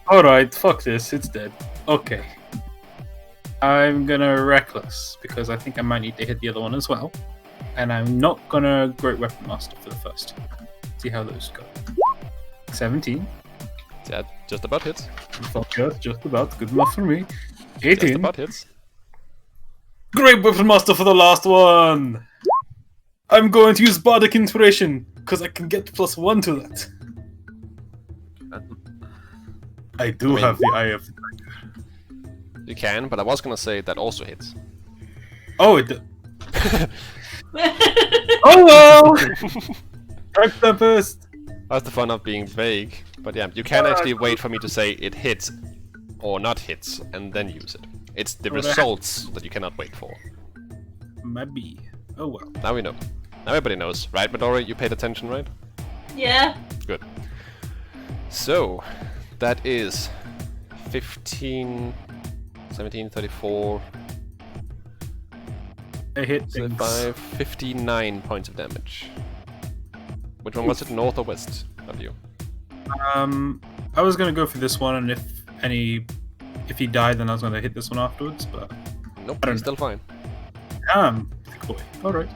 Alright, fuck this, it's dead. Okay. I'm gonna Reckless, because I think I might need to hit the other one as well. And I'm not gonna Great Weapon Master for the first. See how those go. 17. Yeah, just about hits. Fuck yes, just about. Good enough for me. Just 18. about hits. Great Weapon Master for the last one! I'm going to use Bardic Inspiration, because I can get +1 to that. I do mean- have the Eye of the Tiger. You can, but I was gonna say that also hits. Oh, it did. Oh well! Dark Tempest! That's the fun of being vague. But yeah, you can actually wait for me to say it hits or not hits and then use it. It's the Well, that- results that you cannot wait for. Maybe. Oh well. Now we know. Now everybody knows, right, Midori? You paid attention, right? Yeah. Good. So, that is 15, 17, 34, I hit things. 35, 59 points of damage. Which one was it, north or west of you? I was gonna go for this one, and if he died, then I was gonna hit this one afterwards. But Nope, I don't he's still fine. thick boy. All right.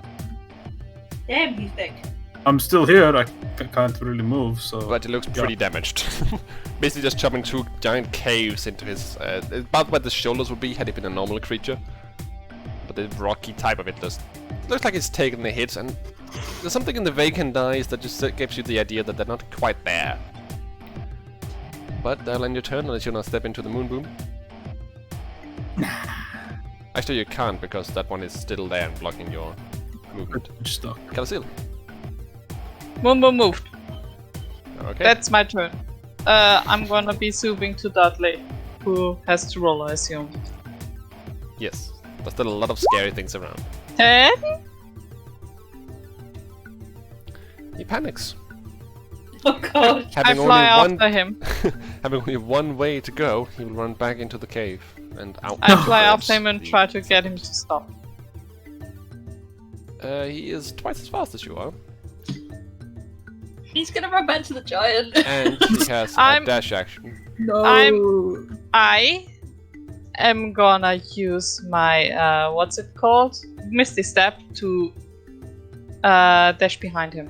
Damn, he's thick. I'm still here. I can't really move, so. But it looks pretty damaged. Basically just chopping 2 giant caves into his... about where the shoulders would be had he been a normal creature. But the rocky type of it just looks like it's taken a hit, and there's something in the vacant eyes that just gives you the idea that they're not quite there. But that'll end your turn unless you want to step into the moon boom. Actually, you can't because that one is still there and blocking your movement. Stuck. Calasil. Moon moved. Okay. That's my turn. I'm gonna be zooming to Dudley, who has to roll, I assume. Yes. There's still a lot of scary things around. 10? He panics. Oh god. I fly after him. Having only one way to go, he will run back into the cave and out. I fly towards after him and the- try to get him to stop. He is twice as fast as you are, He's gonna run back to the giant. and he has a I'm- dash action. No. I am gonna use my, what's it called? Misty Step to dash behind him.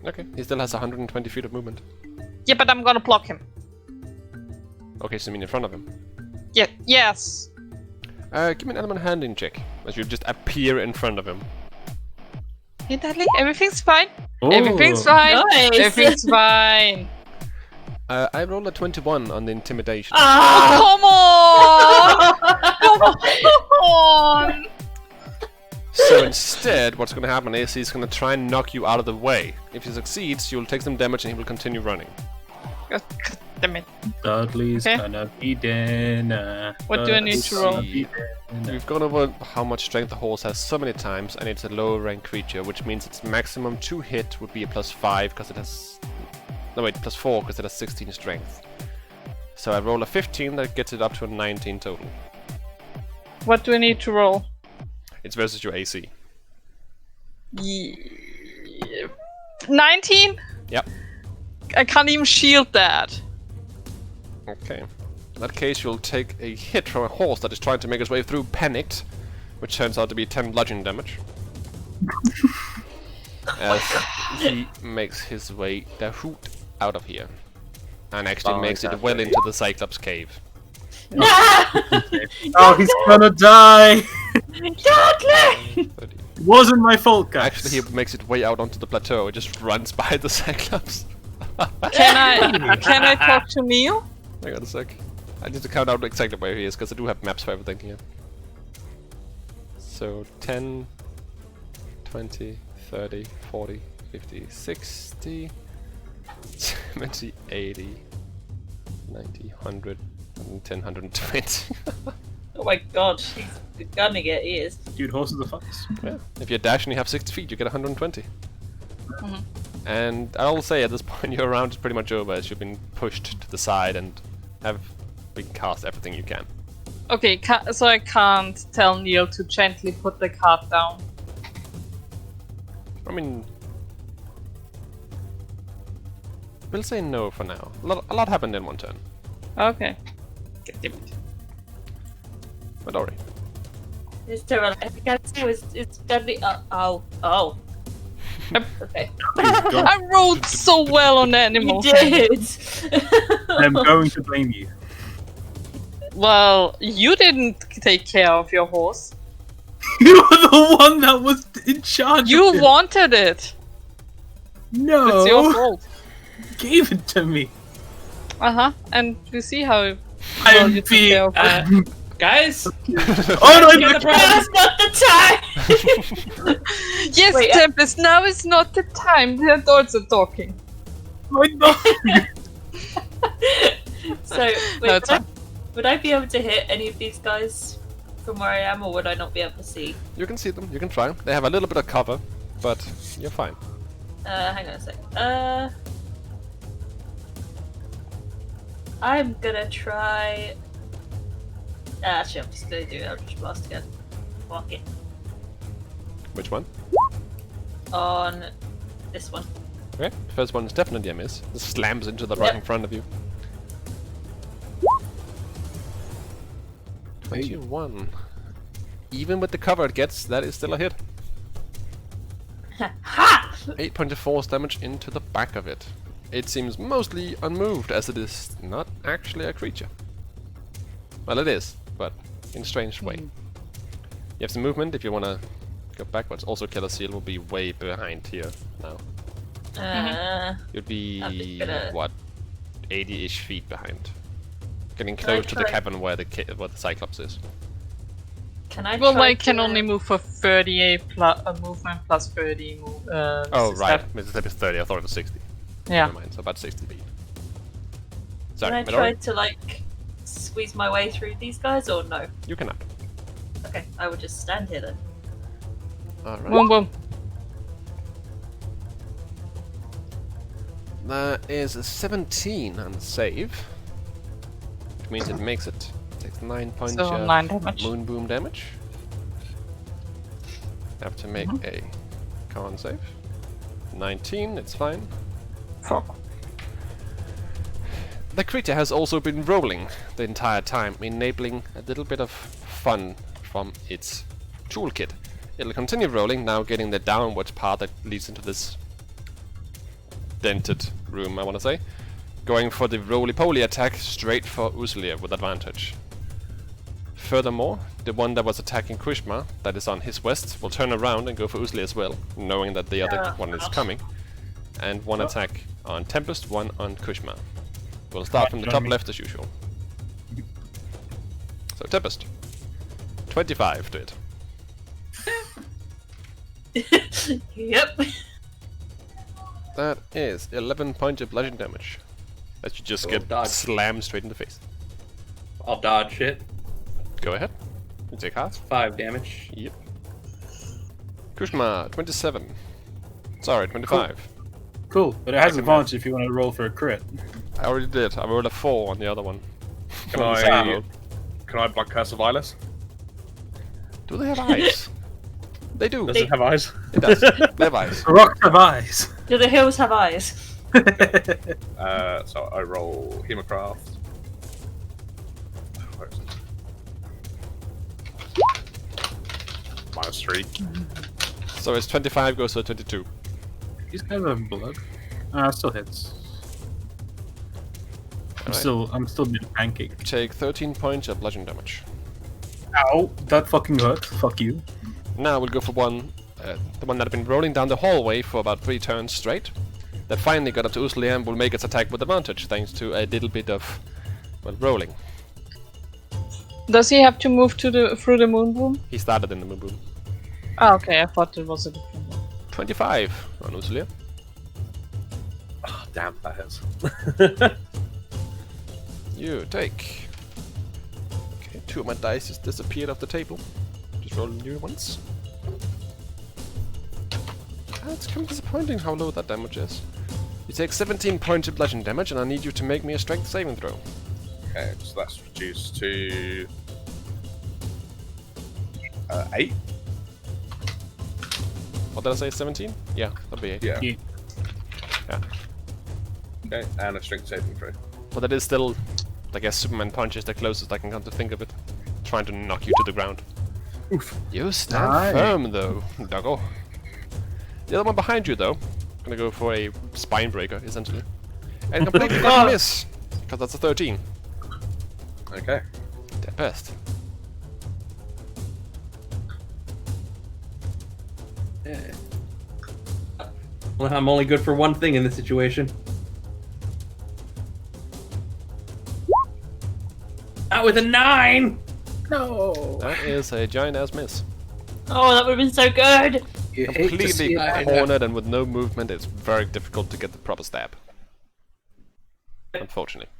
Okay, he still has 120 feet of movement. Yeah, but I'm gonna block him. Okay, so you mean in front of him. Yeah, yes. Give me an element handling check, as you just appear in front of him. Hey, Dudley, everything's fine. Oh. Everything's fine. Nice. Everything's fine. I rolled a 21 on the intimidation. Ah! Come on! Come on! So instead, what's going to happen is he's going to try and knock you out of the way. If he succeeds, you'll take some damage and he will continue running. God damn it. Dudley's Okay. gonna be dinner. What do I need to roll? Dudley's gonna be dinner. We've gone over how much strength the horse has so many times, and it's a lower rank creature, which means its maximum to hit would be a +5 because it has... No wait, +4 because it has 16 strength. So I roll a 15 that gets it up to a 19 total. What do I need to roll? It's versus your AC. 19? Yep. I can't even shield that. Okay. In that case, you'll take a hit from a horse that is trying to make its way through panicked, which turns out to be 10 bludgeoning damage. As he makes his way the hoot out of here. And actually Oh, makes it exactly. well into the Cyclops cave. Oh, he's gonna die! Dudley! It wasn't my fault, guys. Actually, he makes it way out onto the plateau. It just runs by the Cyclops. Can I talk to Neil? Hang on a sec. I need to count out exactly where he is, because I do have maps for everything here. So, 10, 20, 30, 40, 50, 60, 70, 80, 90, 100, 110, 120. Oh my god, he's gonna get ears. Dude, horses are fast. Yeah. If you dash and you have 60 feet, you get 120. And I'll say at this point your round is pretty much over as you've been pushed to the side and have been cast everything you can. Okay, so I can't tell Neil to gently put the cart down. I mean, we'll say no for now. A lot happened in one turn. Okay. God damn it. But don't worry. It's terrible. I can't say it's Dudley. Oh. Okay. I rolled so well on You animals. did! I'm going to blame you. Well, you didn't take care of your horse. You were the one that was in charge You of it. wanted it. No. It's your fault. Gave it to me. And we see how well I'm you took being... care of it. Guys, Oh no, you got the problem. That's not the time! Yes, Wait, Tempest, now is not the time. The adults are talking. no. So, wait, No, it's fine. would I be able to hit any of these guys from where I am, or would I not be able to see? You can see them, you can try. They have a little bit of cover, but you're fine. Hang on a sec. I'm gonna try. Actually, I'm just gonna do it. I'll just blast again. Walk it Which one? on this one. Okay, first one is definitely a miss. It slams into the rock in front of you. 21. Even with the cover it gets, that is still a hit. Ha! 8 points of force damage into the back of it. It seems mostly unmoved, as it is not actually a creature. Well, it is, but in a strange way. You have some movement if you want to go backwards. Also, Killer Seal will be way behind here now. You'd be, what, 80-ish feet behind. Getting close to the cabin where the Cyclops is. Can I Well, try I can to- only move for 30 movement plus 30 Oh, right. Mississippi is 30, I thought it was 60. Yeah. Never mind, so about 60 feet. Can Sorry, I Midori? try to, like, squeeze my way through these guys, or no? You cannot. Okay, I will just stand here then. Alright. Boom, boom. That is a 17 on the save. Which means it makes it. Takes 9 points So of 9 damage. moon boom damage. Have to make a con save. 19, it's fine. Fuck. The creature has also been rolling the entire time, enabling a little bit of fun from its toolkit. It'll continue rolling, now getting the downwards path that leads into this dented room, I want to say. Going for the roly-poly attack straight for Usulia with advantage. Furthermore, the one that was attacking Krishma, that is on his west, will turn around and go for Usulia as well, knowing that the other one is coming. And one attack on Tempest, one on Krishma. We'll start from the top left as usual. So Tempest. 25 to it. Yep. That is 11 points of bludgeoning damage. That you just get dodge. slammed straight in the face. I'll dodge it. Go ahead. You take half. 5 damage. Yep. Kushma, 27. Sorry, 25. Cool, but it has advantage if you want to roll for a crit. I already did. I rolled a 4 on the other one. Can I blood curse of Eyeless? Do they have eyes? They do. Does it have eyes? It does. They have eyes. Rock of eyes. Do the hills have eyes? So I roll Hemocraft. Where is it? -3. So it's 25 goes to 22. These guys have blood. Still hits. Alright. I'm still being pancake. Take 13 points of bludgeoning damage. Ow, that fucking hurt. Fuck you. Now we'll go for one, the one that had been rolling down the hallway for about 3 turns straight. That finally got up to Usulia and will make its attack with advantage, thanks to a little bit of, well, rolling. Does he have to move to through the moon boom? He started in the moon boom. Oh, okay, I thought it was a different one. 25 on Usulia. Oh, damn, that hurts. You take. Okay, 2 of my dice just disappeared off the table. Just roll new ones. It's kind of disappointing how low that damage is. You take 17 points of bludgeoning damage, and I need you to make me a strength saving throw. Okay, so that's reduced to 8. What did I say? 17? Yeah, that'll be 8. Yeah. Yeah. Yeah. Okay, and a strength saving throw. But that is still, I guess, Superman punch is the closest I can come to think of it. Trying to knock you to the ground. Oof. You stand Nice. firm, though, doggo. The other one behind you, though, gonna go for a spine breaker, essentially. And completely fucking miss, because that's a 13. Okay. Dead best. Well, I'm only good for one thing in this situation. Not with a 9! No. That is a giant ass miss. Oh, that would have been so good. You hate to see Completely that. cornered and with no movement, it's very difficult to get the proper stab. Unfortunately.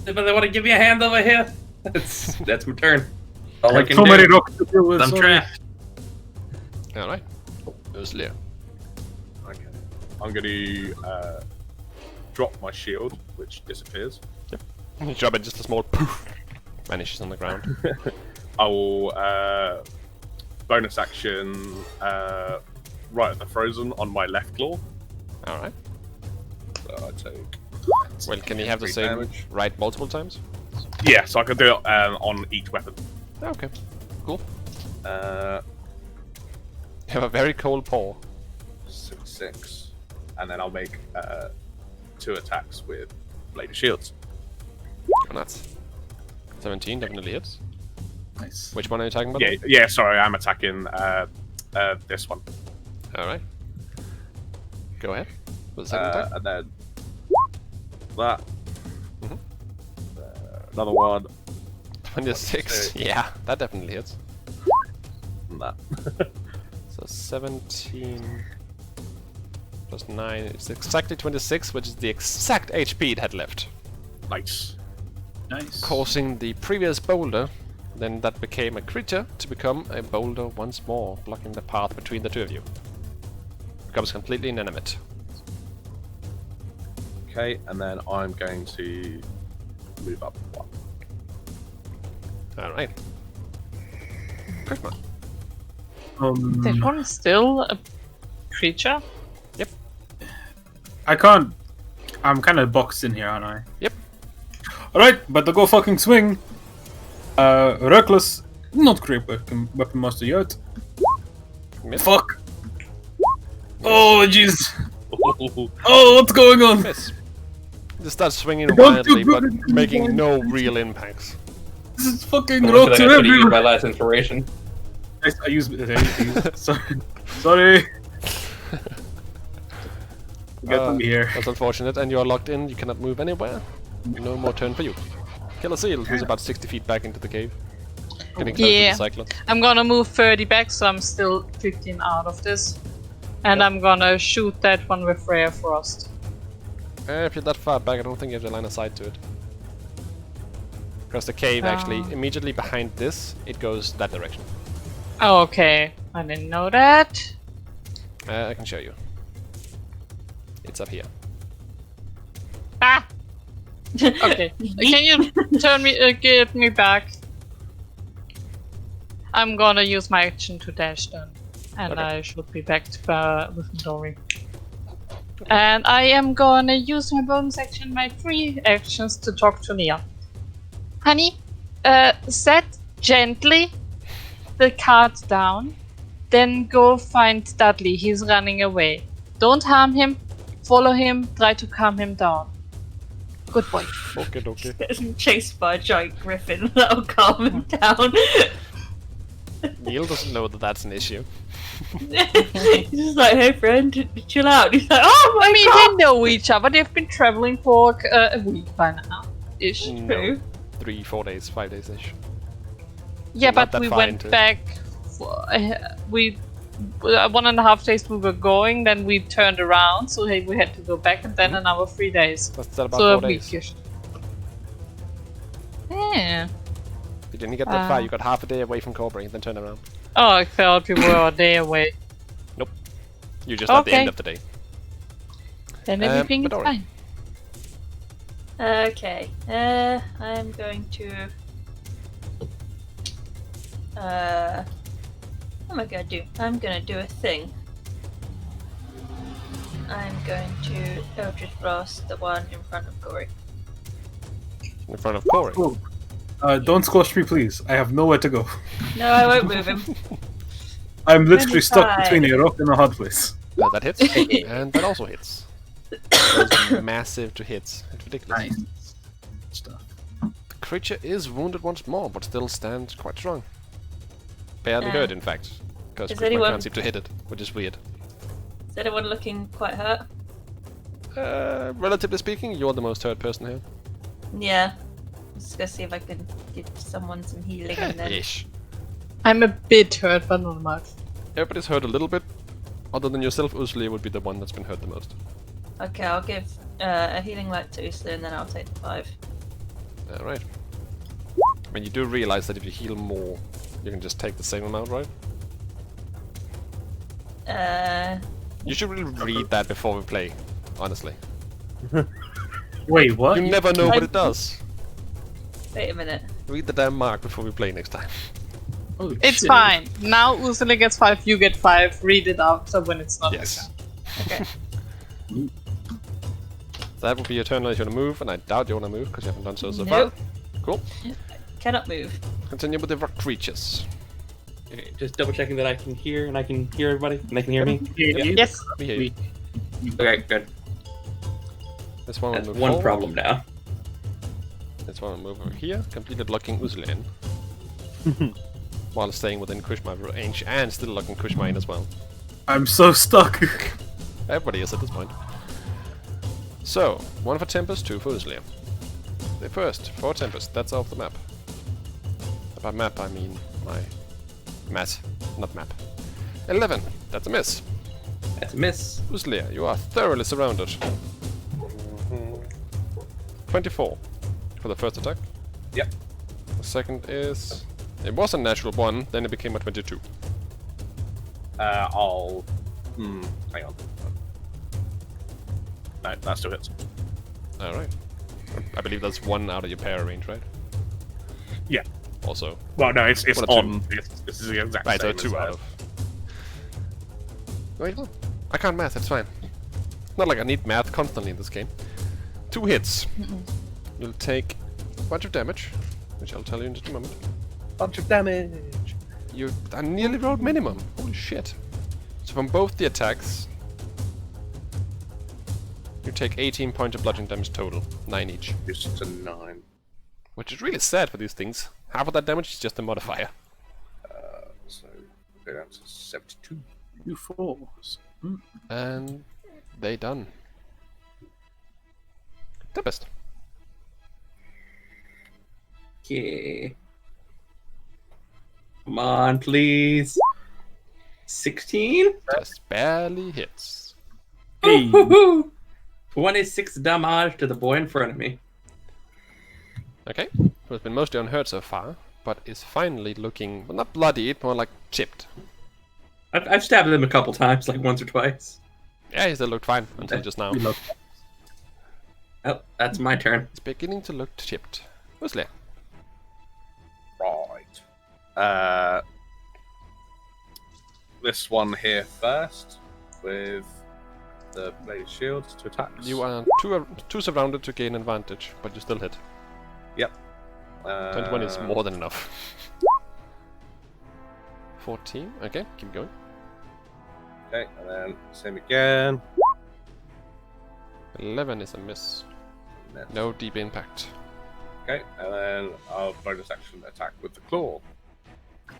But they want to give me a hand over here? That's my turn. All I can So many do. rocks to deal with. I'm sorry. trapped. Alright. Usually. Okay. I'm going to drop my shield, which disappears. You drop it, just a small poof. Vanishes on the ground. I will bonus action right at the frozen on my left claw. Alright. So I take. Well, can you have the 3 same damage. right multiple times? Yeah, so I can do it on each weapon. Okay. Cool. Uh, You have a very cold paw. 6, and then I'll make 2 attacks with Blade of Shields. Oh, nuts. 17 definitely hits. Nice. Which one are you talking about? Yeah. Sorry, I'm attacking this one. All right. Go ahead. For the second attack. And then that. Mhm. Another one. 26. Yeah, that definitely hits. And that. So 17 plus 9 is exactly 26, which is the exact HP it had left. Nice. Nice. Causing the previous boulder, then that became a creature, to become a boulder once more, blocking the path between the two of you. Becomes completely inanimate. Okay, and then I'm going to move up 1. Alright. Prisma. That one is still a creature? I can't. I'm kind of boxed in here, aren't I? Yep. Alright, but to go fucking swing. Reckless. Not great weapon master yet. Miss. Fuck. Oh, jeez. Oh, what's going on? Miss. Just starts swinging Don't do wildly, but good. making no real impacts. This is fucking Almost rock feel to like I should've used my everywhere. last inspiration. I use sorry. Sorry. Get them here. That's unfortunate, and you're locked in, you cannot move anywhere. No more turn for you. Kill a seal, who's about 60 feet back into the cave. Getting close Yeah. to the cyclone. I'm gonna move 30 back, so I'm still 15 out of this. And I'm gonna shoot that one with Rare Frost. If you're that far back, I don't think you have to line of sight to it. Because the cave actually, immediately behind this, it goes that direction. Oh, okay. I didn't know that. I can show you. It's up here. Ah! Okay. Can you turn me, get me back? I'm gonna use my action to dash then. And Okay. I should be back to, with Midori. And I am gonna use my bonus action, my 3 actions to talk to Nia. Honey, set gently the cart down, then go find Dudley. He's running away. Don't harm him, follow him, try to calm him down. Good boy. Okay, okay. Getting chased by a giant griffin. That'll calm him down. Neil doesn't know that that's an issue. He's just like, hey friend, chill out. He's like, oh my I mean, god! they know each other. They've been traveling for a week by now. Ish. No. 3, 4 days, 5 days ish. Yeah, Not but that we far went into it. back. We 1.5 days we were going, then we turned around, so hey, we had to go back, and then another 3 days. That's that about So 4 a days. weekish. Yeah. You didn't get that far, you got half a day away from Corbray, then turned around. Oh, I felt we were a day away. You just at the end Okay. of the day. Then everything is Midori. fine. Okay, I'm going to... what am I gonna do? I'm gonna do a thing. I'm going to Eldritch Blast the one in front of Gory. In front of Corbray. Oh. Don't squash me, please. I have nowhere to go. No, I won't move him. I'm literally stuck 25. between a rock and a hard place. That hits, and that also hits. Those massive to hits. It's ridiculous. Nice stuff. The creature is wounded once more, but still stands quite strong. Barely hurt, in fact. Because is Prisma anyone- can't seem to hit it, which is weird. Is anyone looking quite hurt? Relatively speaking, you're the most hurt person here. Yeah. Just gonna see if I can give someone some healing and then... Ish. I'm a bit hurt, but not much. Everybody's hurt a little bit. Other than yourself, Ursula would be the one that's been hurt the most. Okay, I'll give a healing light to Usla and then I'll take the 5. Alright. I mean, you do realize that if you heal more, you can just take the same amount, right? You should really read that before we play, honestly. Wait, what? You never know what it does. Wait a minute. Read the damn mark before we play next time. Holy It's shit. fine. Now Ursula gets 5, you get 5. Read it out so when it's not. Yes. Okay. That will be your turn unless you want to move, and I doubt you want to move because you haven't done so Nope. far. Cool. Cannot move. Continue with the rock creatures. Okay, just double checking that I can hear and I can hear everybody and they can hear me. Yes. We hear you. Okay, good. This one will That's move one forward. problem now. This one will move over here, completely blocking Uzlan. While staying within Kushma range and still locking Kushma in as well. I'm so stuck. Everybody is at this point. So, 1 for Tempest, 2 for Uzlan. The first, 4 Tempest, that's off the map. By map I mean my mat, not map. 11, that's a miss. That's a miss. Uzlia, you are thoroughly surrounded. 24 for the first attack. Yep. The second is... It was a natural 1, then it became a 22. I'll... hang on. No, that still hits. Alright. I believe that's 1 out of your pair range, right? Yeah. Also. Well, no, it's What a on. This is the exact Right, so same 2 as out of... Wait, no. I can't math, it's fine. Not like I need math constantly in this game. 2 hits. You'll take a bunch of damage, which I'll tell you in just a moment. bunch of damage. I nearly rolled minimum. Holy shit. So from both the attacks, you take 18 points of bludgeoning damage total. 9 each. Just to 9. Which is really sad for these things. Half of that damage is just a modifier. So, go down to 72. 2 4s. And they done. Tempest. Okay. Come on, please. 16? Just barely hits. Hey. Woohoo! 26 damage to the boy in front of me. Okay. Who has been mostly unhurt so far, but is finally looking, well, not bloodied, more like chipped. I've stabbed him a couple times, like once or twice. Yeah, he still looked fine until just now. Oh, that's my turn. It's beginning to look chipped. Wesley. Right. This one here first, with the bladed shields to attacks. You are two surrounded to gain advantage, but you still hit. Yep. 21 is more than enough. 14, okay, keep going. Okay, and then same again. 11 is a miss. Miss. No deep impact. Okay, and then I'll bonus action attack with the claw.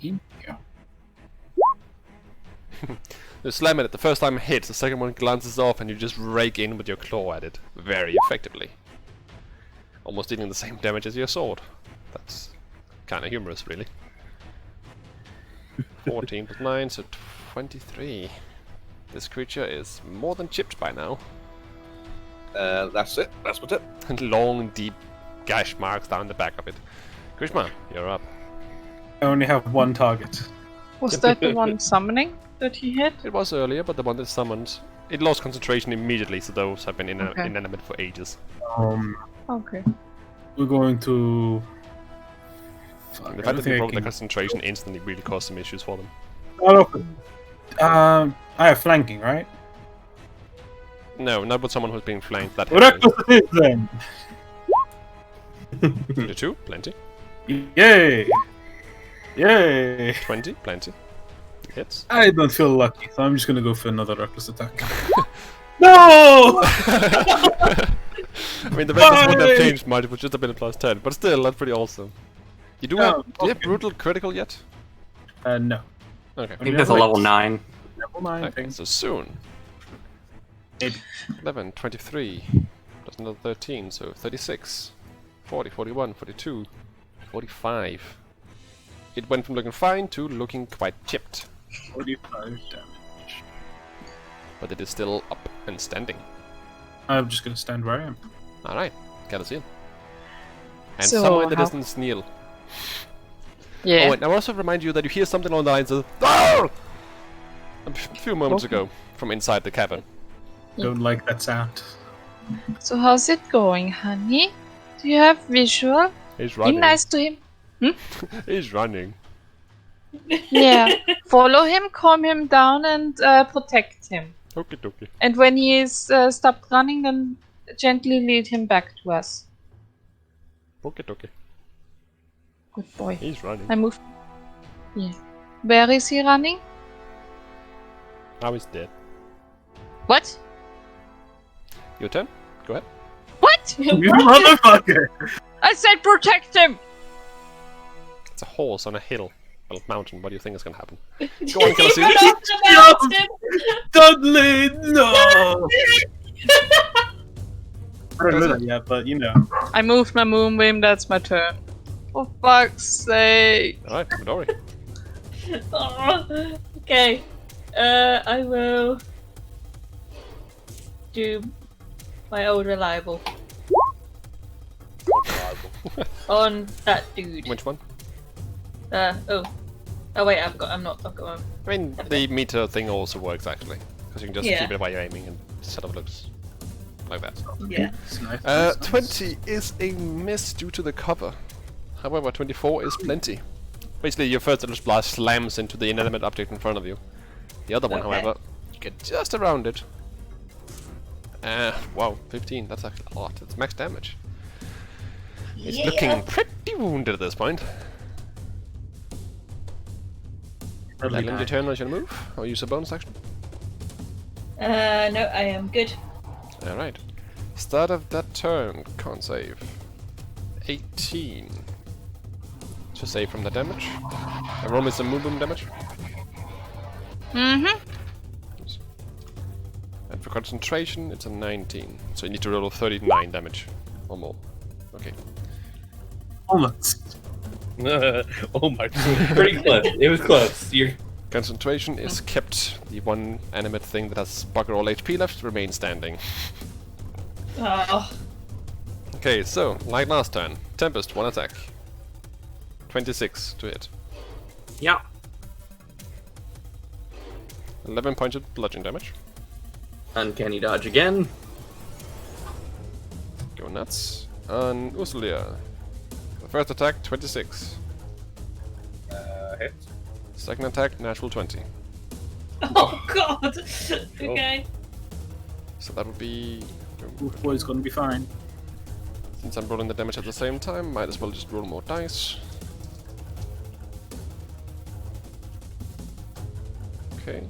Yeah. You slam it, the first time it hits, the second one glances off and you just rake in with your claw at it. Very effectively. Almost dealing the same damage as your sword. That's kinda humorous, really. 14 plus 9, so 23. This creature is more than chipped by now. That's it. That's what's it. And long, deep gash marks down the back of it. Krishma, you're up. I only have one target. Was that the one summoning that he hit? It was earlier, but the one that summoned, it lost concentration immediately, so those have been Okay. inanimate for ages. Okay. We're going to. Fuck, And the I fact don't that you think I broke the can. concentration instantly really caused some issues for them. I have flanking, right? No, not with someone who's being flanked that What heavily. it is then? 22, plenty. Yay! Yay! 20, plenty. Hits. I don't feel lucky, so I'm just gonna go for another reckless attack. No! I mean, the reckless wouldn't have Why? changed much, it would just have been a plus 10, but still, that's pretty awesome. You do have, Oh, do you have okay. brutal critical yet? No. Okay. I think that's a level 9. Level 9 Okay, thing. so soon. Maybe. 11, 23, plus another 13, so 36, 40, 41, 42, 45. It went from looking fine to looking quite chipped, 45 damage. but it is still up and standing. I'm just gonna stand where I am. Alright, gotta see it. And So somewhere in the how- distance, Neil. Yeah. Oh, and I also remind you that you hear something along the lines of "Arr!" a few moments Okay. ago from inside the cavern. Don't like that sound. So how's it going, honey? Do you have visual? He's Be running. nice to him. He's running. Yeah. Follow him, calm him down, and protect him. Okie dokie. And when he is stopped running, then gently lead him back to us. Okie dokie. Good boy. He's running. I move. Yeah. Where is he running? Now he's dead. What? Your turn. Go ahead. What? You motherfucker! I said protect him! It's a horse on a hill. Well, mountain. What do you think is gonna happen? Go on, He Kelsey. ran off the mountain. Dudley, no! I don't know that yet, but you know. I moved my moonbeam, that's my turn. For fuck's sake. Alright, Midori. Oh, okay. I will do my old reliable on that dude. Which one? Oh wait, I've got one. I mean, the meter thing also works actually, because you can just Yeah. keep it while you're aiming and set up looks like that. Yeah. It's nice, nice. 20 is a miss due to the cover. However, 24 is plenty. Basically, your first Eldritch Blast slams into the inanimate object in front of you. The other one, Okay. however, you get just around it. Wow, 15, that's actually a lot. It's max damage. It's looking pretty wounded at this point. Totally That your died. turn as you move, or use a bonus action. No, I am good. Alright. Start of that turn, con save. 18. To save from the damage. And roll me some boom damage. Mm-hmm. And for concentration, it's a 19. So you need to roll 39 damage or more. Okay. Almost. Oh my god. Pretty close. It was close. You're Concentration is kept. The one animate thing that has bugger all HP left remains standing. Oh, Okay, so, like last turn. Tempest, one attack. 26 to hit. yeah. 11 points of bludgeoning damage. Uncanny dodge again. Go nuts. On Usulia. The first attack, 26. Hit. Second attack, natural 20. oh god. Okay. So that would be... Wolf Boy's gonna be fine. Since I'm rolling the damage at the same time, might as well just roll more dice. Okay.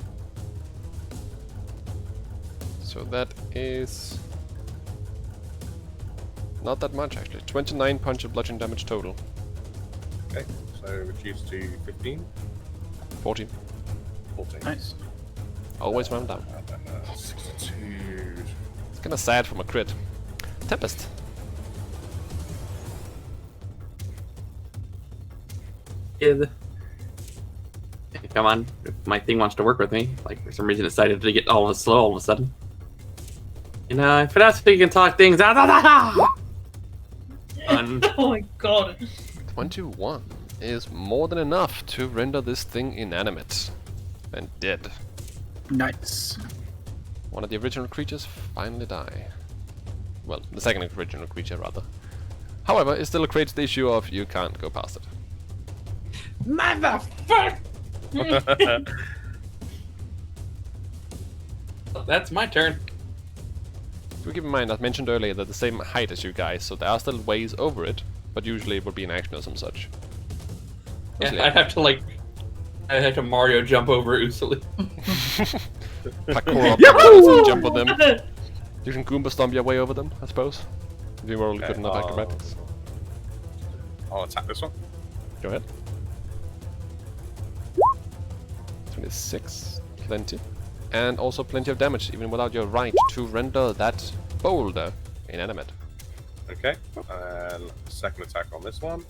So that is... not that much actually. 29 punch of bludgeon damage total. Okay, so reduced to 15, 14. 14. Nice. Always round down. 62. It's kinda sad from a crit. Tempest. Kid. Come on, if my thing wants to work with me. Like, for some reason it decided to get all slow all of a sudden. You know, if it has to, you can talk things out. Oh my god. 21 is more than enough to render this thing inanimate. And dead. Nice. One of the original creatures finally die. Well, the second original creature, rather. However, it still creates the issue of you can't go past it. Motherfucker! That's my turn. Do keep in mind, I mentioned earlier that the same height as you guys, so there are still ways over it, but usually it would be an action or some such. Yeah, I'd have to Mario jump over Usuli. Parkour up the walls and jump on them. You can Goomba stomp your way over them, I suppose. If you were really good enough acrobatics. I'll attack this one. Go ahead. 26, plenty. And also plenty of damage, even without your right to render that boulder inanimate. Okay, and second attack on this one.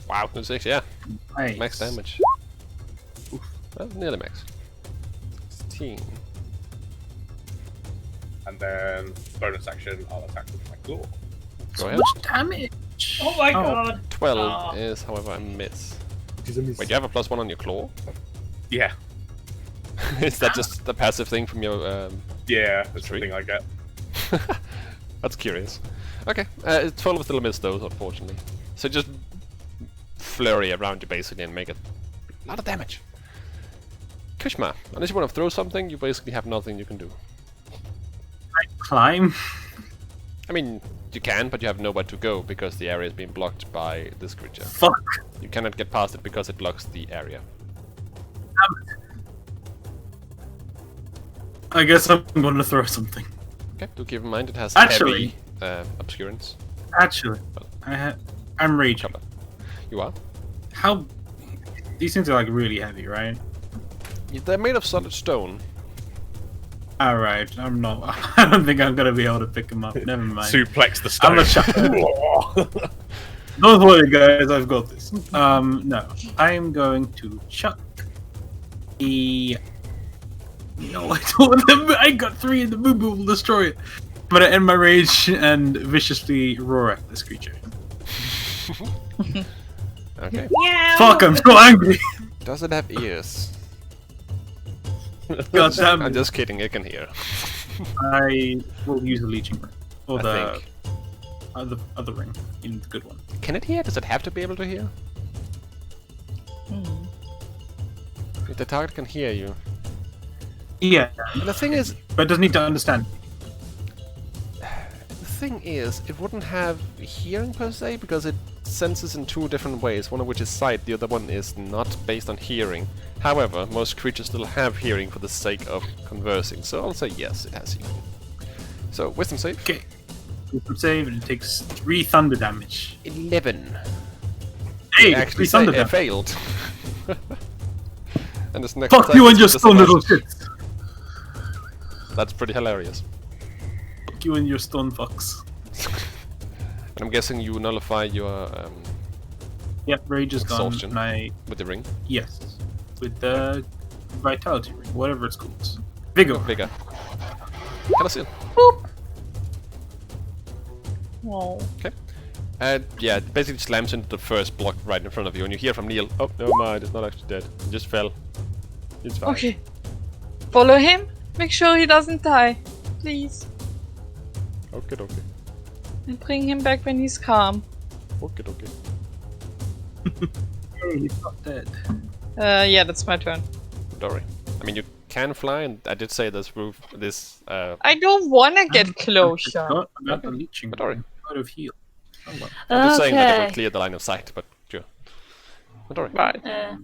Wow, 26, yeah. Nice. Max damage. Oof. Well, nearly max. 16. And then bonus action, I'll attack with my claw. Go So ahead. much damage. Oh my god. 12 Aw. is, however, a miss. Which is a miss. Wait, you have a +1 on your claw? Yeah, Is that just the passive thing from your yeah, that's the Three? thing I get. That's curious. Okay, 12 is still a miss though, unfortunately. So just flurry around you basically and make a lot of damage. Kushma, unless you want to throw something, you basically have nothing you can do. Climb. I mean, You can, but you have nowhere to go because the area is being blocked by this creature. Fuck. You cannot get past it because it blocks the area. I guess I'm gonna throw something. Okay, do keep in mind it has Actually- heavy obscurance. Actually, I'm raging. Cover. You are? How? These things are like really heavy, right? They're made of solid stone. All right, I'm not. I don't think I'm gonna be able to pick them up. Never mind. Suplex the I'm stone. a chuck. Don't worry, guys. I've got this. No, I am going to chuck a. No, I don't. I got 3 and the boo boo will destroy it. I'm gonna end my rage and viciously roar at this creature. Okay. Meow. Fuck! I'm so angry. Does it have ears? God damn I'm it. just kidding, it can hear. I will use the leeching ring or I the think. other ring, in the good one. Can it hear? Does it have to be able to hear? If the target can hear you. Yeah, And the thing is, but it doesn't need to understand. it wouldn't have hearing per se because it senses in 2 different ways. One of which is sight, the other one is not based on hearing. However, most creatures still have hearing for the sake of conversing, so I'll say yes, it has hearing. So, wisdom save. Okay, wisdom save, and it takes 3 thunder damage. 11. Hey, Actually 3 thunder it damage. failed. And this next Fuck attack you is and your with stone little disadvantage. shits. That's pretty hilarious. Fuck you and your stone fucks. And I'm guessing you nullify your Yep, rage is gone. Exhaustion. My with the ring. yes, with the vitality ring, whatever it's called. Vigor. Vigor. Can I see it? Oh. Okay. And yeah, it basically slams into the first block right in front of you, and you hear from Neil, "Oh, never mind, it's not actually dead. It just fell. It's fine." Okay. Follow him. Make sure he doesn't die. Please. Okay, okay. And bring him back when he's calm. Okay, okay. Hey, he's not dead. Yeah, that's my turn. Don't worry. I mean, you can fly, and I did say this roof, I don't wanna get closer. Forgot about the leeching But alright. ring. Out of heal. Oh well. I'm just saying that it will Okay. clear the line of sight, but sure. But alright. Right.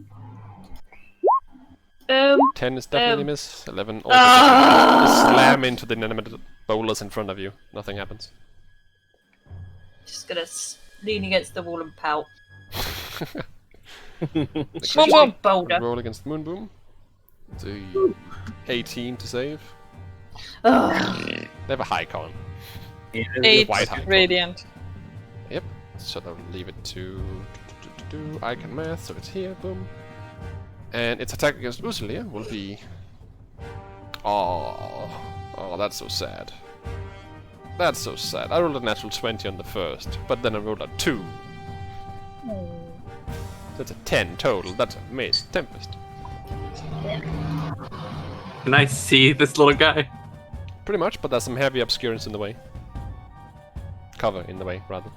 10 is definitely miss. 11 also Ah! just slam into the inanimate boulders in front of you. Nothing happens. Just gonna lean against the wall and pout. Boom, boom. Boulder. Roll against Moon Boom. The 18 to save. Ugh. They have a high con. 8 White high. radiant. Yep. So I'll leave it to I can math, so it's here, boom. And its attack against Usulia will be. Oh, that's so sad. That's so sad. I rolled a natural 20 on the first, but then I rolled a 2. That's a 10 total. That's a Maze Tempest. Can I see this little guy? Pretty much, but there's some heavy obscurance in the way. Cover in the way, rather.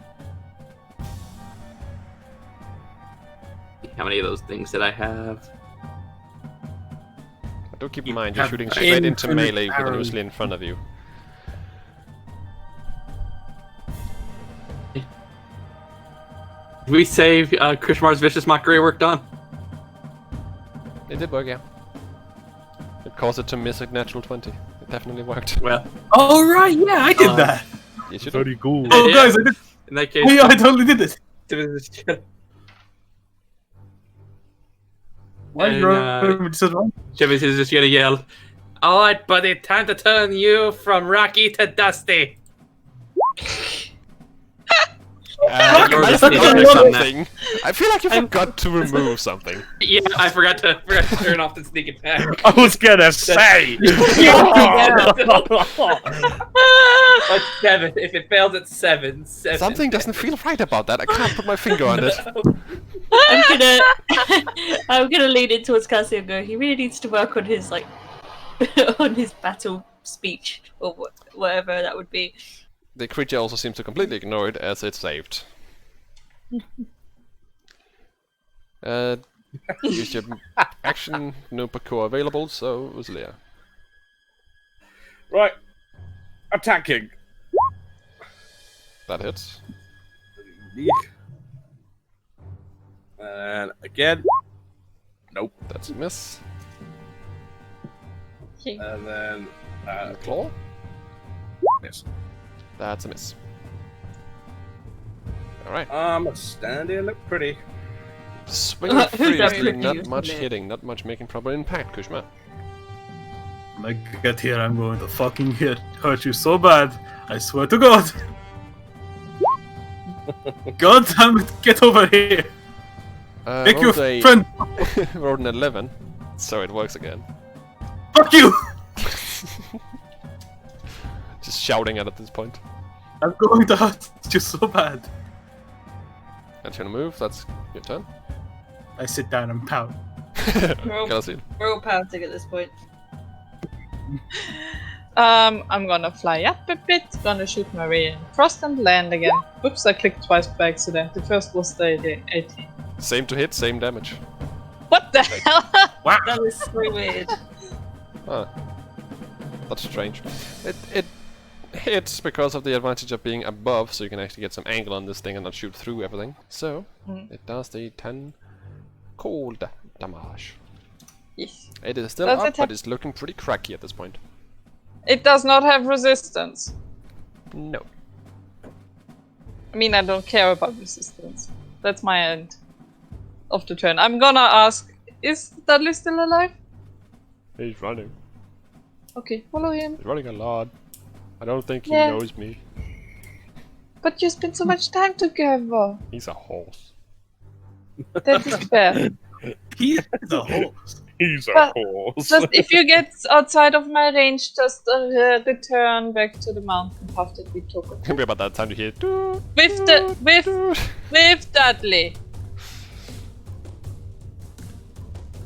How many of those things did I have? But do keep in You mind, you're have shooting straight into infinite melee with an arrows. Usually in front of you. Did we say Krishmar's Vicious Mockery worked on? It did work, yeah. It caused it to miss a natural 20. It definitely worked. Well, Oh right, yeah, I did Oh. that. Yes, you did. Very cool. Oh Yeah. guys, I did. in that case, Oh, yeah, I totally did it. Why And, you rolling with disadvantage? Jimmy's is just gonna yell, "Alright, buddy, time to turn you from Rocky to Dusty." I I forgot forgot something. I feel like you forgot to remove something. Yeah, I forgot to turn off the sneak attack. I was gonna say. Like 7. If it fails at 7. Something doesn't feel right about that. I can't put my finger on it. I'm gonna lean in towards Cassie and go, he really needs to work on his on his battle speech or whatever that would be. The creature also seems to completely ignore it as it's saved. Use your action, no parkour available, so Usulia. Right. Attacking. That hits. And again. Nope. That's a miss. And then Claw. miss. That's a miss. Alright. Stand here, look pretty. Swing of Who's that fiercely, pretty, not isn't much it? hitting, not much making proper impact, Kushma. When I get here, I'm going to fucking hurt you so bad. I swear to God. God damn it, get over here. Make your Rolled a friend. rolled an 11, so it works again. Fuck you. Just shouting at this point. I'm going to hurt you so bad. That's gonna move, that's your turn. I sit down and pout. Galaxy. We're all pouting at this point. I'm gonna fly up a bit, gonna shoot my way in frost and land again. Oops, I clicked twice by accident. The first was the 18. Same to hit, same damage. What the hell? That was so weird. Huh. That's strange. It hits because of the advantage of being above, so you can actually get some angle on this thing and not shoot through everything. So, it does the 10 cold damage. Yes. It is still Does up, it but have- it's looking pretty cracky at this point. It does not have resistance. No. I mean, I don't care about resistance. That's my end of the turn. I'm gonna ask, is Dudley still alive? He's running. Okay, follow him. He's running a lot. I don't think he Yeah. knows me. But you spent so much time together. He's a horse. That is fair. He is a horse. He's a But- horse. Just if you get outside of my range, just return back to the mountain path that we took. It'll be about that time to hear. "Doo, With Dudley.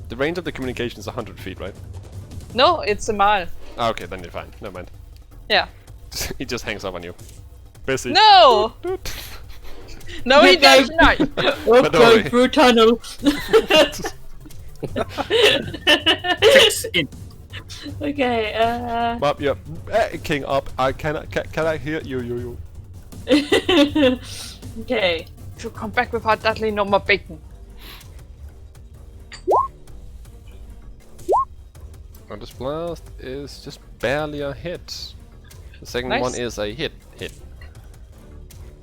The range of the communication is 100 feet, right? No, it's a mile. Ah, okay, then you're fine. Never mind. Yeah. He just hangs up on you. Busy. No! Doot. No, he does not. But don't worry. through a tunnel. 6 in. Okay, Bob, you're king up. Can I hear you? okay. If you come back without Dudley, no more bacon. Oh, this blast is just barely a hit. The second Nice. one is a hit.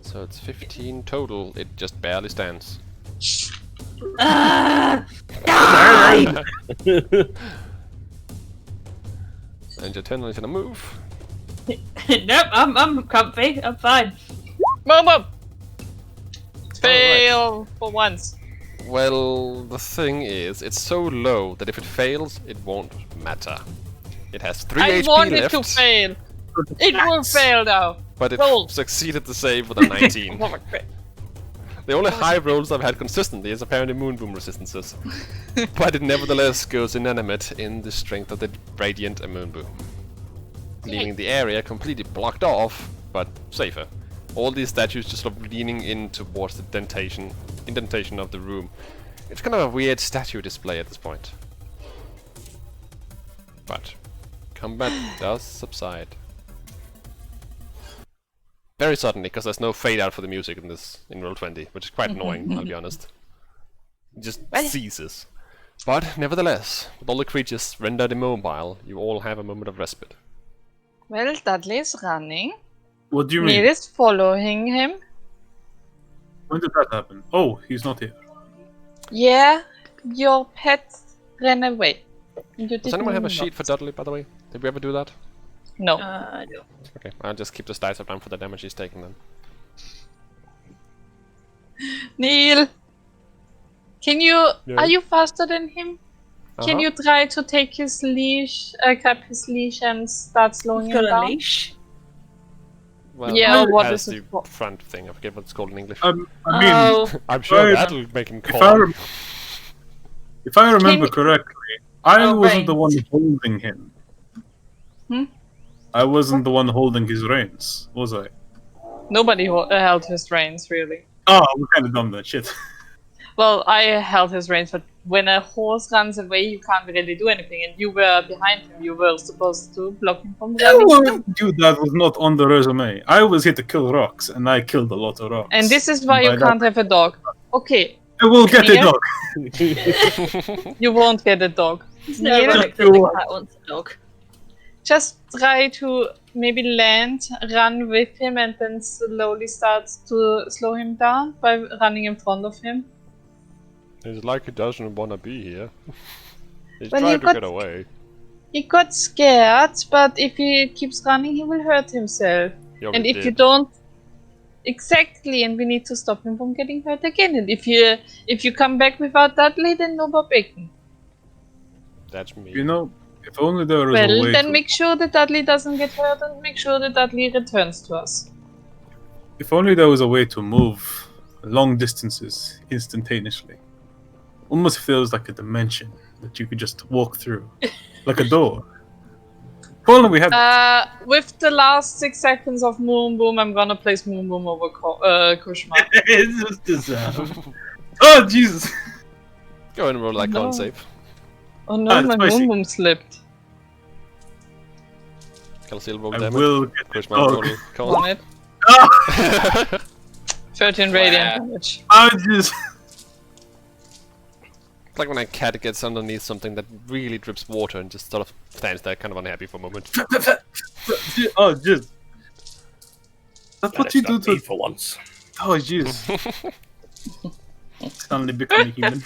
So it's 15 total. It just barely stands. Die! And your turn is gonna move. Nope, I'm comfy. I'm fine. Mom! Fail for once. Well, the thing is, it's so low that if it fails, it won't matter. It has 3 I HP want left, it to fail. It will fail now. but it Roll. succeeded the save with a 19. The only high rolls I've had consistently is apparently Moonboom resistances. But it nevertheless goes inanimate in the strength of the Radiant and Moonboom. Leaving the area completely blocked off, but safer. All these statues just sort of leaning in towards the indentation of the room. It's kind of a weird statue display at this point. But combat does subside. Very suddenly, because there's no fade out for the music in Roll20, which is quite annoying, I'll be honest. It just ceases. But nevertheless, with all the creatures rendered immobile, you all have a moment of respite. Well, Dudley is running. What do you Neil mean? is following him. When did that happen? Oh, he's not here. Yeah, your pet ran away. You Does anyone have a didn't sheet for Dudley, by the way? Did we ever do that? No. No. Okay, I'll just keep the dice up down for the damage he's taken then. Neil! Can you... Yeah. Are you faster than him? Can Uh-huh. you try to take his leash, grab his leash and start slowing He's him got a down? leash. Well, Yeah, it what has is it the for? front thing, I forget what it's called in English. I mean, Oh, I'm sure right. that'll make him if I, calm. if I remember Can- correctly, I Oh, wasn't the reins. one holding him. Hmm? I wasn't the one holding his reins, was I? Nobody held his reins, really. Oh, we're kind of dumb then, shit. Well, I held his reins, but when a horse runs away, you can't really do anything. And you were behind him. You were supposed to block him from running. Dude, that was not on the resume. I was here to kill rocks, and I killed a lot of rocks. And this is why by you can't have a dog. Okay, I will get a Neil? dog. you won't get a dog. It's Neil, ironic that the cat wants a dog. just try to maybe land, run with him, and then slowly start to slow him down by running in front of him. It's like he doesn't want to be here. He's Well, trying you to got- get away. He got scared, but if he keeps running, he will hurt himself. He And already if you did. don't, exactly, and we need to stop him from getting hurt again. And if you come back without Dudley, then no Bob Bacon. That's me. You know, if only there was a Well, way then to. make sure that Dudley doesn't get hurt, and make sure that Dudley returns to us. If only there was a way to move long distances instantaneously. Almost feels like a dimension that you could just walk through, like a door. If only we had. With the last 6 seconds of Moon Boom, I'm gonna place Moon Boom over Kushma. It's just a sound. Oh Jesus! Go ahead and roll that No. con save. Oh no, it's my spicy. Moon Boom slipped. Calciel roll I damage. will get the Kushma dog. roll con. On it. Ah! 13 radiant damage. I just. It's like when a cat gets underneath something that really drips water and just sort of stands there kind of unhappy for a moment. Oh jeez. That's what That you is do not me to. for once. Oh jeez. Suddenly becoming human.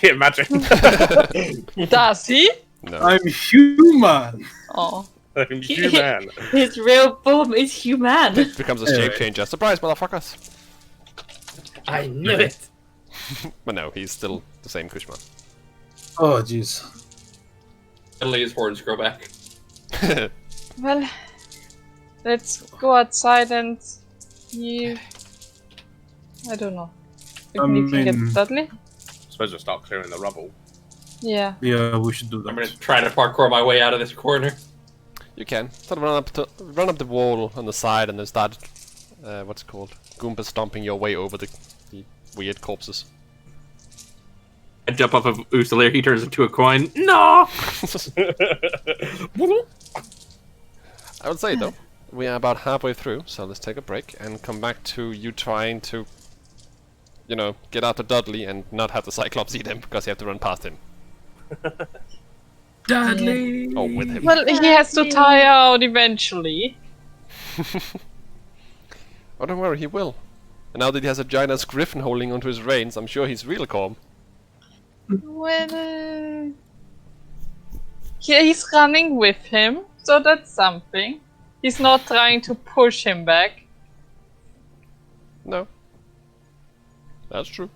Imagine. Does he? No. I'm human. Oh. I'm human. His real form is human. It becomes a shape changer. Surprise, motherfuckers! I knew it. But no, he's still the same Kushma. Oh jeez. Suddenly his horns grow back. Well, let's go outside and see. I don't know. If I we can get mean- Dudley? Suppose we'll start clearing the rubble. Yeah. Yeah, we should do I'm gonna that. try to parkour my way out of this corner. You can sort of run up the wall on the side and then start, what's it called? Goomba stomping your way over the weird corpses. I jump off of Usalir, he turns into a coin. No! I would say though, we are about halfway through, so let's take a break and come back to you trying to, you know, get out to Dudley and not have the Cyclops eat him because you have to run past him. Dudley. Or with him. Well, he has to tire out eventually. Oh, don't worry, he will. And now that he has a giant griffin holding onto his reins, I'm sure he's real calm. Well, yeah, he's running with him, so that's something. He's not trying to push him back. No. That's true.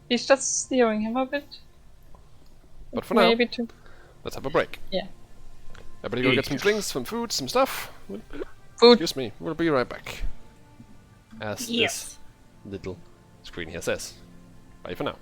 He's just steering him a bit. But for now, Maybe to. let's have a break. Yeah. Everybody go get some drinks, some food, some stuff. Food. Excuse me, we'll be right back. As Yes. this little screen here says. Bye for now.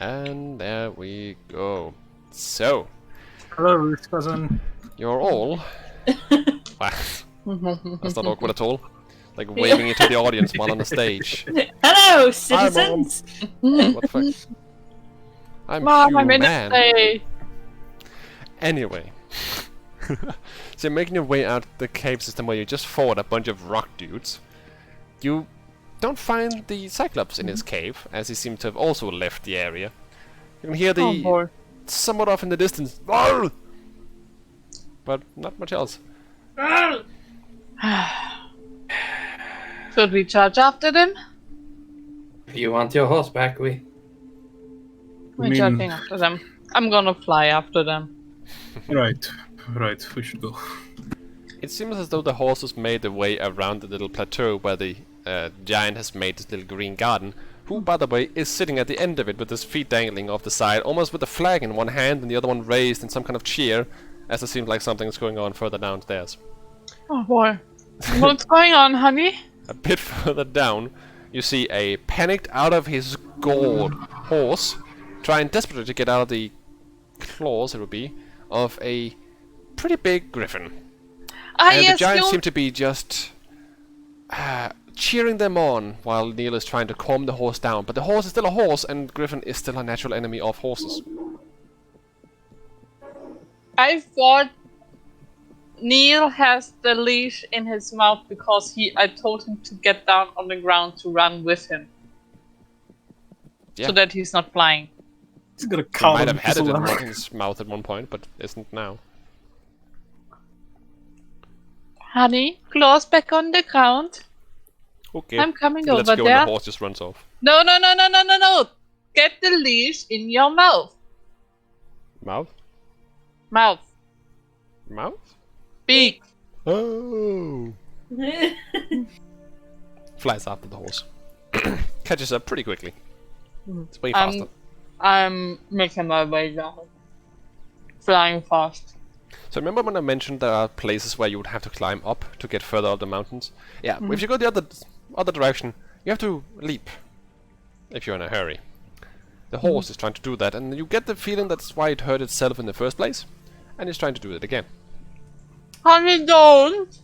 And there we go. So, Hello, Ruth cousin. you're all... Wow, that's not awkward at all. Like waving it to the audience while on the stage. Hello, citizens. What the fuck? I'm Mom, I'm human. in a play. Anyway. So you're making your way out the cave system where you just fought a bunch of rock dudes. You don't find the Cyclops in his cave, as he seems to have also left the area. You can hear Oh the boy. somewhat off in the distance, "Arr!" But not much else. Should we charge after them? If you want your horse back, We're mean- charging after them. I'm gonna fly after them. Right, we should go. It seems as though the horses made their way around the little plateau where the giant has made this little green garden, who, by the way, is sitting at the end of it with his feet dangling off the side, almost with a flag in one hand and the other one raised in some kind of cheer, as it seems like something's going on further downstairs. Oh boy. What's going on, honey? A bit further down, you see a panicked, out of his gourd horse trying desperately to get out of the claws, it would be, of a pretty big griffin. And Yes, the giants you... seem to be just cheering them on while Neil is trying to calm the horse down. But the horse is still a horse, and Griffin is still a natural enemy of horses. I thought Neil has the leash in his mouth because I told him to get down on the ground to run with him. Yeah. So that he's not flying. He's gonna He carve might him have had it alive. in his mouth at one point, but isn't now. Honey, claws back on the ground. Okay. I'm coming Let's over go, there. and the horse just runs off. No. Get the leash in your mouth. Mouth? Mouth. Mouth? Beak. Oh. Flies after the horse. Catches up pretty quickly. It's way faster. I'm making my way down. Flying fast. So remember when I mentioned there are places where you would have to climb up to get further up the mountains? Yeah, if you go the other direction, you have to leap if you're in a hurry. The horse is trying to do that, and you get the feeling that's why it hurt itself in the first place, and it's trying to do it again. Honey, don't.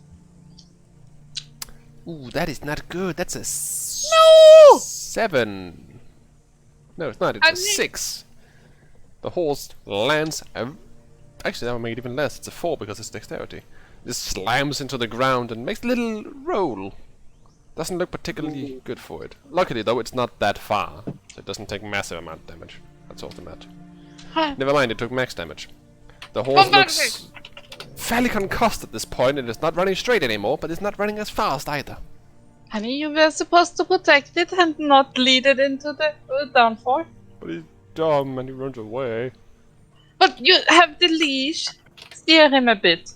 Ooh, that is not good. That's a No! 7. No, it's not. It's a 6. The horse lands. Actually, that would make it even less. It's a 4 because it's dexterity. This slams into the ground and makes a little roll. Doesn't look particularly good for it. Luckily, though, it's not that far, so it doesn't take massive amount of damage. That's all that matters. Never mind, it took max damage. The horse looks fairly concussed at this point, and it's not running straight anymore, but it's not running as fast either. Honey, you were supposed to protect it and not lead it into the downfall. But he's dumb and he runs away. But you have the leash. Steer him a bit.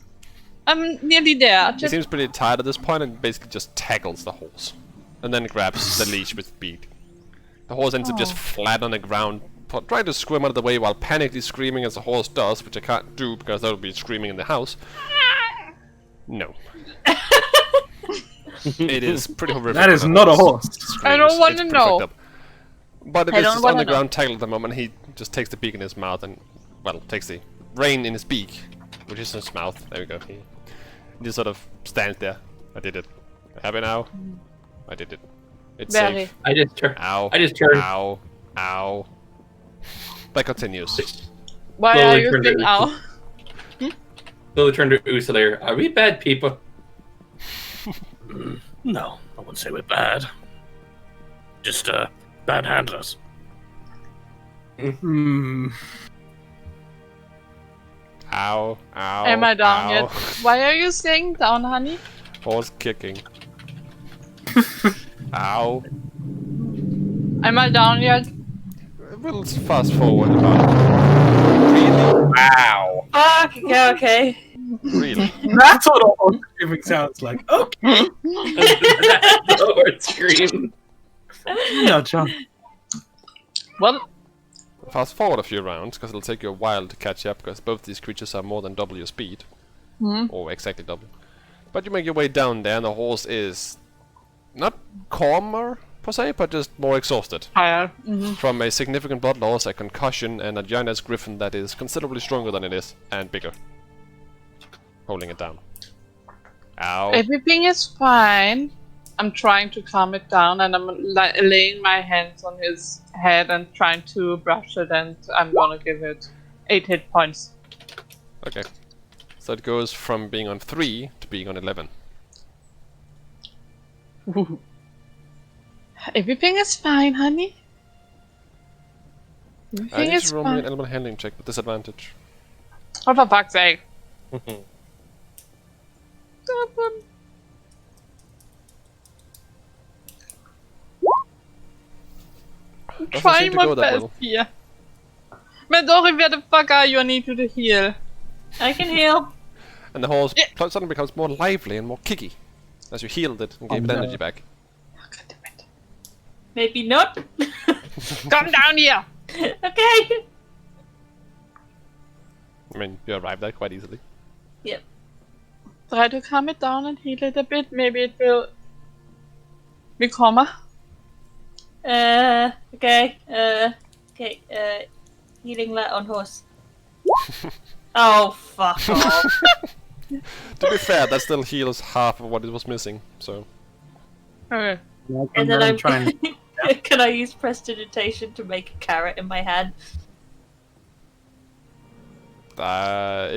I'm nearly there. He Just... seems pretty tired at this point and basically just tackles the horse. And then grabs the leash with beak. The horse ends up just flat on the ground, trying to swim out of the way while panically screaming as the horse does, which I can't do because that would be screaming in the house. No. It is pretty horrific. That is not a horse. I don't Screams. wanna It's pretty know. fucked up. But it I is don't just on wanna the know. ground tackled at the moment. He just takes the beak in his mouth and, well, takes the rein in his beak, which is in his mouth. There we go. He just sort of stands there. I did it. Happy now? I did it. It's Very. safe. I just turned. Ow. I just turned. Ow. Ow. That continues. Why Slowly are you turned saying it. ow? Slowly turned to Usalair. Are we bad people? No, I wouldn't say we're bad. Just bad handlers. Hmm. Ow. Ow. Am I down ow. yet? Why are you saying down, honey? Horse kicking. Ow. Am I down yet? We'll fast forward about. Really? Wow. Fuck, okay. Really? That's what a horse screaming sounds like. Okay. That's the word scream. No, John. Well, Fast forward a few rounds, because it'll take you a while to catch up, because both these creatures are more than double your speed. Or exactly double. But you make your way down there, and the horse is not calmer, per se, but just more exhausted. Higher. From a significant blood loss, a concussion, and a giant-ass griffin that is considerably stronger than it is, and bigger. Holding it down. Ow. Everything is fine. I'm trying to calm it down, and I'm laying my hands on his head and trying to brush it, and I'm gonna give it 8 hit points. Okay. So it goes from being on 3 to being on 11. Everything is fine, honey. I Everything need is to roll me an fine. element handling check with disadvantage. Oh, for fuck's sake. I'm Doesn't trying seem to my go that best well. here. Midori, where the fuck are you? I need you to heal. I can heal. And the horse Yeah. suddenly becomes more lively and more kicky as you healed it and gave it no. energy back. Maybe not. Come down here! Okay. I mean, you arrived there quite easily. Yep. Try to calm it down and heal it a bit. Maybe it will be calmer. Okay. Okay. Healing light on horse. Oh, fuck off. To be fair, that still heals half of what it was missing, so... Okay. And then I'm trying. Can I use prestidigitation to make a carrot in my hand?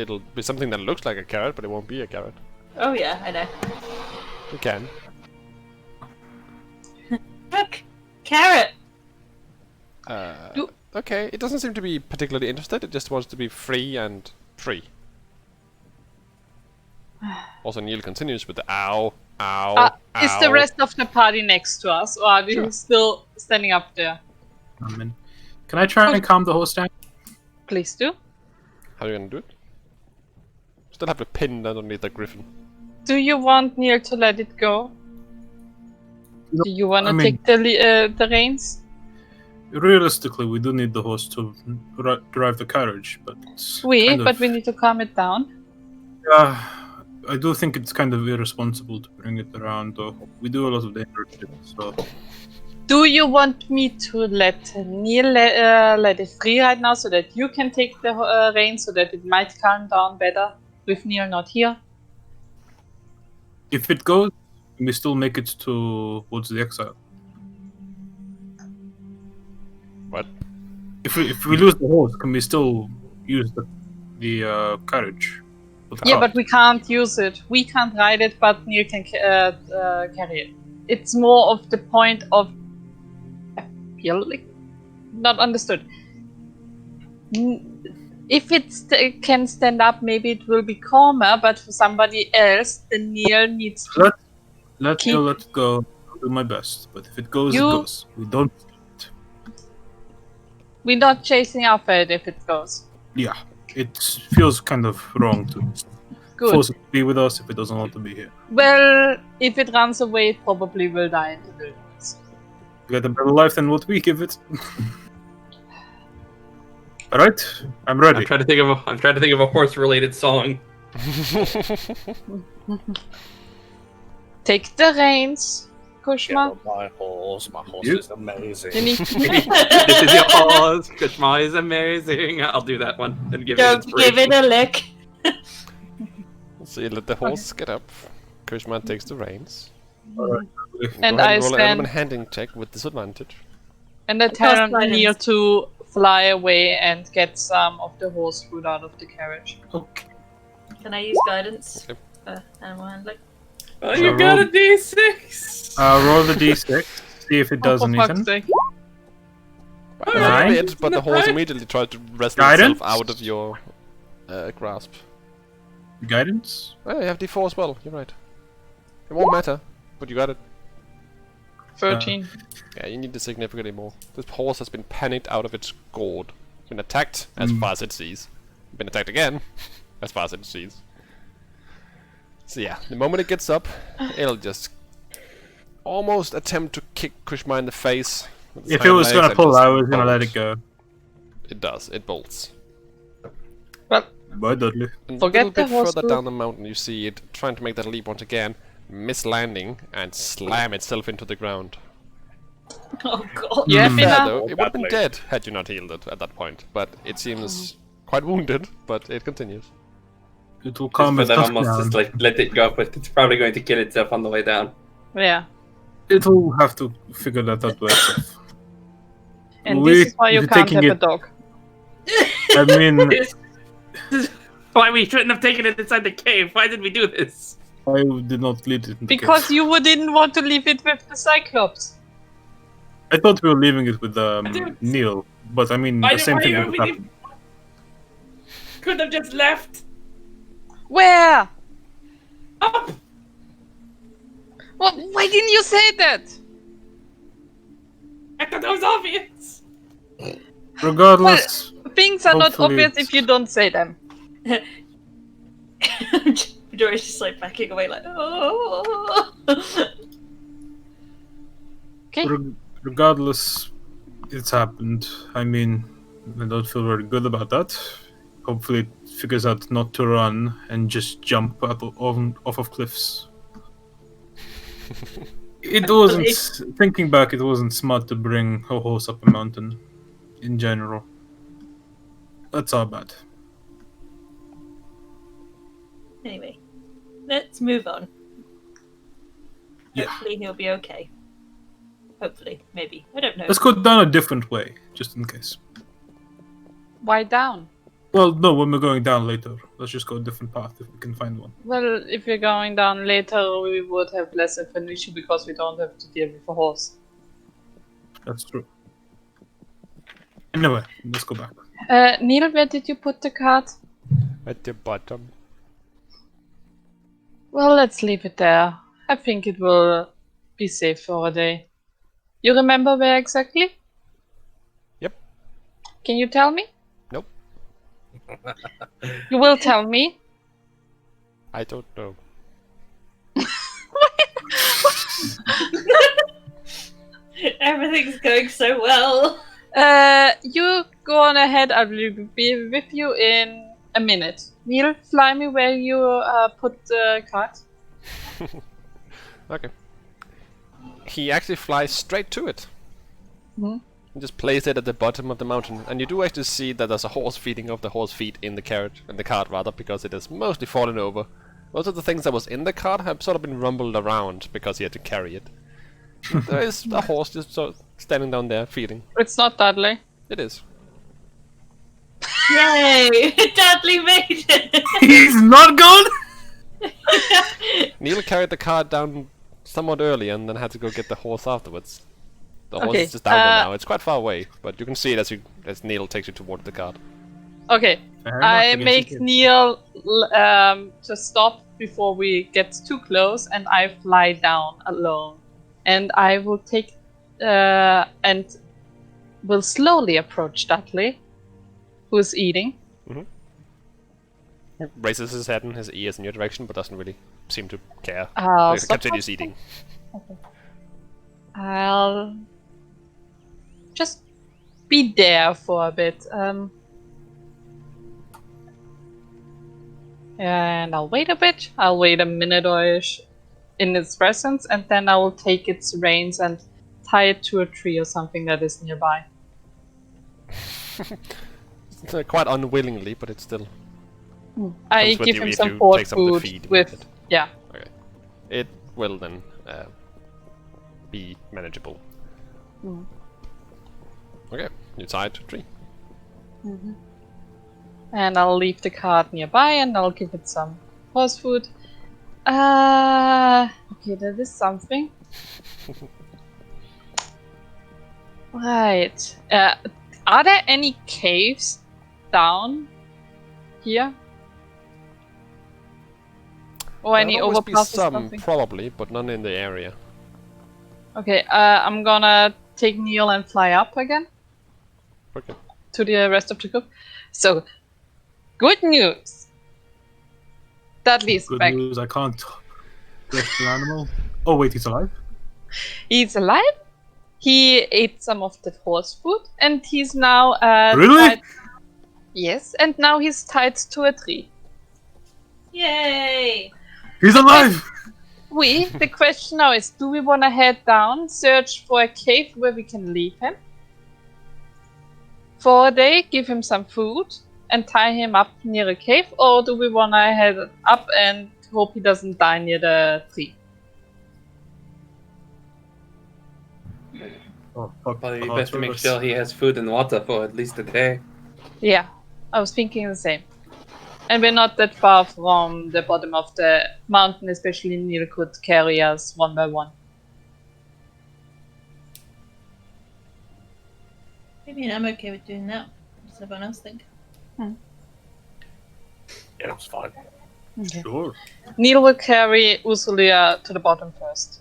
It'll be something that looks like a carrot, but it won't be a carrot. Oh yeah, I know. You can. Look! Carrot! Okay, it doesn't seem to be particularly interested, it just wants to be free and free. Also, Neil continues with the ow, ow, ow. Is the rest of the party next to us, or are we Sure. still standing up there? Can I try and calm the horse down? Please do. How are you gonna do it? Still have the pin underneath the griffin. Do you want Neil to let it go? No, Do you want to I mean- take the reins? Realistically, we do need the horse to drive the carriage, but it's kind But of- we need to calm it down. I do think it's kind of irresponsible to bring it around, though. We do a lot of dangerous shit, so... Do you want me to let Neil let it free right now, so that you can take the reins, so that it might calm down better with Neil not here? If it goes, we still make it towards the exile. What? If we lose the horse, can we still use the carriage? Yeah, but we can't use it. We can't ride it, but Neil can carry it. It's more of the point of... I feel like... Not understood. If it can stand up, maybe it will be calmer, but for somebody else, the Neil needs to... Let Keep- let it go. I'll do my best, but if it goes, You- it goes. We don't... We're not chasing after it if it goes. Yeah, it feels kind of wrong to Good. force it to be with us if it doesn't want to be here. Well, if it runs away, it probably will die in the wilderness. We got a better life than what we give it. Alright, I'm ready. I'm trying to think of a horse-related song. Take the reins, Kushma. My horse You- is amazing. You need This is your horse. Kushma is amazing. I'll do that one and give Don't it give it a lick. So you let the horse get up. Krishman takes the reins. And Go ahead I and roll an stand element handling check with disadvantage. and I tell Cast guidance. Neil to fly away and get some of the horse food out of the carriage. Okay. Can I use guidance Yep. for animal handling? Oh, you got a D6. Roll the d6, see if it does Oh, for fuck's anything. sake. Well, Nine. it did, but the horse Nine. immediately tried to wrestle Guidance? itself out of your grasp. Guidance? Oh, you have D4 as well, you're right. It won't matter, but you got it. 13. Yeah, you need it significantly more. This horse has been panicked out of its gourd. Been attacked as far as it sees. Been attacked again as far as it sees. So yeah, the moment it gets up, it'll just almost attempt to kick Kushma in the face. with its If it hind was legs gonna and pull, just I was gonna let bolt. it go. It does, it bolts. Well, Bye, Dudley. And Forget a little bit the horse further food. down the mountain, you see it trying to make that leap once again, miss landing, and slam itself into the ground. Oh god. You happy Fair now? though, it would have been Badly. dead had you not healed it at that point. But it seems quite wounded, but it continues. It will Just calm for its them tusk almost down. just like let it go, but it's probably going to kill itself on the way down. Yeah. It will have to figure that out by itself. And We- this is why you if you're can't taking have a it- dog. I mean, This is why we shouldn't have taken it inside the cave. Why did we do this? I did not lead it in the Because cave. you didn't want to leave it with the Cyclops. I thought we were leaving it with didn't- Neil, but I mean, Why the same thing would we have happened. could have just left. Where? Up. Well, why didn't you say that? I thought that was obvious. Regardless, Things are not Hopefully obvious it's- if you don't say them. Midoriya's just like backing away, like, oh. Okay. regardless, it's happened. I mean, I don't feel very good about that. Hopefully, it figures out not to run and just jump off of cliffs. It wasn't. Thinking back, it wasn't smart to bring a horse up a mountain. In general, that's our bad. Anyway, let's move on. Yeah. Hopefully he'll be okay. Hopefully, maybe. I don't know. Let's go down a different way, just in case. Why down? Well, no, when we're going down later, let's just go a different path if we can find one. Well, if we're going down later, we would have less of an issue because we don't have to deal with a horse. That's true. Anyway, let's go back. Neil, where did you put the cart? At the bottom. Well, let's leave it there. I think it will be safe for a day. You remember where exactly? Yep. Can you tell me? Nope. You will tell me. I don't know. Everything's going so well. You go on ahead. I will be with you in a minute. Neil, fly me where you put the cart. Okay. He actually flies straight to it. Mhm. He just places it at the bottom of the mountain, and you do actually see that there's a horse feeding off the horse feet in the carrot, in the cart rather, because it has mostly fallen over. Most of the things that was in the cart have sort of been rumbled around because he had to carry it. There is a horse just sort of standing down there feeding. It's not Dudley. It is. Yay! Dudley made it! He's not gone. Neil carried the cart down somewhat early and then had to go get the horse afterwards. The horse Okay, is just down there now. It's quite far away, but you can see it as Neil takes you toward the cart. Okay, Fair enough, I guess make you can. Neil just stop before we get too close, and I fly down alone. And I will take and will slowly approach Dudley, who's eating. He raises his head and his ears in your direction, but doesn't really seem to care. I'll He stop. continues eating. I'll just be there for a bit. And I'll wait a bit. I'll wait a minute or ish in its presence, and then I will take its reins and tie it to a tree or something that is nearby. Quite unwillingly, but it's still I comes with give you him if some you port take some of the food feed with with it. yeah. Okay. It will then be manageable. Mm. Okay, you tie it to a tree. And I'll leave the cart nearby and I'll give it some horse food. Okay, that is something. Right. Are there any caves down here? Or any There'll always be overpasses or some, something? probably, but none in the area. Okay, I'm gonna take Neil and fly up again Okay. to the rest of the group. So, good news! Dudley's Good back. news, I can't rescue an animal. Oh wait, he's alive? He's alive. He ate some of the horse food, and he's now Really? tied. Yes, and now he's tied to a tree. Yay! He's alive! The question now is, do we want to head down, search for a cave where we can leave him for a day, give him some food, and tie him up near a cave, or do we want to head up and hope he doesn't die near the tree? Oh, fuck. Probably best to make sure he has food and water for at least a day. Yeah, I was thinking the same. And we're not that far from the bottom of the mountain, especially Neil could carry us one by one. I mean, I'm okay with doing that. What does everyone else think? Yeah, that's fine. Okay. Sure. Neil will carry Usulia to the bottom first.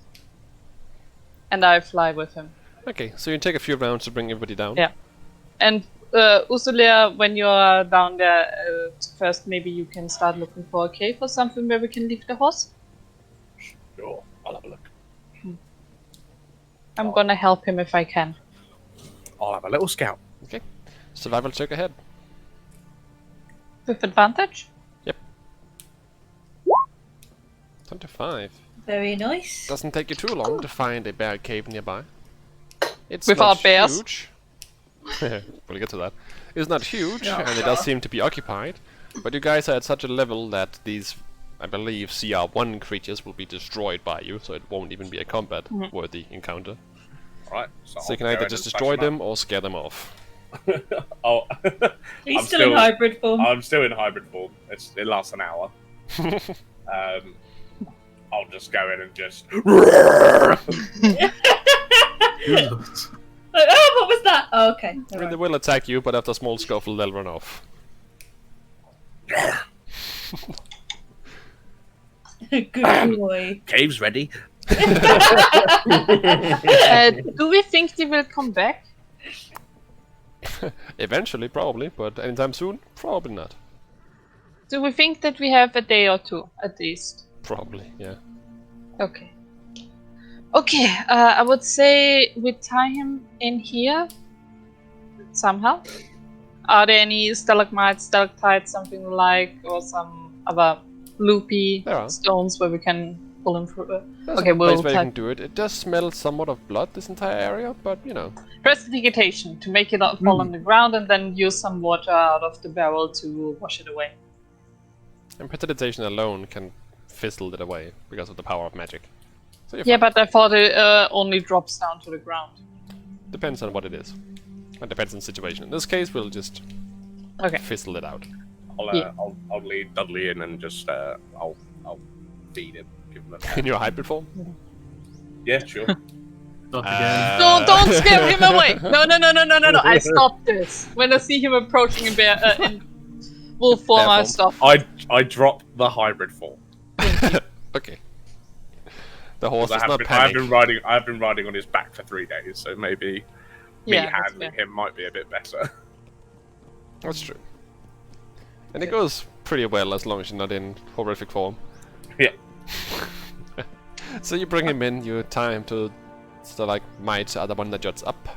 And I fly with him. Okay, so you take a few rounds to bring everybody down. Yeah. And Usulia, when you're down there, first maybe you can start looking for a cave or something where we can leave the horse. Sure, I'll have a look. I'm gonna help him if I can. I'll have a little scout. Okay. Survival check ahead. With advantage? 25. Very nice. Doesn't take you too long to find a bear cave nearby. It's Without not bears? huge. We'll get to that. It's not huge, and it does seem to be occupied. But you guys are at such a level that these, I believe, CR1 creatures will be destroyed by you, so it won't even be a combat-worthy encounter. Alright, So you I'll can go either in just and destroy smash them or scare them off. up. Oh, He's I'm still in hybrid form. I'm still in hybrid form. It lasts an hour. I'll just go in and just. Like, oh, what was that? Oh, okay. I mean, Alright. they will attack you, but after a small scuffle, they'll run off. Good boy. Cave's ready. Do we think they will come back? Eventually, probably, but anytime soon, probably not. Do we think that we have a day or two, at least? Probably, yeah. Okay. Okay, I would say we tie him in here somehow. Are there any stalagmites, stalactites, something like, or some other loopy There are. stones where we can pull him through? There's Okay, a place we'll where you tie can do it. It does smell somewhat of blood, this entire area, but you know. prestidigitation to make it not fall on the ground, and then use some water out of the barrel to wash it away. And prestidigitation alone can fizzle it away because of the power of magic. So you're Yeah, fine. but I thought it only drops down to the ground. Depends on what it is. It depends on the situation. In this case, we'll just Okay. fizzle it out. Yeah. I'll lead Dudley in and just I'll feed him. Give him a In your hybrid form? Yeah, sure. Not again. Don't scare him away! No! I stop this. When I see him approaching in bear in wolf form, Bear I form. stop. I drop the hybrid form. Okay. The horse I is not I've panic. been riding on his back for 3 days, so maybe me Yeah, that's handling fair. him might be a bit better. That's true. And it goes pretty well as long as you're not in horrific form. Yeah. So you bring him in, you tie him to stalagmite, the other one that juts up,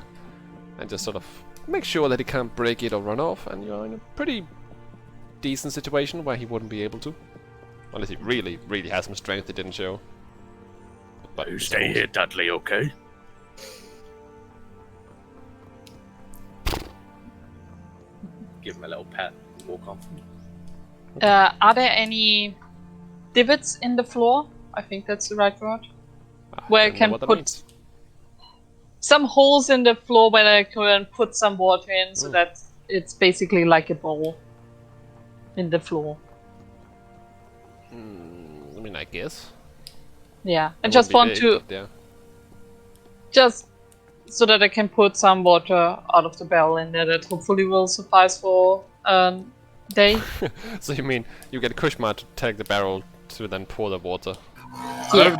and just sort of make sure that he can't break it or run off, and you're in a pretty decent situation where he wouldn't be able to. Unless he really, really has some strength he didn't show. But You it's stay horse. here, Dudley, okay? Give him a little pet, walk off. Are there any divots in the floor? I think that's the right word. Where I don't know can what that put means. some holes in the floor where I can put some water in, so that it's basically like a bowl in the floor. I mean, I guess. Yeah, I It just wouldn't want be to big, but yeah. just so that I can put some water out of the barrel in there that hopefully will suffice for a day. So you mean you get Kushma to take the barrel to then pour the water? Yeah. I've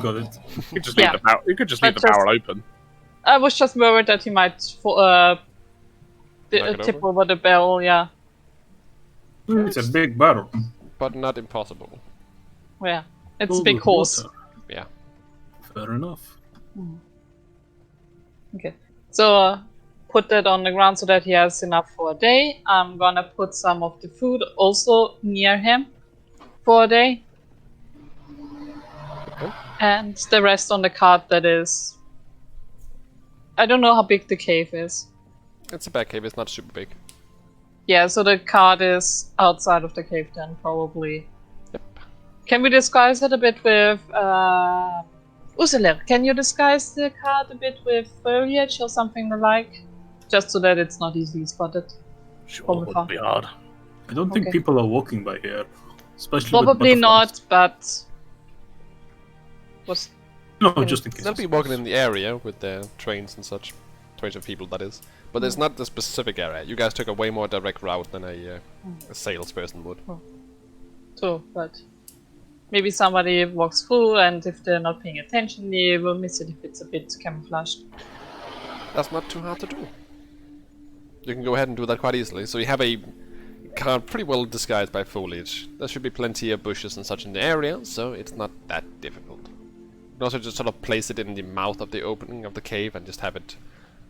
got it. You could just leave Yeah. the barrel. You could just leave But the just- barrel open. I was just worried that he might Knock it tip over? over the barrel. Yeah, It's a big barrel. But not impossible. yeah, it's a Filled big with horse. water. Yeah. Fair enough. Okay, so put that on the ground so that he has enough for a day. I'm gonna put some of the food also near him for a day. Okay. And the rest on the card that is... I don't know how big the cave is. It's a back cave, it's not super big. Yeah, so the card is outside of the cave then, probably. Yep. Can we disguise it a bit with... Useler, can you disguise the card a bit with foliage or something like? Just so that it's not easily spotted. Sure, From wouldn't afar. be hard. I don't think Okay. people are walking by here. Especially Probably with butterflies. not, but... Was... No, just in case. They'll be walking in the area with their trains and such. Trains of people, that is. But it's not the specific area. You guys took a way more direct route than a salesperson would. True, but... Maybe somebody walks through and if they're not paying attention, they will miss it if it's a bit camouflaged. That's not too hard to do. You can go ahead and do that quite easily. So you have a card pretty well disguised by foliage. There should be plenty of bushes and such in the area, so it's not that difficult. You can also just sort of place it in the mouth of the opening of the cave and just have it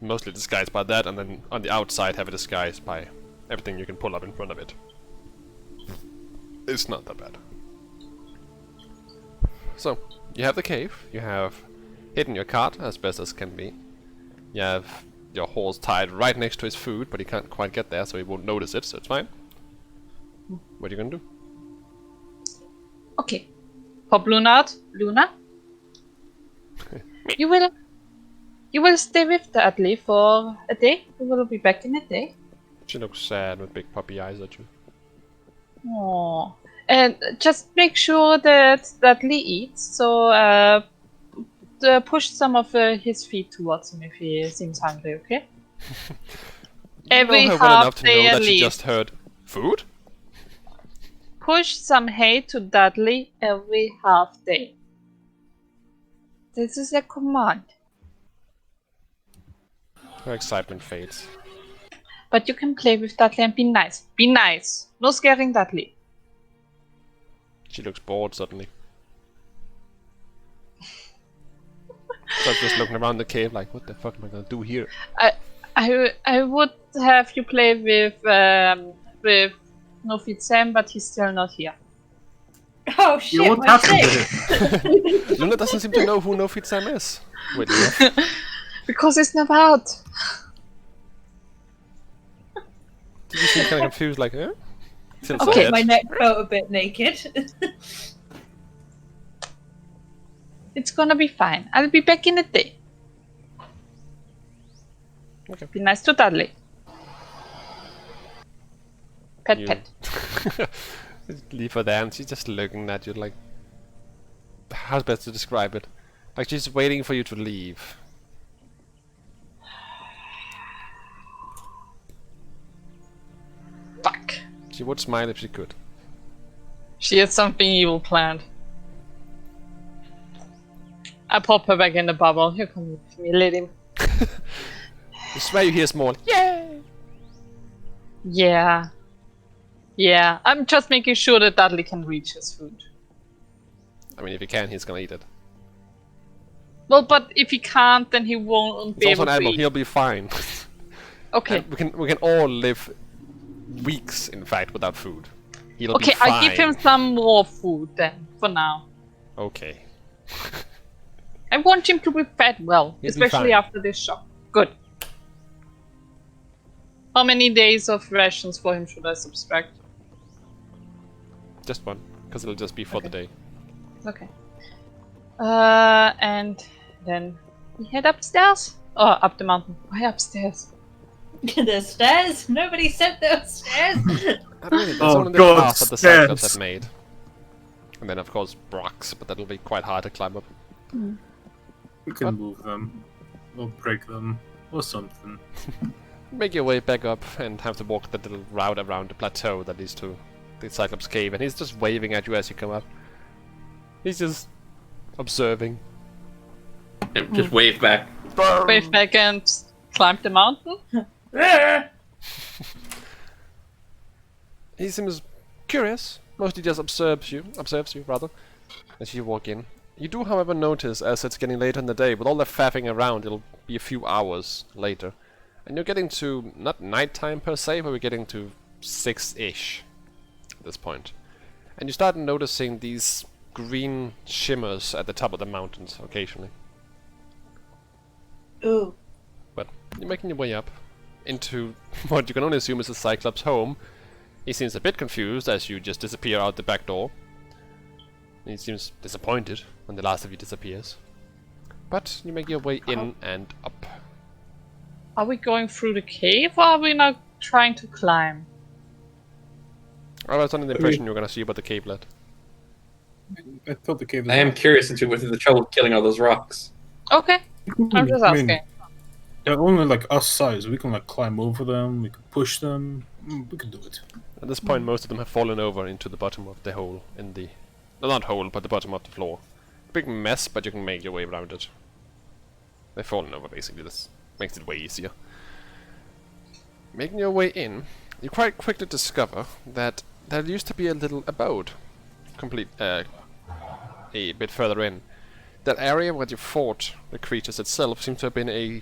mostly disguised by that, and then on the outside have it disguised by everything you can pull up in front of it. It's not that bad. So, you have the cave, you have hidden your cart as best as can be. You have your horse tied right next to his food, but he can't quite get there, so he won't notice it, so it's fine. What are you gonna do? Okay. Pop Luna out. Luna? You will stay with Dudley for a day? You will be back in a day? She looks sad with big puppy eyes at you. Aww. And just make sure that Dudley eats, so push some of his feet towards him if he seems hungry, okay? Every you know her well enough half to know day at that she least. just heard food? Push some hay to Dudley every half day. This is a command. Her excitement fades. But you can play with Dudley and be nice. Be nice. No scaring Dudley. She looks bored suddenly. So just looking around the cave like, what the fuck am I gonna do here? I would have you play with No Fit Sam, but he's still not here. Oh shit, Yeah, what my happened shit. to it? Luna doesn't seem to know who No Feet Sam is. Wait, Because it's never out. did you seem kind of confused like, huh? Tilts her Okay, head. my neck felt a bit naked. It's gonna be fine. I'll be back in a day. Okay. Be nice to Dudley. Pet You- pet. Leave her there and she's just looking at you like... How's best to describe it? Like she's waiting for you to leave. Fuck. She would smile if she could. She has something evil planned. I pop her back in the bubble. Here, come with me. Let him. I swear you hear small. Yay! Yeah. Yeah. I'm just making sure that Dudley can reach his food. I mean, if he can, he's gonna eat it. Well, but if he can't, then he won't It's be also able an to animal. eat. He'll be fine. Okay. And we can all live weeks, in fact, without food. He'll Okay, be fine. I give him some more food then, for now. Okay. I want him to be fed well, He'll be especially fine. after this shock. Good. How many days of rations for him should I subtract? Just one, because it'll just be for the day. Okay. And then we head upstairs? Oh, up the mountain. Why upstairs? The stairs? Nobody said there were stairs. Not really, there's Oh, only the God, path that the Cyclops stairs. have made. And then, of course, rocks, but that'll be quite hard to climb up. We can move them, or break them, or something. Make your way back up and have to walk the little route around the plateau that leads to the Cyclops cave, and he's just waving at you as you come up. He's just observing. Just wave back. Wave back and climb the mountain? He seems curious. Mostly just observes you rather, as you walk in. You do, however, notice as it's getting later in the day, with all the faffing around, it'll be a few hours later. And you're getting to, not nighttime per se, but we're getting to 6-ish at this point. And you start noticing these green shimmers at the top of the mountains occasionally. Ooh. But you're making your way up into what you can only assume is the Cyclops' home. He seems a bit confused as you just disappear out the back door. He seems disappointed when the last of you disappears. But you make your way in and up. Are we going through the cave or are we not trying to climb? I was under the impression you were going to see about the cave led. I thought the cave was I am curious since we went through the trouble of killing all those rocks. Okay, I'm just I mean, asking. they're only like us size. We can like climb over them. We can push them. We can do it. At this point, most of them have fallen over into the bottom of the hole in the... No, not hole, but the bottom of the floor. Big mess, but you can make your way around it. They've fallen over, basically. This makes it way easier. Making your way in, you quite quickly discover that there used to be a little abode. A bit further in. That area where you fought the creatures itself seems to have been a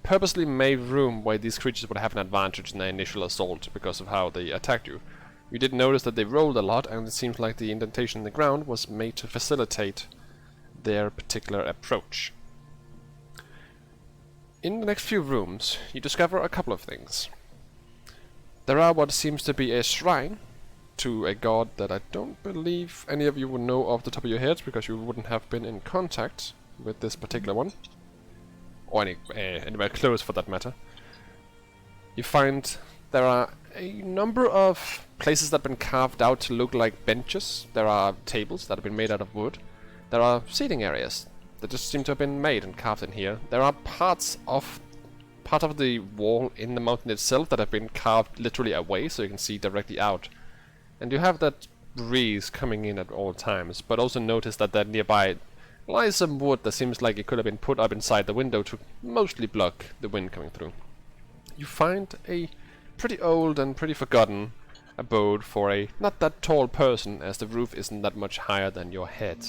purposely made room where these creatures would have an advantage in their initial assault because of how they attacked you. You did notice that they rolled a lot, and it seems like the indentation in the ground was made to facilitate their particular approach. In the next few rooms, you discover a couple of things. There are what seems to be a shrine to a god that I don't believe any of you would know off the top of your heads, because you wouldn't have been in contact with this particular one. Or anywhere close for that matter. You find there are a number of places that have been carved out to look like benches. There are tables that have been made out of wood. There are seating areas that just seem to have been made and carved in here. There are part of the wall in the mountain itself that have been carved literally away so you can see directly out. And you have that breeze coming in at all times, but also notice that nearby lies some wood that seems like it could have been put up inside the window to mostly block the wind coming through. You find a pretty old and pretty forgotten abode for a not that tall person, as the roof isn't that much higher than your head.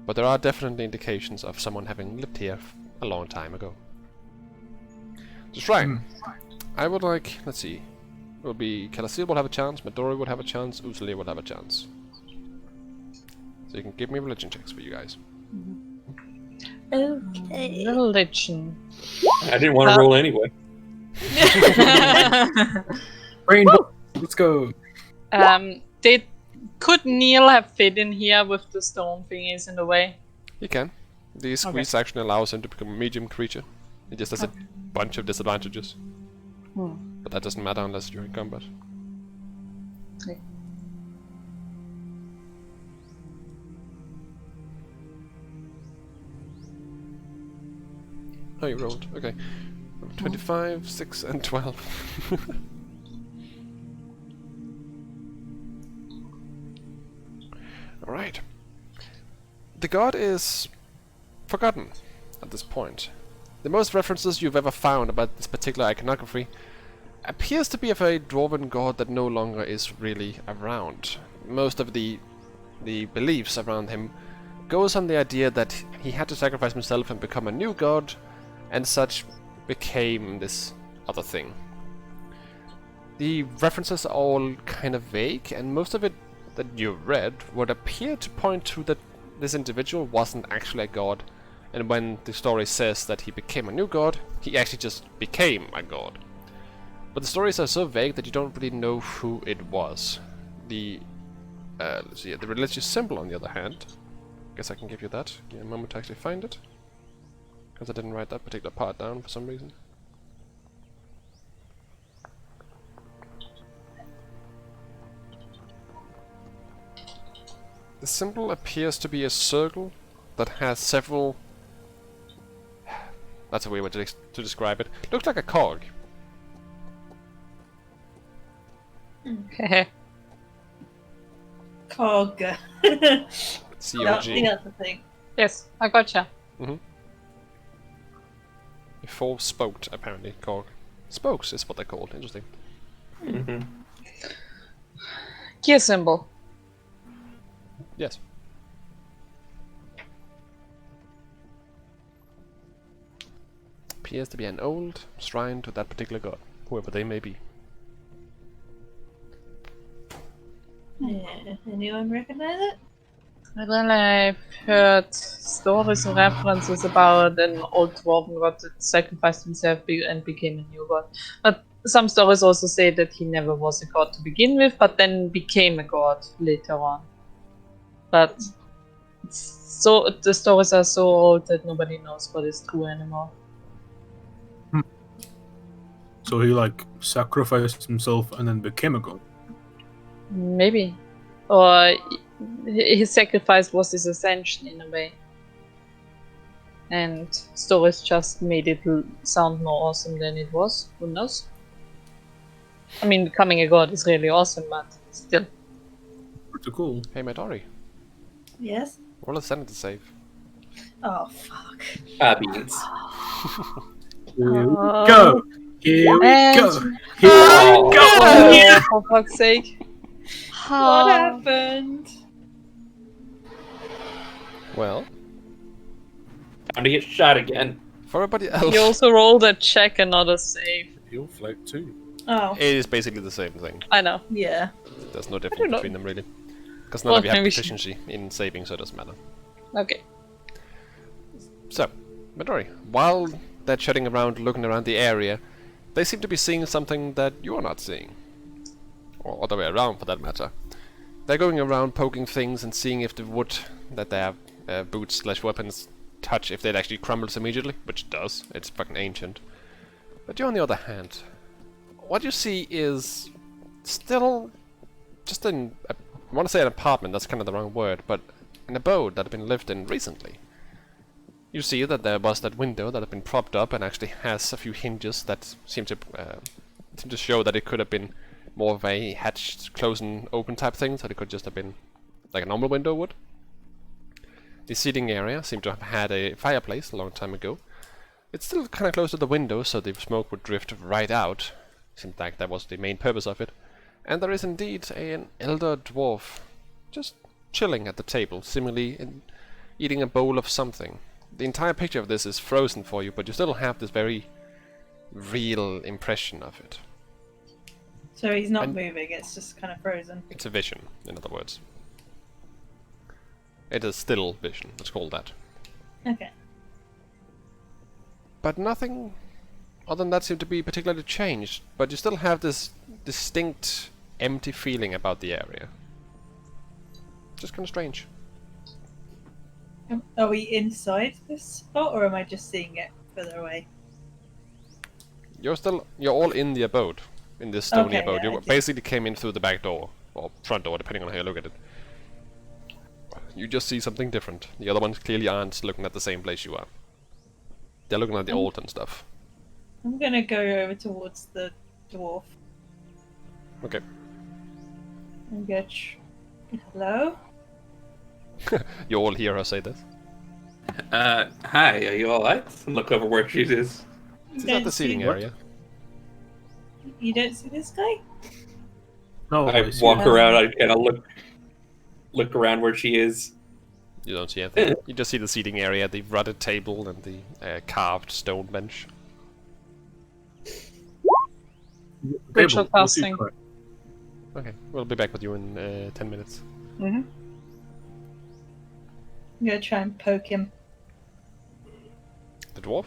But there are definitely indications of someone having lived here a long time ago. The shrine. I would like, let's see, it will be Kalasil will have a chance, Midori would have a chance, Uzali would have a chance. So you can give me religion checks for you guys. Okay. Religion. I didn't want to roll anyway. Rainbow. Let's go. Could Neil have fit in here with the stone thingies in the way? He can. The squeeze action allows him to become a medium creature. It just has a bunch of disadvantages. But that doesn't matter unless you're in combat. Okay. Oh, you rolled. Okay. 25, 6, and 12. Alright. The god is forgotten at this point. The most references you've ever found about this particular iconography appears to be of a dwarven god that no longer is really around. Most of the beliefs around him goes on the idea that he had to sacrifice himself and become a new god, and such became this other thing. The references are all kind of vague, and most of it that you read would appear to point to that this individual wasn't actually a god, and when the story says that he became a new god, he actually just became a god. But the stories are so vague that you don't really know who it was. The let's see, the religious symbol, on the other hand, guess I can give you that. Give me a moment to actually find it, because I didn't write that particular part down for some reason. The symbol appears to be a circle that has several... That's a weird way to describe it. Looks like a cog. Cog. C-O-G. That's the thing. Yes, I gotcha. A four-spoked, apparently, cog. Spokes is what they're called. Interesting. Gear symbol. Yes. Appears to be an old shrine to that particular god, whoever they may be. Yeah. Anyone recognize it? Well, I've heard stories and references about an old dwarven god that sacrificed himself and became a new god. But some stories also say that he never was a god to begin with, but then became a god later on. But so the stories are so old that nobody knows what is true anymore. So he like sacrificed himself and then became a god. Maybe. Or his sacrifice was his ascension in a way. And stories just made it sound more awesome than it was. Who knows? I mean, becoming a god is really awesome, but still. Pretty cool. Hey, Midori. Yes? Roll a sanity save. Oh, fuck. Beans. Here we go. Here we And- go. Here we go. Oh, for fuck's sake. What happened? Well, Time to get shot again. for everybody else, You also rolled a check and not a save. He'll float too. Oh, it is basically the same thing. I know. yeah. There's no don't difference know. between them really. Because none Well, of you have maybe we should- proficiency in saving, so it doesn't matter. Okay. So, Midori, while they're chatting around, looking around the area, they seem to be seeing something that you're not seeing. Or other way around, for that matter. They're going around poking things and seeing if the wood that their boots/weapons touch, if it actually crumbles immediately, which it does. It's fucking ancient. But you, on the other hand, what you see is still just I want to say an apartment, that's kind of the wrong word, but an abode that had been lived in recently. You see that there was that window that had been propped up and actually has a few hinges that seem to show that it could have been more of a hatched, close and open type thing, so it could just have been like a normal window would. The seating area seemed to have had a fireplace a long time ago. It's still kind of close to the window, so the smoke would drift right out. Seemed like that was the main purpose of it. And there is indeed an elder dwarf just chilling at the table, seemingly eating a bowl of something. The entire picture of this is frozen for you, but you still have this very real impression of it. So he's not And- moving, it's just kind of frozen. It's a vision, in other words. It is still vision, let's call that. Okay. But nothing other than that seemed to be particularly changed, but you still have this distinct empty feeling about the area. Just kind of strange. Are we inside this spot, or am I just seeing it further away? You're all in the abode, in this stony Okay, abode. yeah, You I see. basically came in through the back door, or front door, depending on how you look at it. You just see something different. The other ones clearly aren't looking at the same place you are. They're looking at the altar and stuff. I'm gonna go over towards the dwarf Okay. and go. Hello? You all hear her say this. Hi, are you alright? Look over where she is. She's don't at the seating see- area. You don't see this guy? No, I see walk it. around, I kind of look around where she is. You don't see anything. You just see the seating area, the rutted table, and the carved stone bench. Ritual Table, we'll see casting. correct. Okay, we'll be back with you in 10 minutes. Mm-hmm. I'm gonna try and poke him. The dwarf?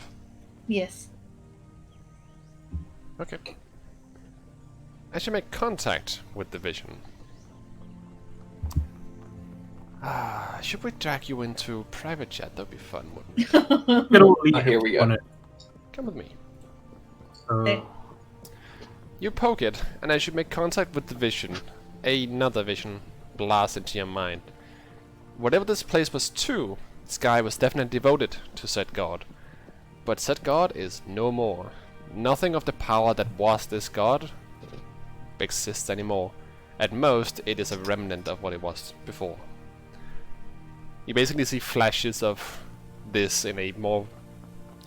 Yes. Okay. As you make contact with the vision. Should we drag you into private chat? That'd be fun, wouldn't it? Get all the Here we go. on it. Come with me. So, Hey. You poke it, and as you make contact with the vision, another vision blasts into your mind. Whatever this place was to, this guy was definitely devoted to said god. But said god is no more. Nothing of the power that was this god exists anymore. At most, it is a remnant of what it was before. You basically see flashes of this in a more...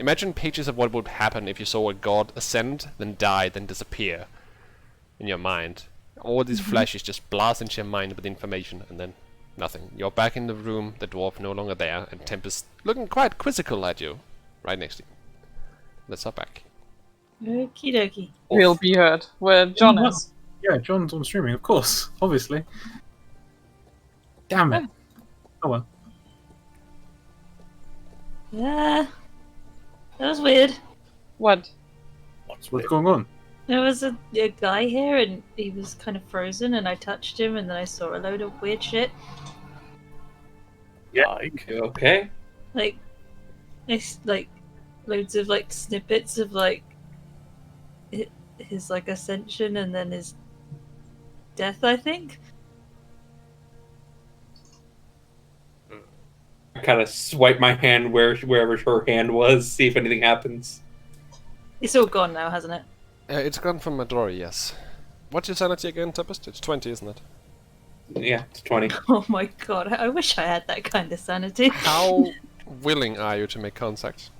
Imagine pages of what would happen if you saw a god ascend, then die, then disappear in your mind. All these flashes just blast into your mind with information, and then nothing. You're back in the room, the dwarf no longer there, and Tempest looking quite quizzical at you, right next to you. Let's hop back. Okie dokie. Will be heard. Where John Well, is. yeah, John's on streaming, of course, obviously. Damn it. Oh well. Yeah. That was weird. What? What's What's going on? There was a guy here and he was kind of frozen and I touched him and then I saw a load of weird shit. like? You okay? Like, it's like loads of like snippets of like his like ascension and then his death, I think. I kind of swipe my hand wherever her hand was, see if anything happens. It's all gone now, hasn't it? It's gone from my drawer, yes. What's your sanity again, Tempest? It's 20, isn't it? Yeah, it's 20. Oh my god, I wish I had that kind of sanity. How willing are you to make contact?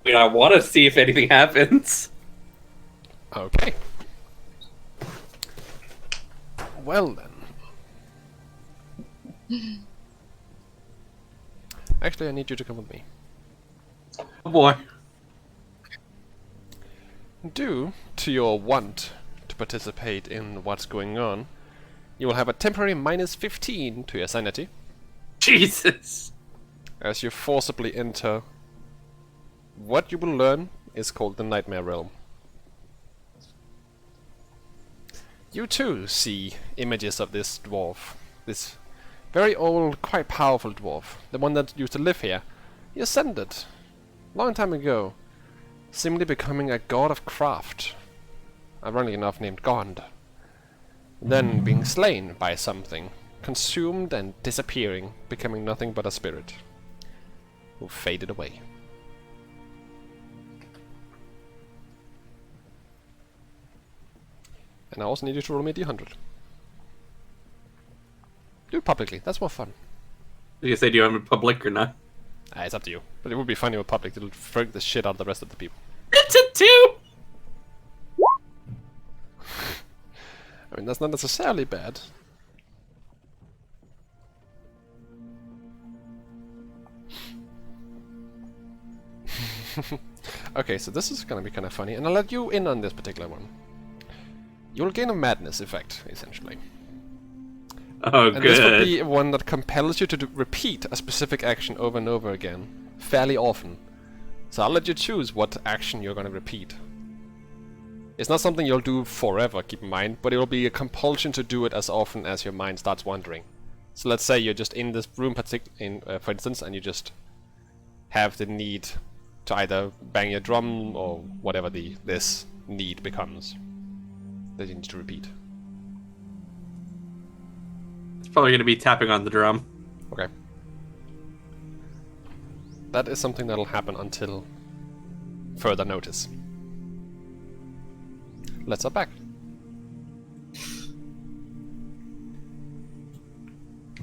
I mean, I want to see if anything happens. Okay. Well then. Actually, I need you to come with me. Oh boy. Due to your want to participate in what's going on, you will have a temporary minus 15 to your sanity Jesus. as you forcibly enter what you will learn is called the Nightmare Realm. You too see images of this dwarf, this very old, quite powerful dwarf, the one that used to live here. He ascended, long time ago, seemingly becoming a god of craft, ironically enough named Gond. Then being slain by something, consumed and disappearing, becoming nothing but a spirit, who faded away. And I also need you to roll me a d100. Do it publicly, that's more fun. You say, do you have a public or not? It's up to you. But it would be funny with public, it'll freak the shit out of the rest of the people. It's a 2! I mean, that's not necessarily bad. Okay, so this is gonna be kind of funny, and I'll let you in on this particular one. You'll gain a madness effect, essentially. Oh, And this will be one that compels you to repeat a specific action over and over again, fairly often. So I'll let you choose what action you're gonna repeat. It's not something you'll do forever, keep in mind, but it will be a compulsion to do it as often as your mind starts wandering. So let's say you're just in this room, for instance, and you just have the need to either bang your drum or whatever this need becomes that you need to repeat. It's probably going to be tapping on the drum. Okay. That is something that'll happen until further notice. Let's up back.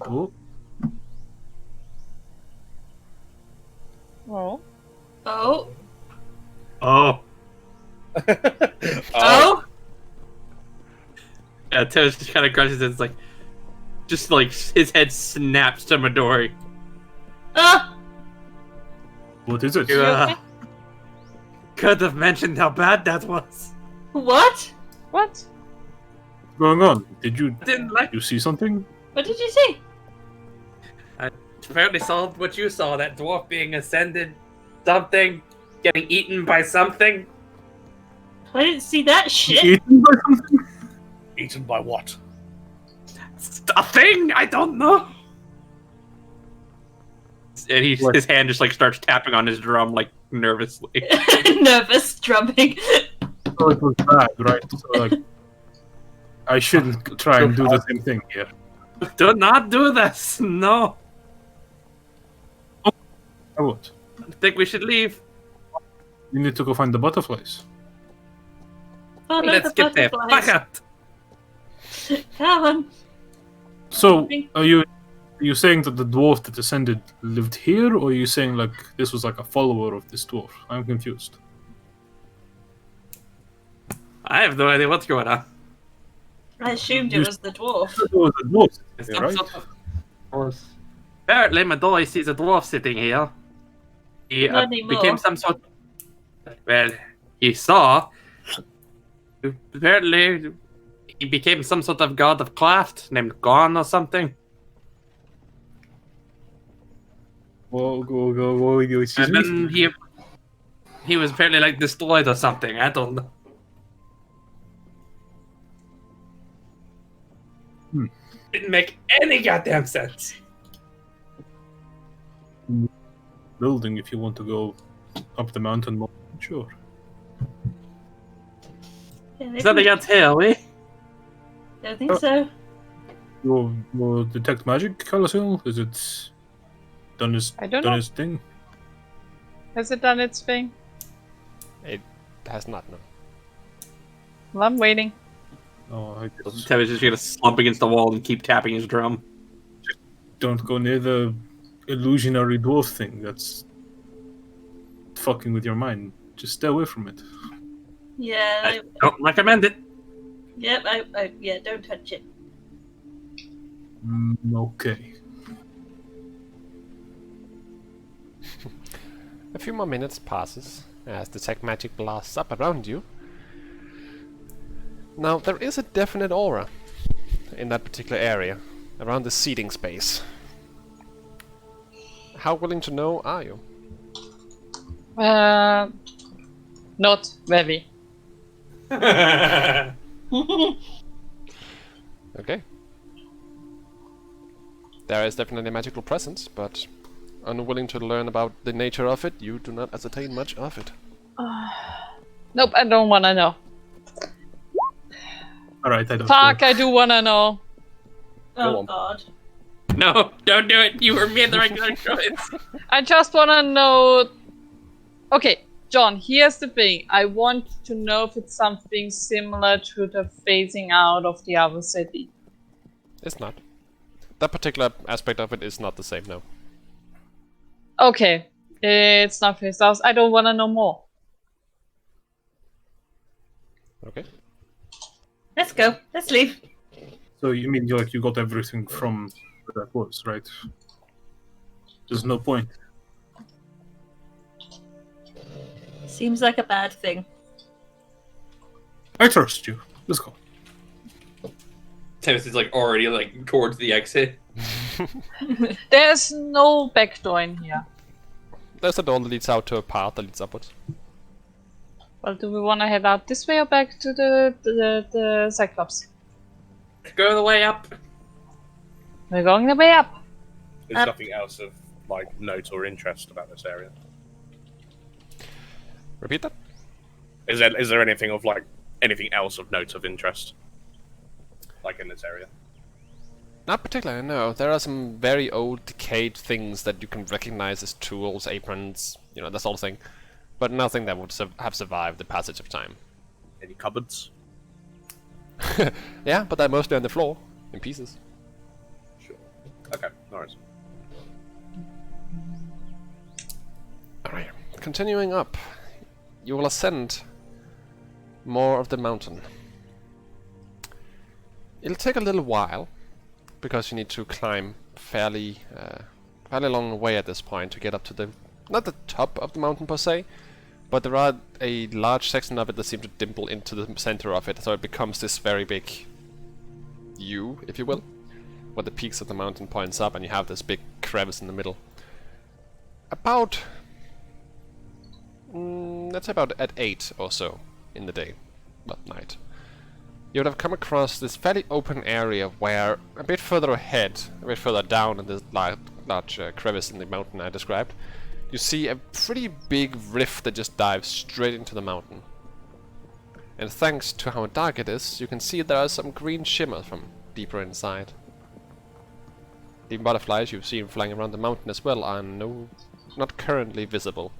Oh, Oh. Oh. Oh. Oh. Yeah, Toast just kind of grunts and it's like, just like his head snaps to Midori. Ah. what is it? You, okay? could have mentioned how bad that was. What? What? What's going on? Did you Didn't like. you see something? What did you see? Apparently saw what you saw, that dwarf being ascended, something, getting eaten by something. I didn't see that shit. Eaten by something? Eaten by what? A thing? I don't know. And his hand just like starts tapping on his drum like nervously. Nervous drumming. Oh, it was bad, right? So, like, I shouldn't try and do the same thing here. Do not do this. No. I won't. I think we should leave. You need to go find the butterflies. Follow Let's the get there. butterflies. Back up. Come on. So, are you saying that the dwarf that ascended lived here, or are you saying like this was like a follower of this dwarf? I'm confused. I have no idea what's going on. I assumed it was the dwarf. It was a dwarf, It's yeah, right? Apparently, Midori sees a dwarf sitting here. He Not anymore. became some sort. Well, he saw. Apparently, he became some sort of god of craft named Gorn or something. Whoa, excuse And me? then he was apparently like destroyed or something. I don't know. Didn't make any goddamn sense. Building if you want to go up the mountain more. Sure. Yeah, There's nothing else here, we? don't think so. Will detect magic, Colossal? Is it done I don't know. its thing? Has it done its thing? It has not, no. Well, I'm waiting. Oh, I guess. Tevin's just gonna slump against the wall and keep tapping his drum. Don't go near the illusionary dwarf thing. That's fucking with your mind. Just stay away from it. Yeah, I don't recommend it. yep, yeah, don't touch it. Okay. A few more minutes passes as detect magic blasts up around you. Now, there is a definite aura in that particular area, around the seating space. How willing to know are you? Not very. Okay. There is definitely a magical presence, but unwilling to learn about the nature of it, you do not ascertain much of it. Nope, I don't wanna know. Alright, I don't Fuck, care. I do wanna know. Oh on. god. No, don't do it. You were made the regular choice. I just wanna know. Okay, John, here's the thing. I want to know if it's something similar to the phasing out of the other city. It's not. That particular aspect of it is not the same, no. Okay, it's not phased out. I don't wanna know more. Okay. Let's go. Let's leave. So you mean you got everything from where that was, right? There's no point. Seems like a bad thing. I trust you. Let's go. Tevis is like already like towards the exit. There's no back door in here. There's a door that leads out to a path that leads upwards. Well, do we wanna head out this way or back to the Cyclops? Go the way up. We're going the way up. There's nothing else of like note or interest about this area. Repeat that? Is there anything of like anything else of note of interest, like in this area? Not particularly, no. There are some very old, decayed things that you can recognize as tools, aprons, you know, that sort of thing. But nothing that would have survived the passage of time. Any cupboards? Yeah, but they're mostly on the floor, in pieces. Sure. Okay, no worries. Alright, continuing up, you will ascend more of the mountain. It'll take a little while, because you need to climb fairly long way at this point to get up to the, not the top of the mountain per se, but there are a large section of it that seem to dimple into the center of it, so it becomes this very big U, if you will, where the peaks of the mountain points up and you have this big crevice in the middle. About, let's say about at 8 or so in the day, well, night. You would have come across this fairly open area where, a bit further ahead, a bit further down in this large crevice in the mountain I described, you see a pretty big rift that just dives straight into the mountain. And thanks to how dark it is, you can see there are some green shimmer from deeper inside. The butterflies you've seen flying around the mountain as well are not currently visible.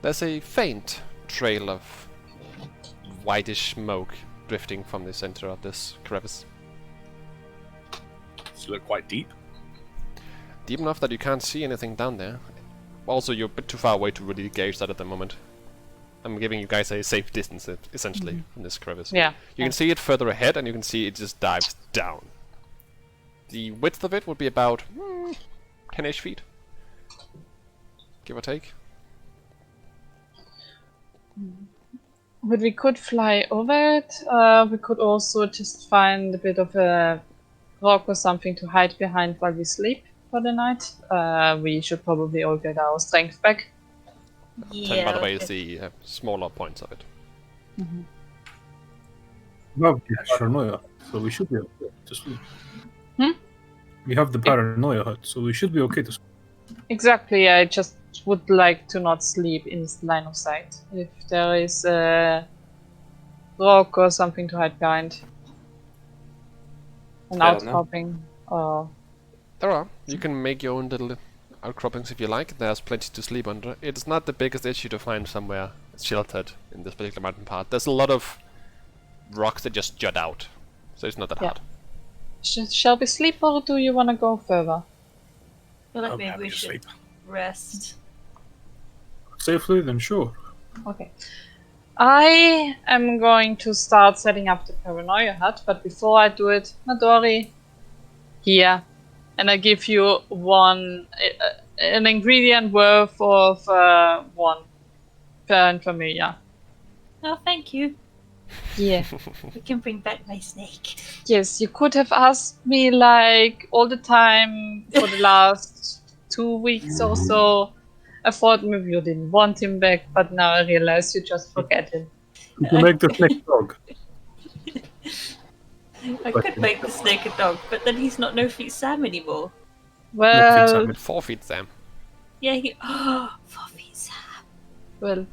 There's a faint trail of whitish smoke drifting from the center of this crevice. Does it look quite deep? Deep enough that you can't see anything down there. Also, you're a bit too far away to really gauge that at the moment. I'm giving you guys a safe distance, essentially, from this crevice. Yeah. You can see it further ahead, and you can see it just dives down. The width of it would be about 10-ish feet, give or take. But we could fly over it. We could also just find a bit of a rock or something to hide behind while we sleep, for the night. We should probably all get our strength back. 10, by the way, is okay. the smaller points of it. We have the paranoia, so we should be okay to sleep. Hmm? We have the paranoia hut, so we should be okay to sleep. Exactly, I just would like to not sleep in line of sight. If there is a rock or something to hide behind. An I don't know. outcropping or... There are. You can make your own little outcroppings if you like. There's plenty to sleep under. It's not the biggest issue to find somewhere sheltered in this particular mountain part. There's a lot of rocks that just jut out, so it's not that Yeah. hard. Shall we sleep or do you want to go further? I feel like I'm maybe happy we to should sleep. rest. Safely, then sure. Okay. I am going to start setting up the paranoia hut, but before I do it, Midori, here. And I give you an ingredient worth of 1 per infamia. Oh, thank you. Yeah. We can bring back my snake. Yes, you could have asked me like all the time for the last 2 weeks or so. I thought maybe you didn't want him back, but now I realize you just forget him. You can make the snake dog. I could make the snake a dog, but then he's not No Feet Sam anymore. Well, Sam. 4 feet, Sam. Yeah, he. Oh, 4 Feet Sam. well,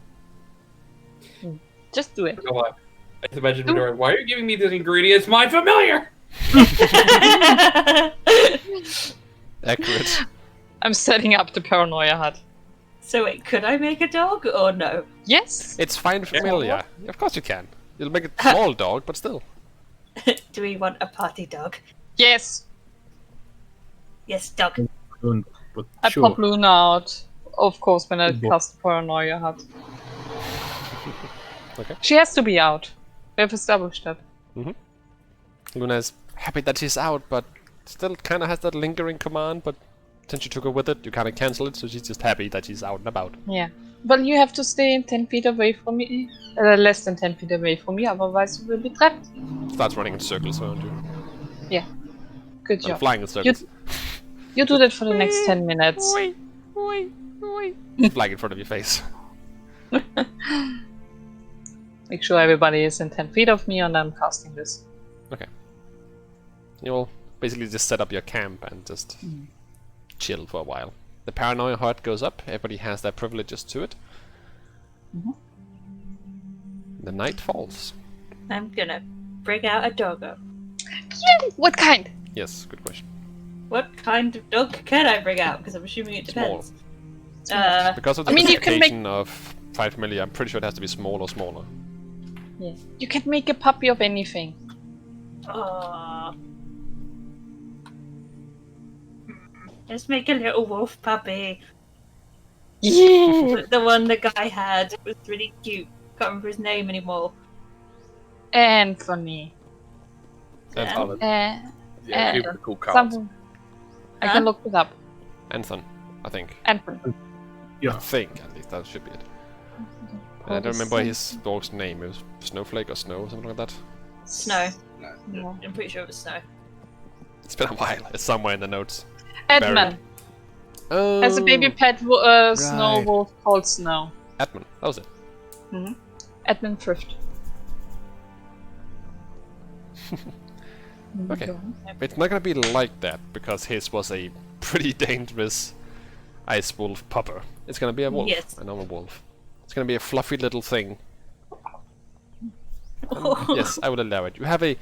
just do it. You know what? I just imagine Midori, why are you giving me these ingredients? My familiar! Accurate. I'm setting up the paranoia hut. So wait, could I make a dog or no? Yes. It's fine familiar. Of course you can. You'll make a small dog, but still. Do we want a party dog? Yes. Yes, dog. But I sure. pop Luna out, of course, when I Good boy. cast the paranoia hut. Okay. She has to be out. We have established that. Luna is happy that she's out, but still kind of has that lingering command, but since you took her with it, you kind of cancel it, so she's just happy that she's out and about. Yeah. Well, you have to stay 10 feet away from me. Less than 10 feet away from me, otherwise you will be trapped. Starts running in circles around you. Yeah. Good And job. flying in circles. You do that for the next 10 minutes. Flying in front of your face. Make sure everybody is in 10 feet of me and I'm casting this. Okay. You'll basically just set up your camp and just chill for a while. The paranoia hut goes up, everybody has their privileges to it. The night falls. I'm gonna bring out a doggo. Yeah, what kind? Yes, good question. What kind of dog can I bring out? Because I'm assuming it Small. depends. Because of the I mean, you can classification of 5 milli, I'm pretty sure it has to be small or smaller. Yeah. You can make a puppy of anything. Aww. Let's make a little wolf puppy. Yeah. The one the guy had was really cute. Can't remember his name anymore. Anthony. And Yeah. Solid. Yeah, people cool cards. Something. I can look it up. Anthon, I think. Anthony. Yeah. I think, at least, that should be it. I don't remember his dog's name. It was Snowflake or Snow or something like that. Snow. No. I'm pretty sure it was Snow. It's been a while. It's somewhere in the notes. Edmund Oh, has a baby pet snow right. wolf called Snow. Edmund, that was it. Edmund Thrift. Okay. It's not gonna be like that, because his was a pretty dangerous ice wolf pupper. It's gonna be a wolf, Yes. a normal wolf. It's gonna be a fluffy little thing. Yes, I would allow it. You have a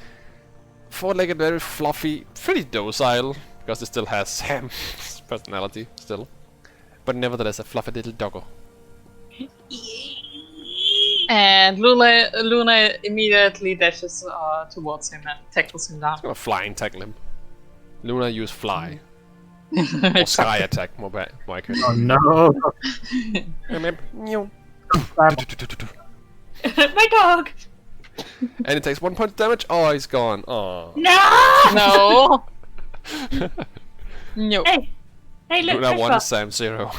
four-legged, very fluffy, pretty docile, because it still has Sam's personality, still. But nevertheless, a fluffy little doggo. And Luna immediately dashes towards him and tackles him down. I'm gonna fly and tackle him. Luna use fly. Or sky attack, more accurate. Oh no! My dog! And it takes 1 point of damage. Oh, he's gone. Oh. No! No! No. Hey, look, Luna 1, Crispa. Sam 0.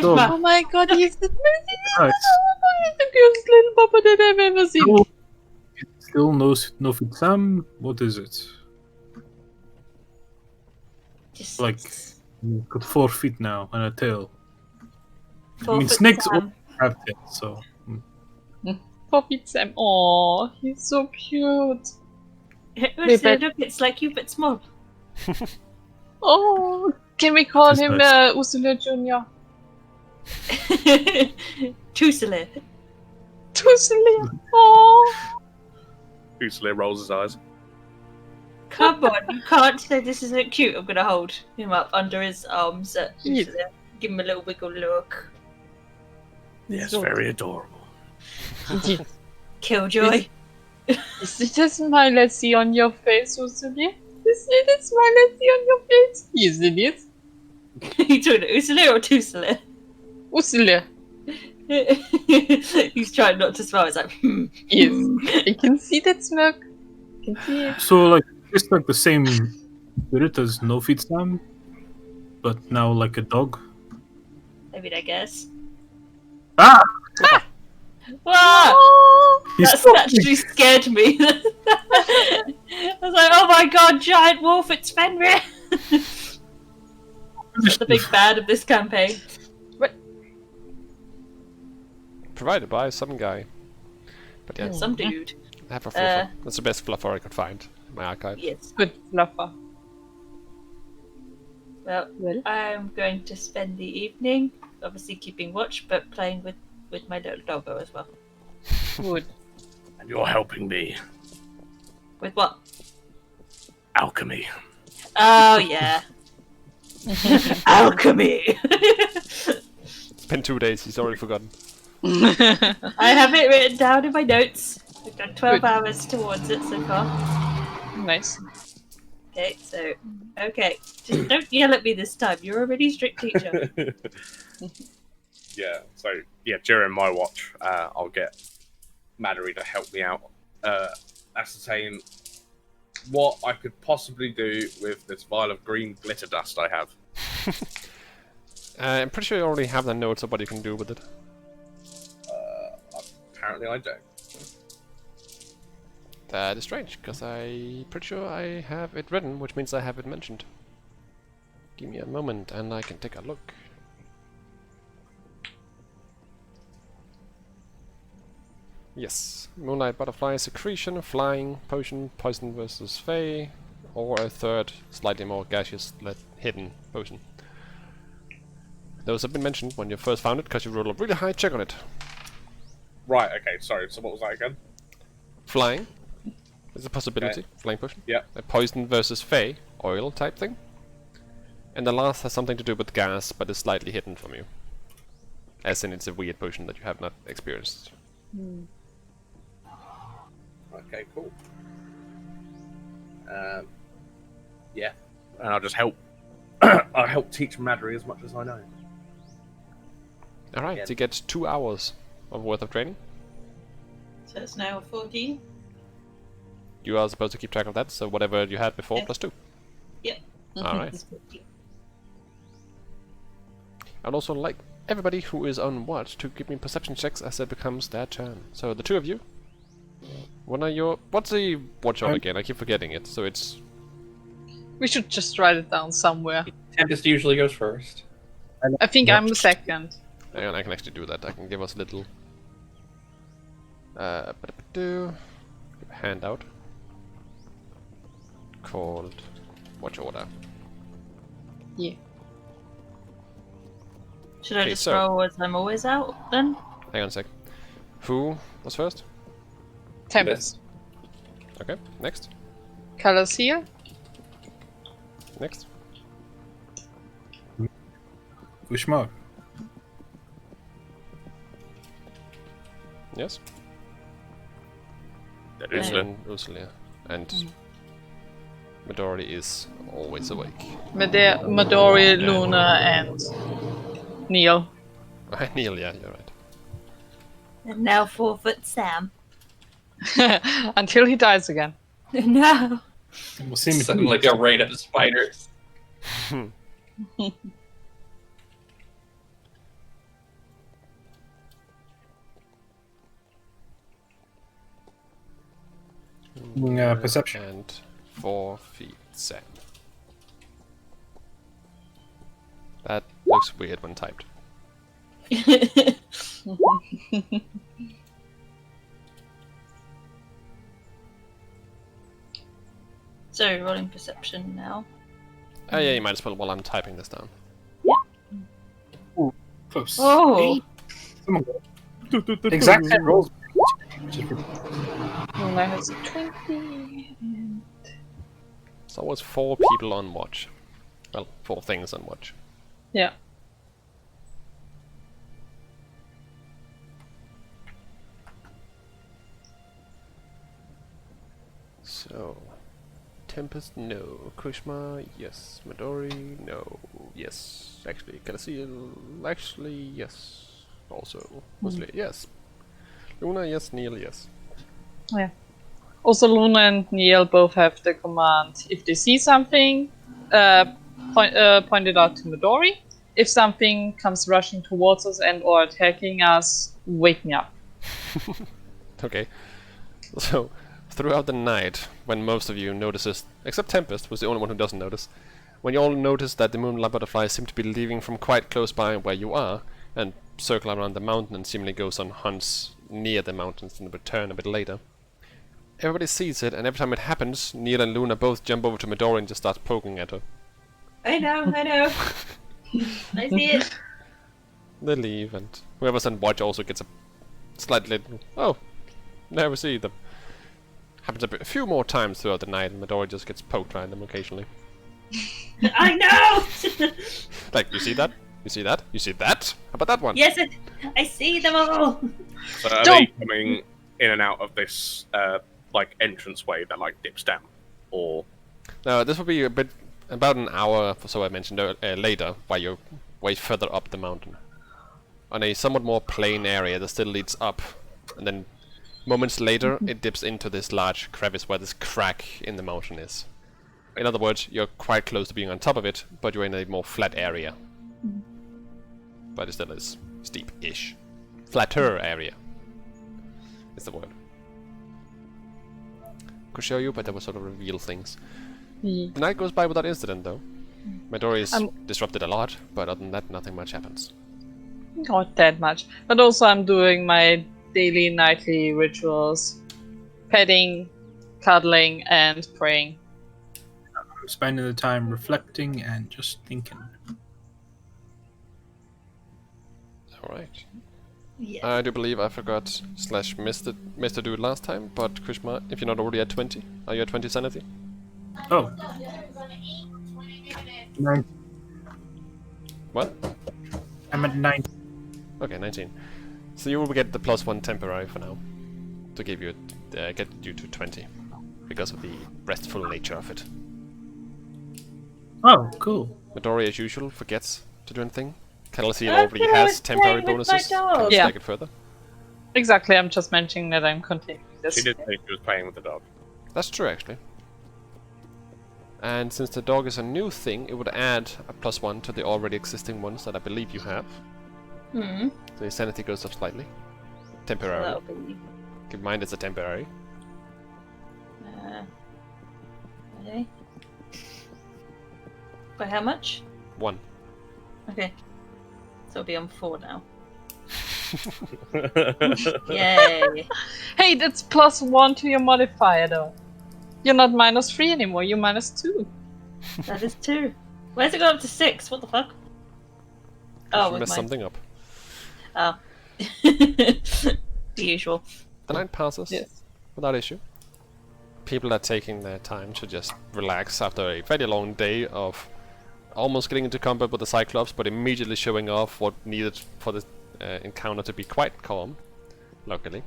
So, Oh my god, he's the Nice. he's the cutest little pupper that I've ever seen. still no fit Sam. What is it? Just Like, got 4 feet now and a tail. I 4 mean, foot snakes Sam. also have tails, so. Puppy Sam. Oh, he's so cute. Ursula, look, it's like you but small. Oh, can we call This is him nice. Ursula Jr.? Tusile. Ursula. Oh. Usler rolls his eyes. Come on, you can't say this isn't cute. I'm gonna hold him up under his arms at Yes. Tusile. Give him a little wiggle look. Yes, So- very adorable. Yes. Killjoy. Is it a smile I see on your face, Ursula? Is it a smile I see on your face? Yes, it is. You talking to Ursula or Tusile? Ursula. He's trying not to smile. He's like, Yes. I can see that smirk. I can see it. So, like, it's like the same spirit as No Feet Sam, but now like a dog. I mean, I guess. Ah! Wow! Oh. He's That's so actually scared me. I was like, oh my god, giant wolf, it's Fenrir! Is that the big bad of this campaign? Provided by some guy. But yeah, Some dude. I have a fluffer. That's the best fluffer I could find in my archive. Yes. Good fluffer. Well, I'm going to spend the evening, obviously keeping watch, but playing with my little doggo as well. Good. And you're helping me. With what? Alchemy. Oh, yeah. Alchemy! It's been 2 days, he's already forgotten. I have it written down in my notes. I've done 12 Good. hours towards it so far. Nice. Okay, so, okay. Just don't yell at me this time. You're a really strict teacher. Yeah, so, yeah, during my watch, I'll get Mallory to help me out. Ascertain what I could possibly do with this vial of green glitter dust I have. I'm pretty sure you already have the notes of what you can do with it. Apparently I don't. That is strange, because I'm pretty sure I have it written, which means I have it mentioned. Give me a moment and I can take a look. Yes, Moonlight Butterfly Secretion, Flying, Potion, Poison versus Fey, or a third, slightly more gaseous, hidden potion. Those have been mentioned when you first found it, because you rolled a really high check on it. Right, okay, sorry, so what was that again? Flying is a possibility, Okay. flying potion. Yeah. A poison versus Fey, oil type thing. And the last has something to do with gas, but is slightly hidden from you. As in, it's a weird potion that you have not experienced. Okay, cool. Yeah, and I'll just help. I'll help teach Mallory as much as I know. Alright, Yeah. you get 2 hours of worth of training. So it's now 14? You are supposed to keep track of that, so whatever you had before, Yeah. plus 2. Yep. Alright. It's 14. I'd also like everybody who is on watch to give me perception checks as it becomes their turn. So the two of you. What's the watch on again? I keep forgetting it. So it's We should just write it down somewhere. Tempest usually goes first. I think I'm the second. hang on, I can actually do that. I can give us a little handout called watch order. Yeah. Should I Okay, just so- roll as I'm always out then? Hang on a sec. Who was first? Tempest. Okay, next. Colors here. Next. Wishmark. Yes. That is it. And Ursula. And Midori is always awake. Midori, Luna, and Neil. Neil, yeah, you're right. And now 4 foot Sam. Until he dies again. No. We'll see him Something like a raid of spiders. perception. And 4 feet sand. That looks weird when typed. So, rolling perception now. Oh yeah, you might as well while I'm typing this down. Close. Oh! Exact same rolls. Luna has 20. And... So it was 4 people on watch. Well, 4 things on watch. Yeah. So, Tempest, no. Krishma, yes. Midori, no. Yes. Actually, Calasil, actually, yes. Also, mostly, yes. Luna, yes. Neil, yes. Yeah. Also, Luna and Neil both have the command. If they see something, point it out to Midori. If something comes rushing towards us and or attacking us, wake me up. Okay. So, throughout the night, when most of you notices, except Tempest, who's the only one who doesn't notice, when you all notice that the moonlight butterflies seem to be leaving from quite close by where you are, and circle around the mountain and seemingly goes on hunts near the mountains and return a bit later. Everybody sees it, and every time it happens, Neil and Luna both jump over to Midori and just start poking at her. I know. I see it. They leave, and whoever's on watch also gets a slightly... Oh, never see them. Happens a few more times throughout the night, and Midori just gets poked around them occasionally. I know! Like, you see that? You see that? You see that? How about that one? Yes, I see them all! So are they coming in and out of this like entranceway that like dips down, or? No, this will be a bit about an hour or so I mentioned later, while you're way further up the mountain. On a somewhat more plain area that still leads up, and then moments later it dips into this large crevice where this crack in the mountain is. In other words, you're quite close to being on top of it, but you're in a more flat area. But it still is steep-ish. Flatter area is the word. Could show you, but that would sort of reveal things. Yeah. The night goes by without incident, though. Midori is disrupted a lot, but other than that, nothing much happens. Not that much. But also I'm doing my daily, nightly rituals. Petting, cuddling, and praying. I'm spending the time reflecting and just thinking. Alright. Yeah. I do believe I forgot / missed to do it last time, but Krishma, if you're not already at 20, are you at 20 sanity? Oh. 9. What? I'm at 9. Okay, 19. So you will get the +1 temporary for now, to give you get you to 20, because of the restful nature of it. Oh, cool. Midori, as usual, forgets to do anything. Calasil Oh, already I has was temporary playing with my bonuses. dog. Can Yeah. take it further. Exactly, I'm just mentioning that I'm continuing this. She did say she was playing with the dog. That's true, actually. And since the dog is a new thing, it would add a +1 to the already existing ones that I believe you have. Hmm. So your sanity goes up slightly. Temporary. That'll be... Keep in mind it's a temporary. Okay. By how much? 1. Okay. So it'll be on 4 now. Yay! Hey, that's +1 to your modifier though. You're not -3 anymore, you're -2. That is 2. Where's it go up to 6? What the fuck? Oh, You with messed my... something up. Oh. The usual. The night passes Yes. without issue. People are taking their time to just relax after a very long day of almost getting into combat with the Cyclops, but immediately showing off what needed for the encounter to be quite calm. Luckily,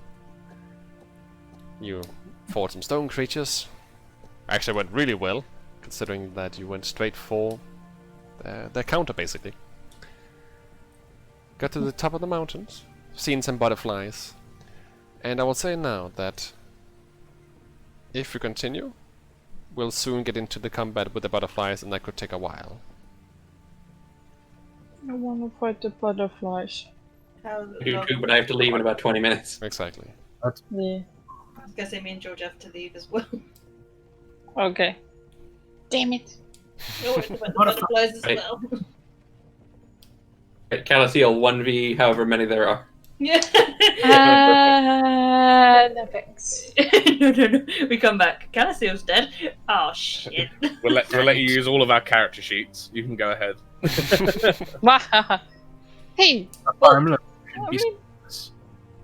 you fought some stone creatures. Actually, went really well, considering that you went straight for their counter, basically. Got to the top of the mountains, seen some butterflies, and I will say now that if we continue, we'll soon get into the combat with the butterflies, and that could take a while. I wanna fight the butterflies. How I do too, but I have to leave in about 20 minutes. Exactly. Yeah. I was gonna say me and George have to leave as well. Okay. Damn it. You're worried about the butterflies as Right. well. Calaciel 1v however many there are. Yeah. No thanks. No. We come back. Calaciel's dead. Oh shit. We'll let you use all of our character sheets. You can go ahead. Hey, I'm looking. I mean-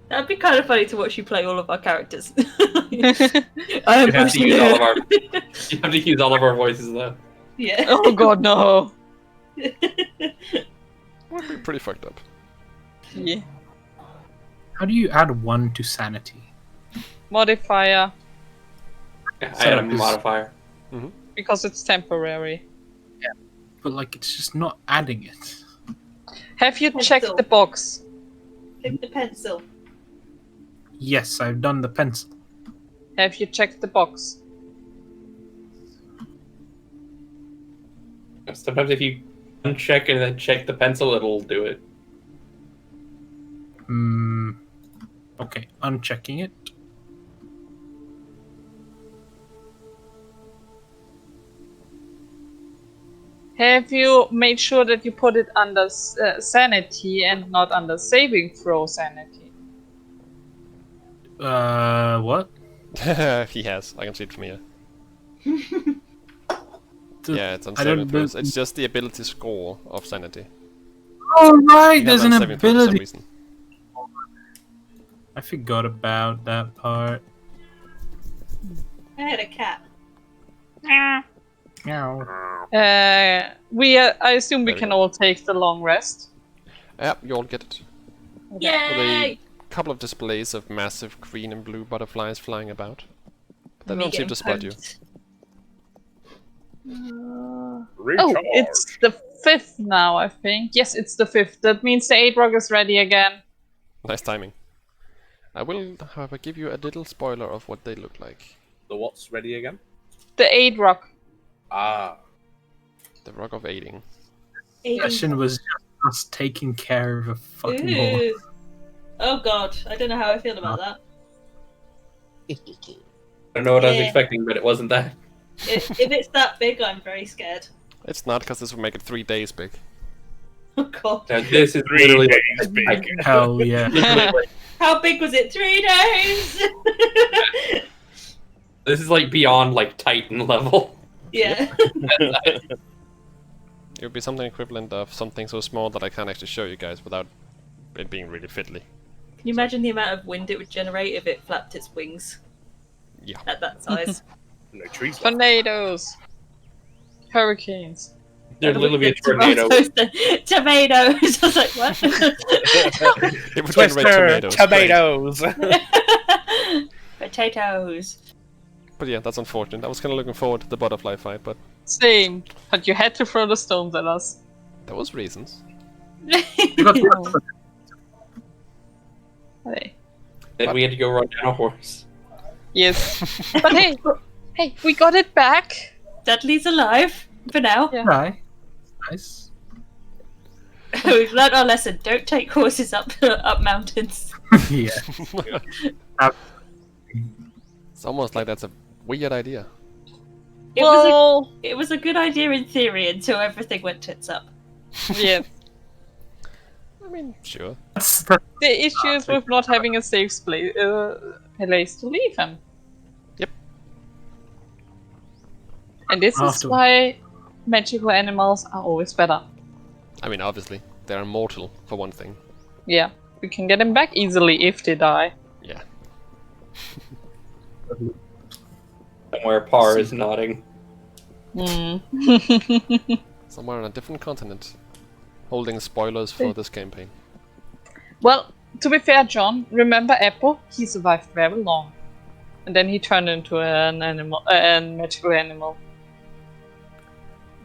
That'd be kind of funny to watch you play all of our characters. You have to use all of our. You have to use all of our voices though. Yeah. oh god, no. Would be pretty fucked up. Yeah. How do you add 1 to sanity? Modifier, Yeah, I So add a this- modifier. because it's temporary. But like, it's just not adding it. Have you Pencil. checked the box? Take the pencil. Yes, I've done the pencil. Have you checked the box? Sometimes if you uncheck and then check the pencil, it'll do it. Okay, unchecking it. Have you made sure that you put it under sanity and not under saving throw sanity? What? He has. I can see it from here. The- Yeah, it's on I don't saving throws. know- It's just the ability score of sanity. Oh right, You have there's it on an saving throw for some ability. reason. I forgot about that part. I had a cat. Meow. I assume we There we can go. all take the long rest. Yep, you all get it. With Yay! a couple of displays of massive green and blue butterflies flying about. But they Me don't seem getting to spot you. poked. Oh, it's the 5th now, I think. Yes, it's the 5th. That means the 8 rock is ready again. Nice timing. I will, however, give you a little spoiler of what they look like. The what's ready again? The 8 rock. Ah. The Rock of Aiding. Session was just us taking care of a fucking horse. Ooh. Oh god, I don't know how I feel about that. I don't know what I was Yeah. expecting, but it wasn't that. If it's that big, I'm very scared. It's not, because this will make it 3 days big. Oh god. Now, this is 3 literally days big. Hell yeah. How big was it? 3 days? This is like beyond like Titan level. Yeah. It would be something equivalent of something so small that I can't actually show you guys without it being really fiddly. Can you imagine the amount of wind it would generate if it flapped its wings Yeah. at that size? No trees. left. Tornadoes. Hurricanes. There'd literally be a tornado. Tomatoes. I was like, what? It would generate tomatoes. Great. Potatoes. But yeah, that's unfortunate. I was kind of looking forward to the butterfly fight, but Same. But you had to throw the stones at us. there was reasons. You got the- Hey. Then we had to go run down a horse. Yes. But hey, we got it back. Dudley's alive for now. Yeah. Right. Nice. We've learned our lesson. Don't take horses up up mountains. Yeah. It's almost like that's a weird idea. It was a good idea in theory until everything went tits up. Yeah. I mean, sure. That's The issue is with not having a safe place to leave him. Yep. And this is After- why magical animals are always better. I mean, obviously, they're immortal, for one thing. Yeah. We can get them back easily if they die. Yeah. Somewhere Par is nodding. Hmm. Somewhere on a different continent. Holding spoilers for this campaign. Well, to be fair, John, remember Apple? He survived very long. And then he turned into an animal, a magical animal.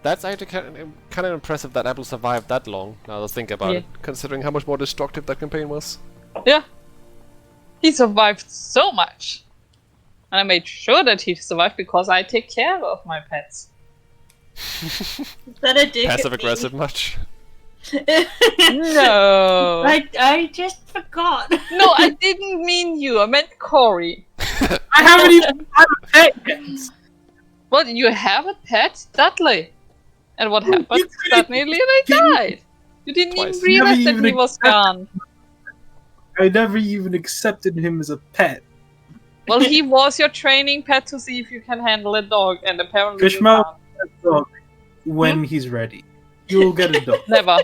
That's actually kind of impressive that Apple survived that long, now that I think about Yeah. it, considering how much more destructive that campaign was. Yeah. He survived so much. And I made sure that he survived because I take care of my pets. Is that a dig at Passive me? aggressive much? No. I just forgot. No, I didn't mean you. I meant Corey. I haven't even had a pet yet. Well, you have a pet, Dudley. And what happened? you couldn't Suddenly they died. You didn't Twice. even realize Never that even he was gone. I never even accepted him as a pet. Well, he was your training pet to see if you can handle a dog, and apparently you Fishmouth can't. a dog when he's ready. You'll get a dog. Never.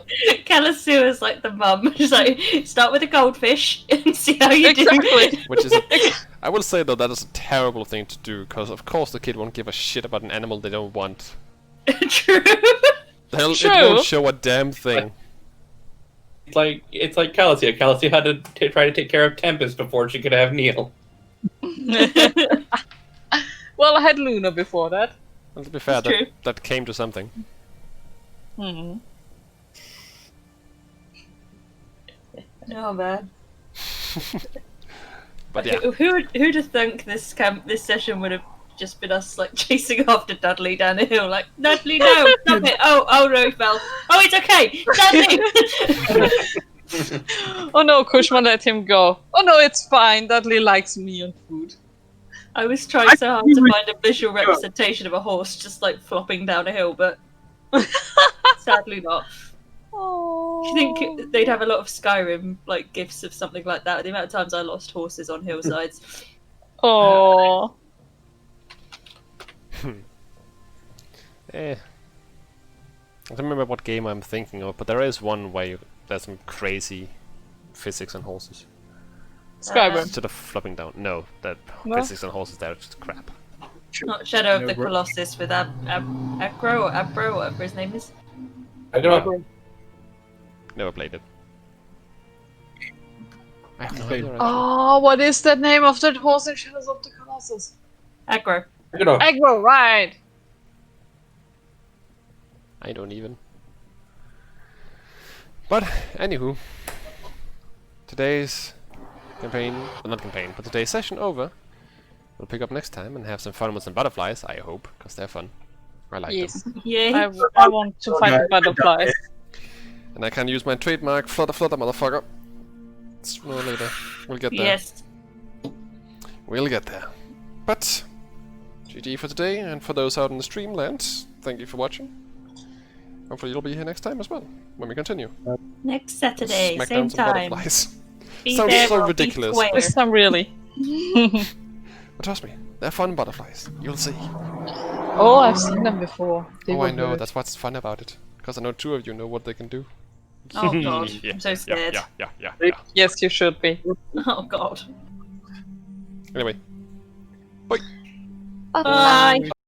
Calisu is like the mum. She's like, start with a goldfish and see how you do. Exactly. Which is, I will say though, that is a terrible thing to do, because of course the kid won't give a shit about an animal they don't want. True. It True. won't show a damn thing. It's like Calicia. Calicia had to try to take care of Tempest before she could have Neil. Well, I had Luna before that. And to be fair, That's true. that came to something. Hmm. Oh man. But yeah, Who'd have thunk this session would have just been us like chasing after Dudley down the hill, like Dudley, no, stop it! Oh no, he fell. Oh, it's okay, Dudley. Oh no, Kushma let him go. Oh no, it's fine. Dudley likes me and food. I was trying so hard to find a visual representation of a horse just like flopping down a hill, but sadly not. Oh. Do you think they'd have a lot of Skyrim like gifs of something like that? The amount of times I lost horses on hillsides. Oh. I don't remember what game I'm thinking of, but there is one where there's some crazy physics on horses. Skyrim. Instead of flopping down. No, that No? physics on horses there is just crap. Not Shadow of No, the bro. Colossus with Agro or Abro, whatever his name is. I don't know. Never played it. I have no Played- idea. Oh, what is the name of that horse in Shadows of the Colossus? Agro. I don't know. Agro, right. I don't even. But, anywho. Today's campaign, well, not campaign, but today's session over. We'll pick up next time and have some fun with some butterflies, I hope, because they're fun. I like them. Yes. Yeah. I want to fight the butterflies. And I can use my trademark flutter flutter motherfucker. Sooner or later. We'll get there. Yes. We'll get there. But GG for today, and for those out in the streamland, thank you for watching. Hopefully you'll be here next time as well, when we continue. Next Saturday, Smack same down some time. butterflies. Be Sounds there so or be ridiculous. square. This time, really. But trust me, they're fun butterflies. You'll see. Oh, I've seen them before. They Oh, were I know, good. that's what's fun about it. Because I know two of you know what they can do. Oh god, Yeah, I'm so scared. Yeah. Yes, you should be. Oh god. Anyway. Bye.